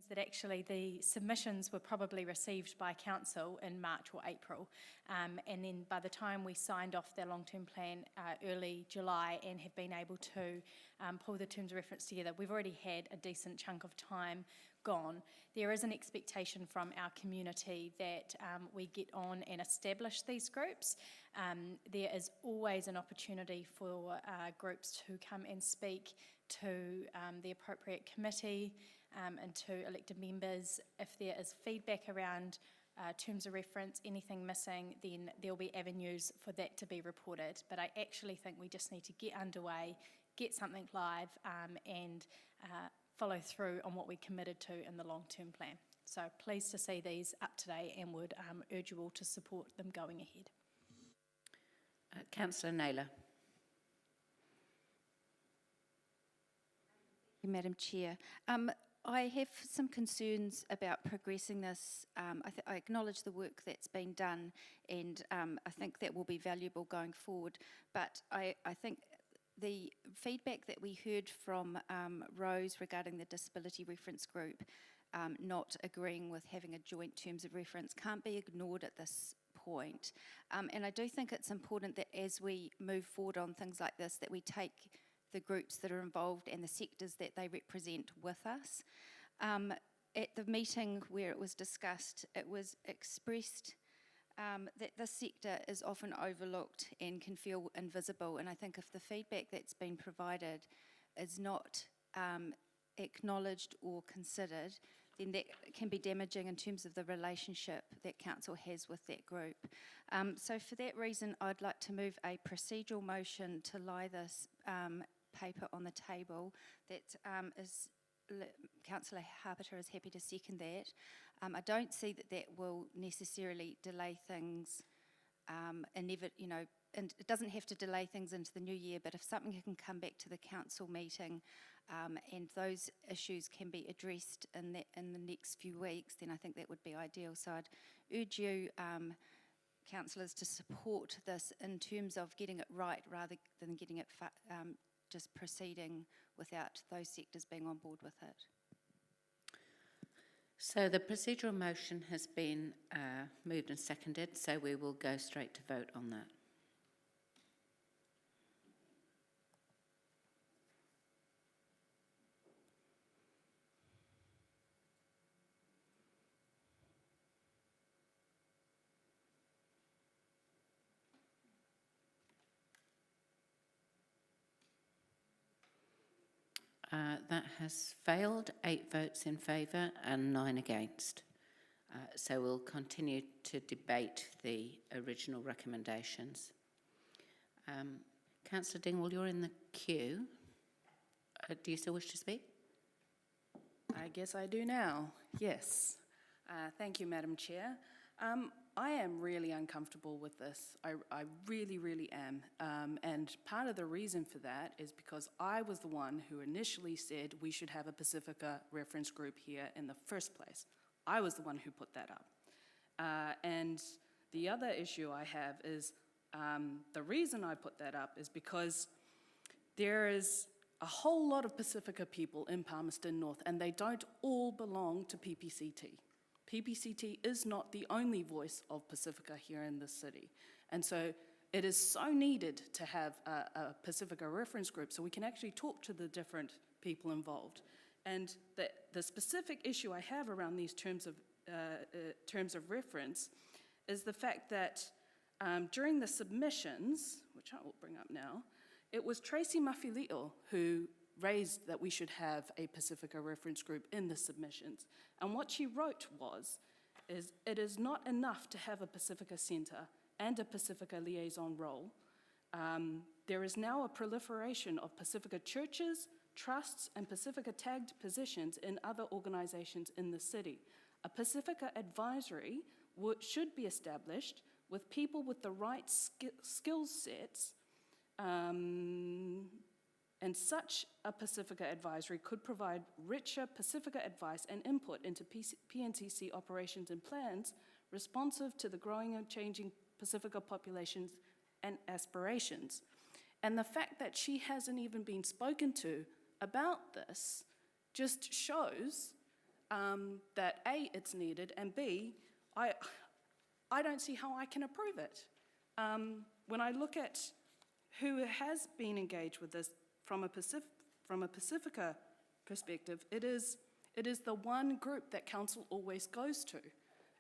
that actually the submissions were probably received by council in March or April, and then by the time we signed off their long-term plan early July and have been able to pull the terms of reference together, we've already had a decent chunk of time gone. There is an expectation from our community that we get on and establish these groups. There is always an opportunity for groups to come and speak to the appropriate committee and to elected members. If there is feedback around terms of reference, anything missing, then there'll be avenues for that to be reported. But I actually think we just need to get underway, get something live, and follow through on what we committed to in the long-term plan. So pleased to see these up today and would urge you all to support them going ahead. Councillor Naylor. Madam Chair. I have some concerns about progressing this. I acknowledge the work that's been done, and I think that will be valuable going forward. But I think the feedback that we heard from Rose regarding the Disability Reference Group not agreeing with having a joint terms of reference can't be ignored at this point. And I do think it's important that as we move forward on things like this, that we take the groups that are involved and the sectors that they represent with us. At the meeting where it was discussed, it was expressed that this sector is often overlooked and can feel invisible, and I think if the feedback that's been provided is not acknowledged or considered, then that can be damaging in terms of the relationship that council has with that group. So for that reason, I'd like to move a procedural motion to lie this paper on the table. That is, Councillor Harpiter is happy to second that. I don't see that that will necessarily delay things, and it doesn't have to delay things into the new year, but if something can come back to the council meeting and those issues can be addressed in the next few weeks, then I think that would be ideal. So I'd urge you, councillors, to support this in terms of getting it right rather than getting it just proceeding without those sectors being on board with it. So the procedural motion has been moved and seconded, so we will go straight to vote on that. That has failed, 8 votes in favour and 9 against. So we'll continue to debate the original recommendations. Councillor Dingwall, you're in the queue. Do you still wish to speak? I guess I do now, yes. Thank you, Madam Chair. I am really uncomfortable with this. I really, really am. And part of the reason for that is because I was the one who initially said we should have a Pacifica reference group here in the first place. I was the one who put that up. And the other issue I have is the reason I put that up is because there is a whole lot of Pacifica people in Palmerston North, and they don't all belong to PPCT. PPCT is not the only voice of Pacifica here in this city. And so it is so needed to have a Pacifica reference group so we can actually talk to the different people involved. And the specific issue I have around these terms of reference is the fact that during the submissions, which I will bring up now, it was Tracy Mafilio who raised that we should have a Pacifica reference group in the submissions. And what she wrote is it is not enough to have a Pacifica Centre and a Pacifica liaison role. There is now a proliferation of Pacifica churches, trusts, and Pacifica tagged positions in other organisations in the city. A Pacifica advisory should be established with people with the right skill sets, and such a Pacifica advisory could provide richer Pacifica advice and input into PNTC operations and plans responsive to the growing and changing Pacifica populations and aspirations. And the fact that she hasn't even been spoken to about this just shows that A, it's needed, and B, I don't see how I can approve it. When I look at who has been engaged with this from a Pacifica perspective, it is the one group that council always goes to.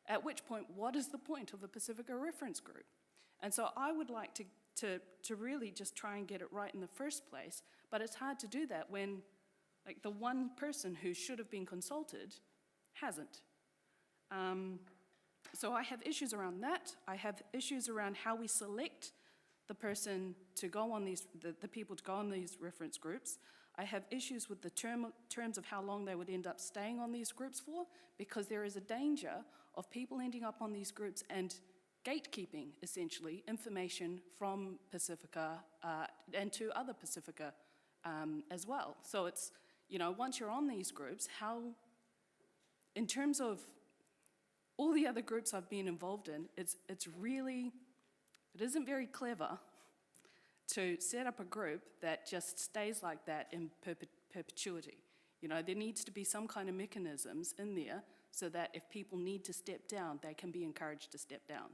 At which point, what is the point of a Pacifica reference group? And so I would like to really just try and get it right in the first place, but it's hard to do that when like the one person who should have been consulted hasn't. So I have issues around that. I have issues around how we select the person to go on these, the people to go on these reference groups. I have issues with the terms of how long they would end up staying on these groups for, because there is a danger of people ending up on these groups and gatekeeping, essentially, information from Pacifica and to other Pacifica as well. So it's, you know, once you're on these groups, how, in terms of all the other groups I've been involved in, it isn't very clever to set up a group that just stays like that in perpetuity. You know, there needs to be some kind of mechanisms in there so that if people need to step down, they can be encouraged to step down.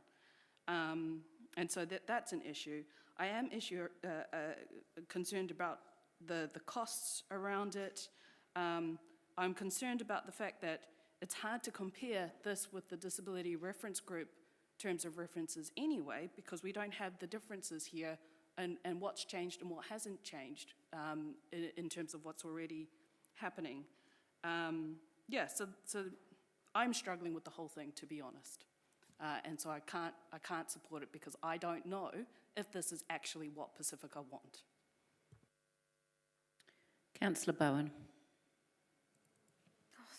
And so that's an issue. I am concerned about the costs around it. I'm concerned about the fact that it's hard to compare this with the disability reference group terms of references anyway, because we don't have the differences here and what's changed and what hasn't changed in terms of what's already happening. Yeah, so I'm struggling with the whole thing, to be honest. And so I can't support it because I don't know if this is actually what Pacifica want. Councillor Bowen.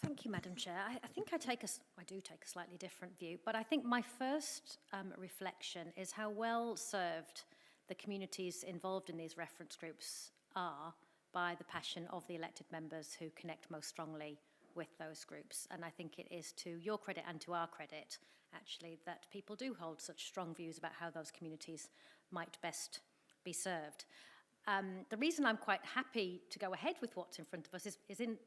Thank you, Madam Chair. I think I do take a slightly different view, but I think my first reflection is how well served the communities involved in these reference groups are by the passion of the elected members who connect most strongly with those groups. And I think it is to your credit and to our credit, actually, that people do hold such strong views about how those communities might best be served. The reason I'm quite happy to go ahead with what's in front of us is in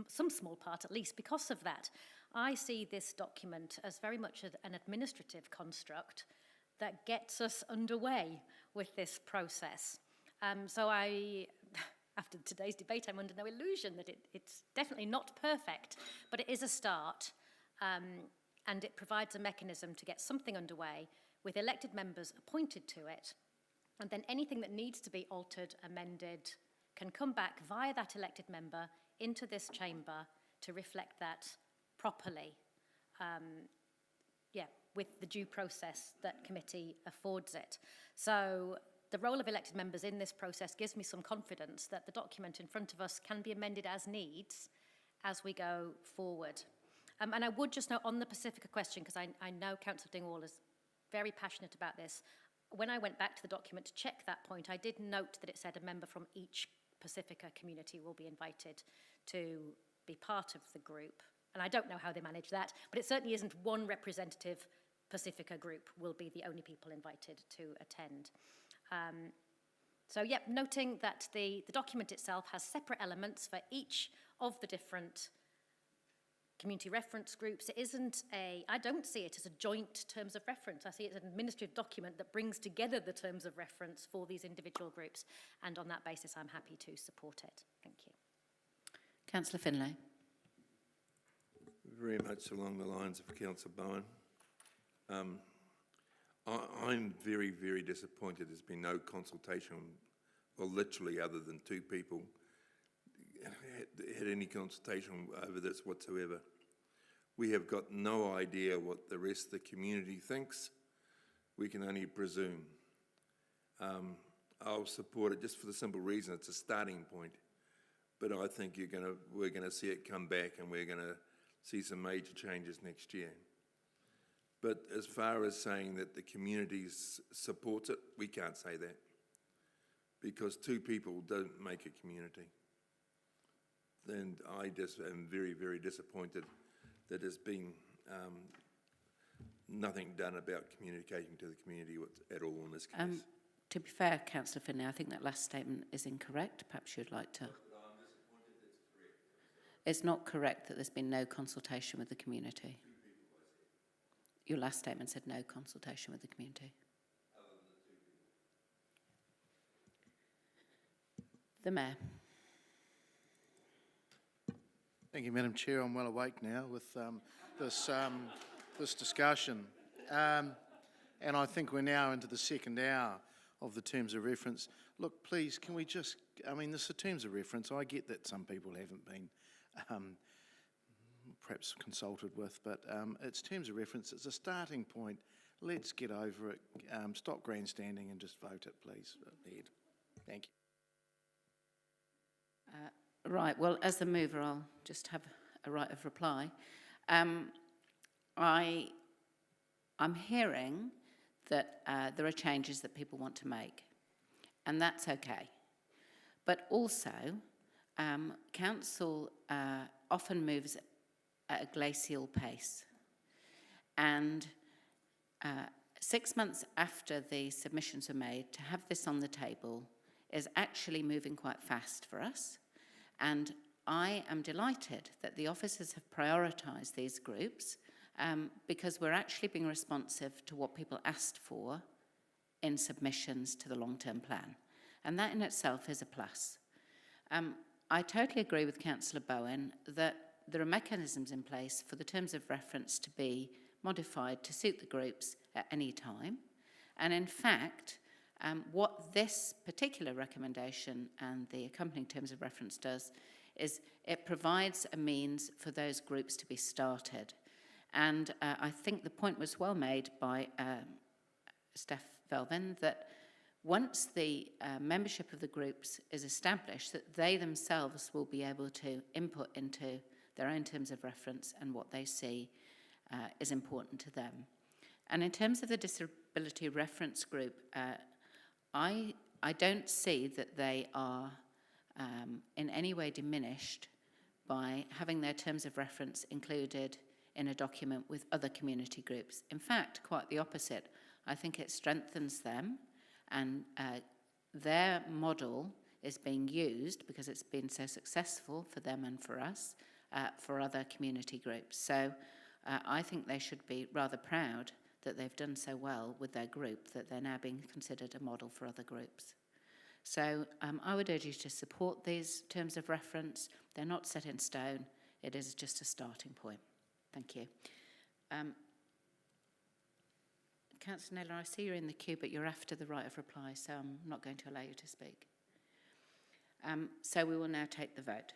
some small part at least because of that. I see this document as very much an administrative construct that gets us underway with this process. So after today's debate, I'm under no illusion that it's definitely not perfect, but it is a start, and it provides a mechanism to get something underway with elected members appointed to it, and then anything that needs to be altered, amended, can come back via that elected member into this chamber to reflect that properly, with the due process that committee affords it. So the role of elected members in this process gives me some confidence that the document in front of us can be amended as needs as we go forward. And I would just note on the Pacifica question, because I know Councillor Dingwall is very passionate about this. When I went back to the document to check that point, I did note that it said a member from each Pacifica community will be invited to be part of the group. And I don't know how they manage that, but it certainly isn't one representative Pacifica group will be the only people invited to attend. So, noting that the document itself has separate elements for each of the different community reference groups. I don't see it as a joint terms of reference. I see it as an administrative document that brings together the terms of reference for these individual groups. And on that basis, I'm happy to support it. Thank you. Councillor Finlay. Very much along the lines of Councillor Bowen. I'm very, very disappointed there's been no consultation, well, literally other than two people had any consultation over this whatsoever. We have got no idea what the rest of the community thinks. We can only presume. I'll support it just for the simple reason it's a starting point. But I think we're gonna see it come back, and we're gonna see some major changes next year. But as far as saying that the community supports it, we can't say that, because two people don't make a community. And I just am very, very disappointed that there's been nothing done about communicating to the community at all in this case. To be fair, Councillor Finlay, I think that last statement is incorrect. Perhaps you'd like to... it's not correct that there's been no consultation with the community. Your last statement said no consultation with the community. The Mayor. Thank you, Madam Chair. I'm well awake now with this discussion. And I think we're now into the second hour of the terms of reference. Look, please, can we just, I mean, this is terms of reference. I get that some people haven't been perhaps consulted with, but it's terms of reference. It's a starting point. Let's get over it. Stop grandstanding and just vote it, please. Thank you. Right, well, as the mover, I'll just have a right of reply. I'm hearing that there are changes that people want to make, and that's okay. But also, council often moves at a glacial pace. And 6 months after the submissions were made, to have this on the table is actually moving quite fast for us. And I am delighted that the officers have prioritised these groups because we're actually being responsive to what people asked for in submissions to the long-term plan. And that in itself is a plus. I totally agree with Councillor Bowen that there are mechanisms in place for the terms of reference to be modified to suit the groups at any time. And in fact, what this particular recommendation and the accompanying terms of reference does is it provides a means for those groups to be started. And I think the point was well made by Steph Velvin that once the membership of the groups is established, that they themselves will be able to input into their own terms of reference and what they see is important to them. And in terms of the disability reference group, I don't see that they are in any way diminished by having their terms of reference included in a document with other community groups. In fact, quite the opposite. I think it strengthens them, and their model is being used because it's been so successful for them and for us, for other community groups. So I think they should be rather proud that they've done so well with their group that they're now being considered a model for other groups. So I would urge you to support these terms of reference. They're not set in stone. It is just a starting point. Thank you. Councillor Naylor, I see you're in the queue, but you're after the right of reply, so I'm not going to allow you to speak. So we will now take the vote.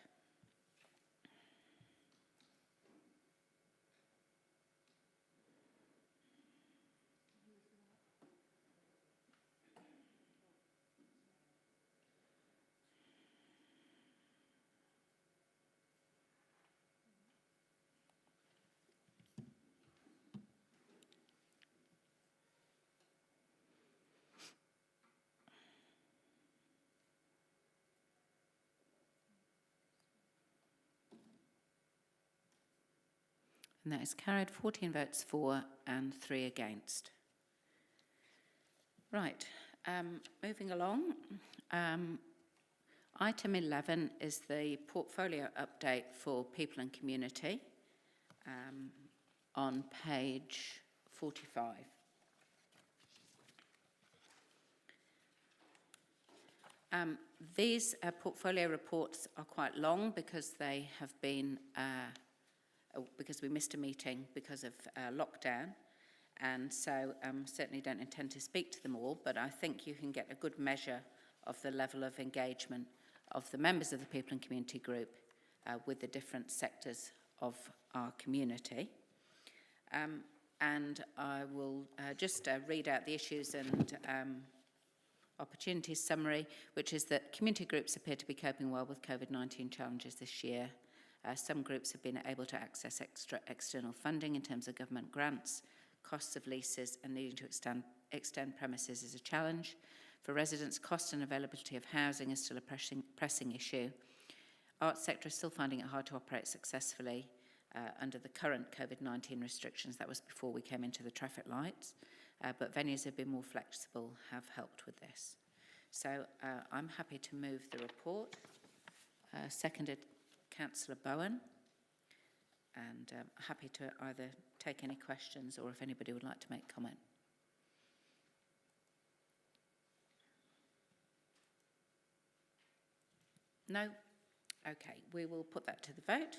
And that is carried, 14 votes for and 3 against. Right, moving along. Item 11 is the portfolio update for people and community on page 45. These portfolio reports are quite long because they have been because we missed a meeting because of lockdown, and so certainly don't intend to speak to them all, but I think you can get a good measure of the level of engagement of the members of the People and Community Group with the different sectors of our community. And I will just read out the issues and opportunities summary, which is that community groups appear to be coping well with COVID-19 challenges this year. Some groups have been able to access external funding in terms of government grants. Costs of leases and needing to extend premises is a challenge. For residents, cost and availability of housing is still a pressing issue. Arts sector is still finding it hard to operate successfully under the current COVID-19 restrictions. That was before we came into the traffic lights. But venues have been more flexible, have helped with this. So I'm happy to move the report. Seconded Councillor Bowen. And happy to either take any questions or if anybody would like to make comment. No? Okay, we will put that to the vote.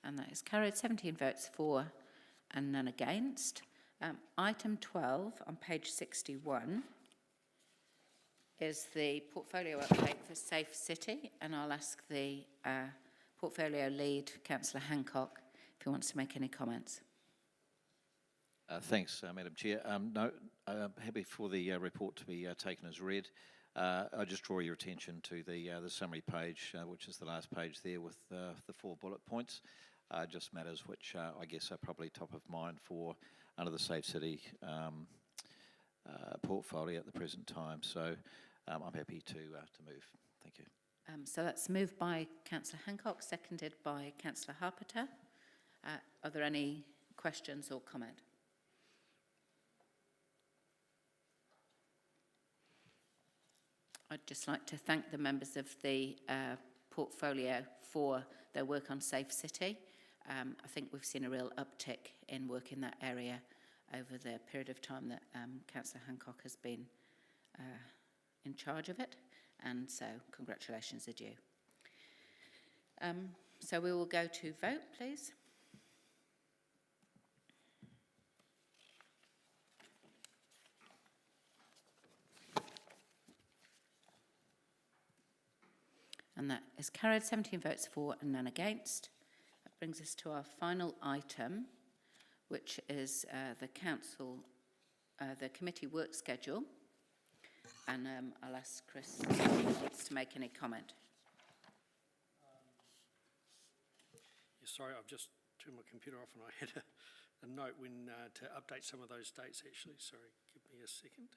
And that is carried, 17 votes for and none against. Item 12 on page 61 is the portfolio update for Safe City, and I'll ask the portfolio lead, Councillor Hancock, if he wants to make any comments. Thanks, Madam Chair. No, happy for the report to be taken as read. I just draw your attention to the summary page, which is the last page there with the 4 bullet points. Just matters which I guess are probably top of mind for under the Safe City portfolio at the present time. So I'm happy to move. Thank you. So that's moved by Councillor Hancock, seconded by Councillor Harpeter. Are there any questions or comment? I'd just like to thank the members of the portfolio for their work on Safe City. I think we've seen a real uptick in work in that area over the period of time that Councillor Hancock has been in charge of it, and so congratulations are due. So we will go to vote, please. And that is carried, 17 votes for and none against. That brings us to our final item, which is the committee work schedule. And I'll ask Chris if he wants to make any comment. Yeah, sorry, I've just turned my computer off and I had a note when to update some of those dates actually. Sorry, give me a second.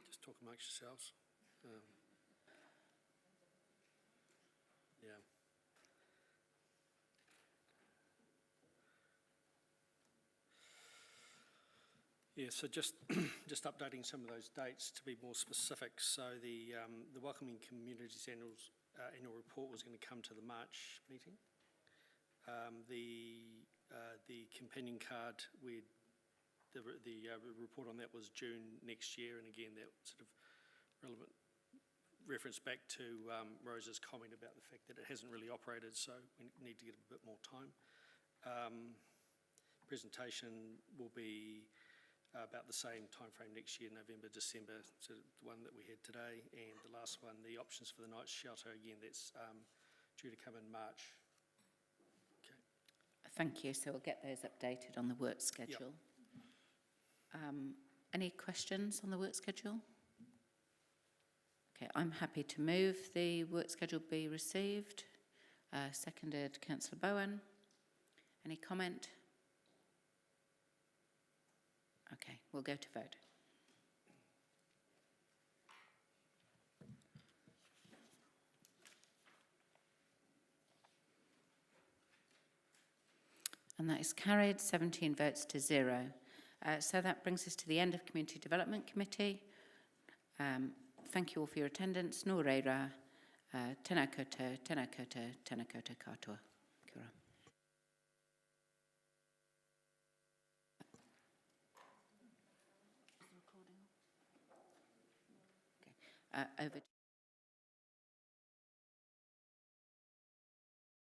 Just talk amongst yourselves. Yeah. Yeah, so just updating some of those dates to be more specific. So the Welcoming Communities annual report was going to come to the March meeting. The companion card, the report on that was June next year, and again that sort of relevant reference back to Rose's comment about the fact that it hasn't really operated, so we need to get a bit more time. Presentation will be about the same time frame next year, November, December, so the one that we had today, and the last one, the options for the night shelter, again, that's due to come in March. Okay. Thank you. So we'll get those updated on the work schedule. Yep. Any questions on the work schedule? Okay, I'm happy to move the work schedule be received. Seconded, Councillor Bowen. Any comment? Okay, we'll go to vote. And that is carried, 17 votes to 0. So that brings us to the end of Community Development Committee. Thank you all for your attendance. Nō reira, tēnā koutou, tēnā koutou, tēnā koutou katoa. Kia ora. Okay. Over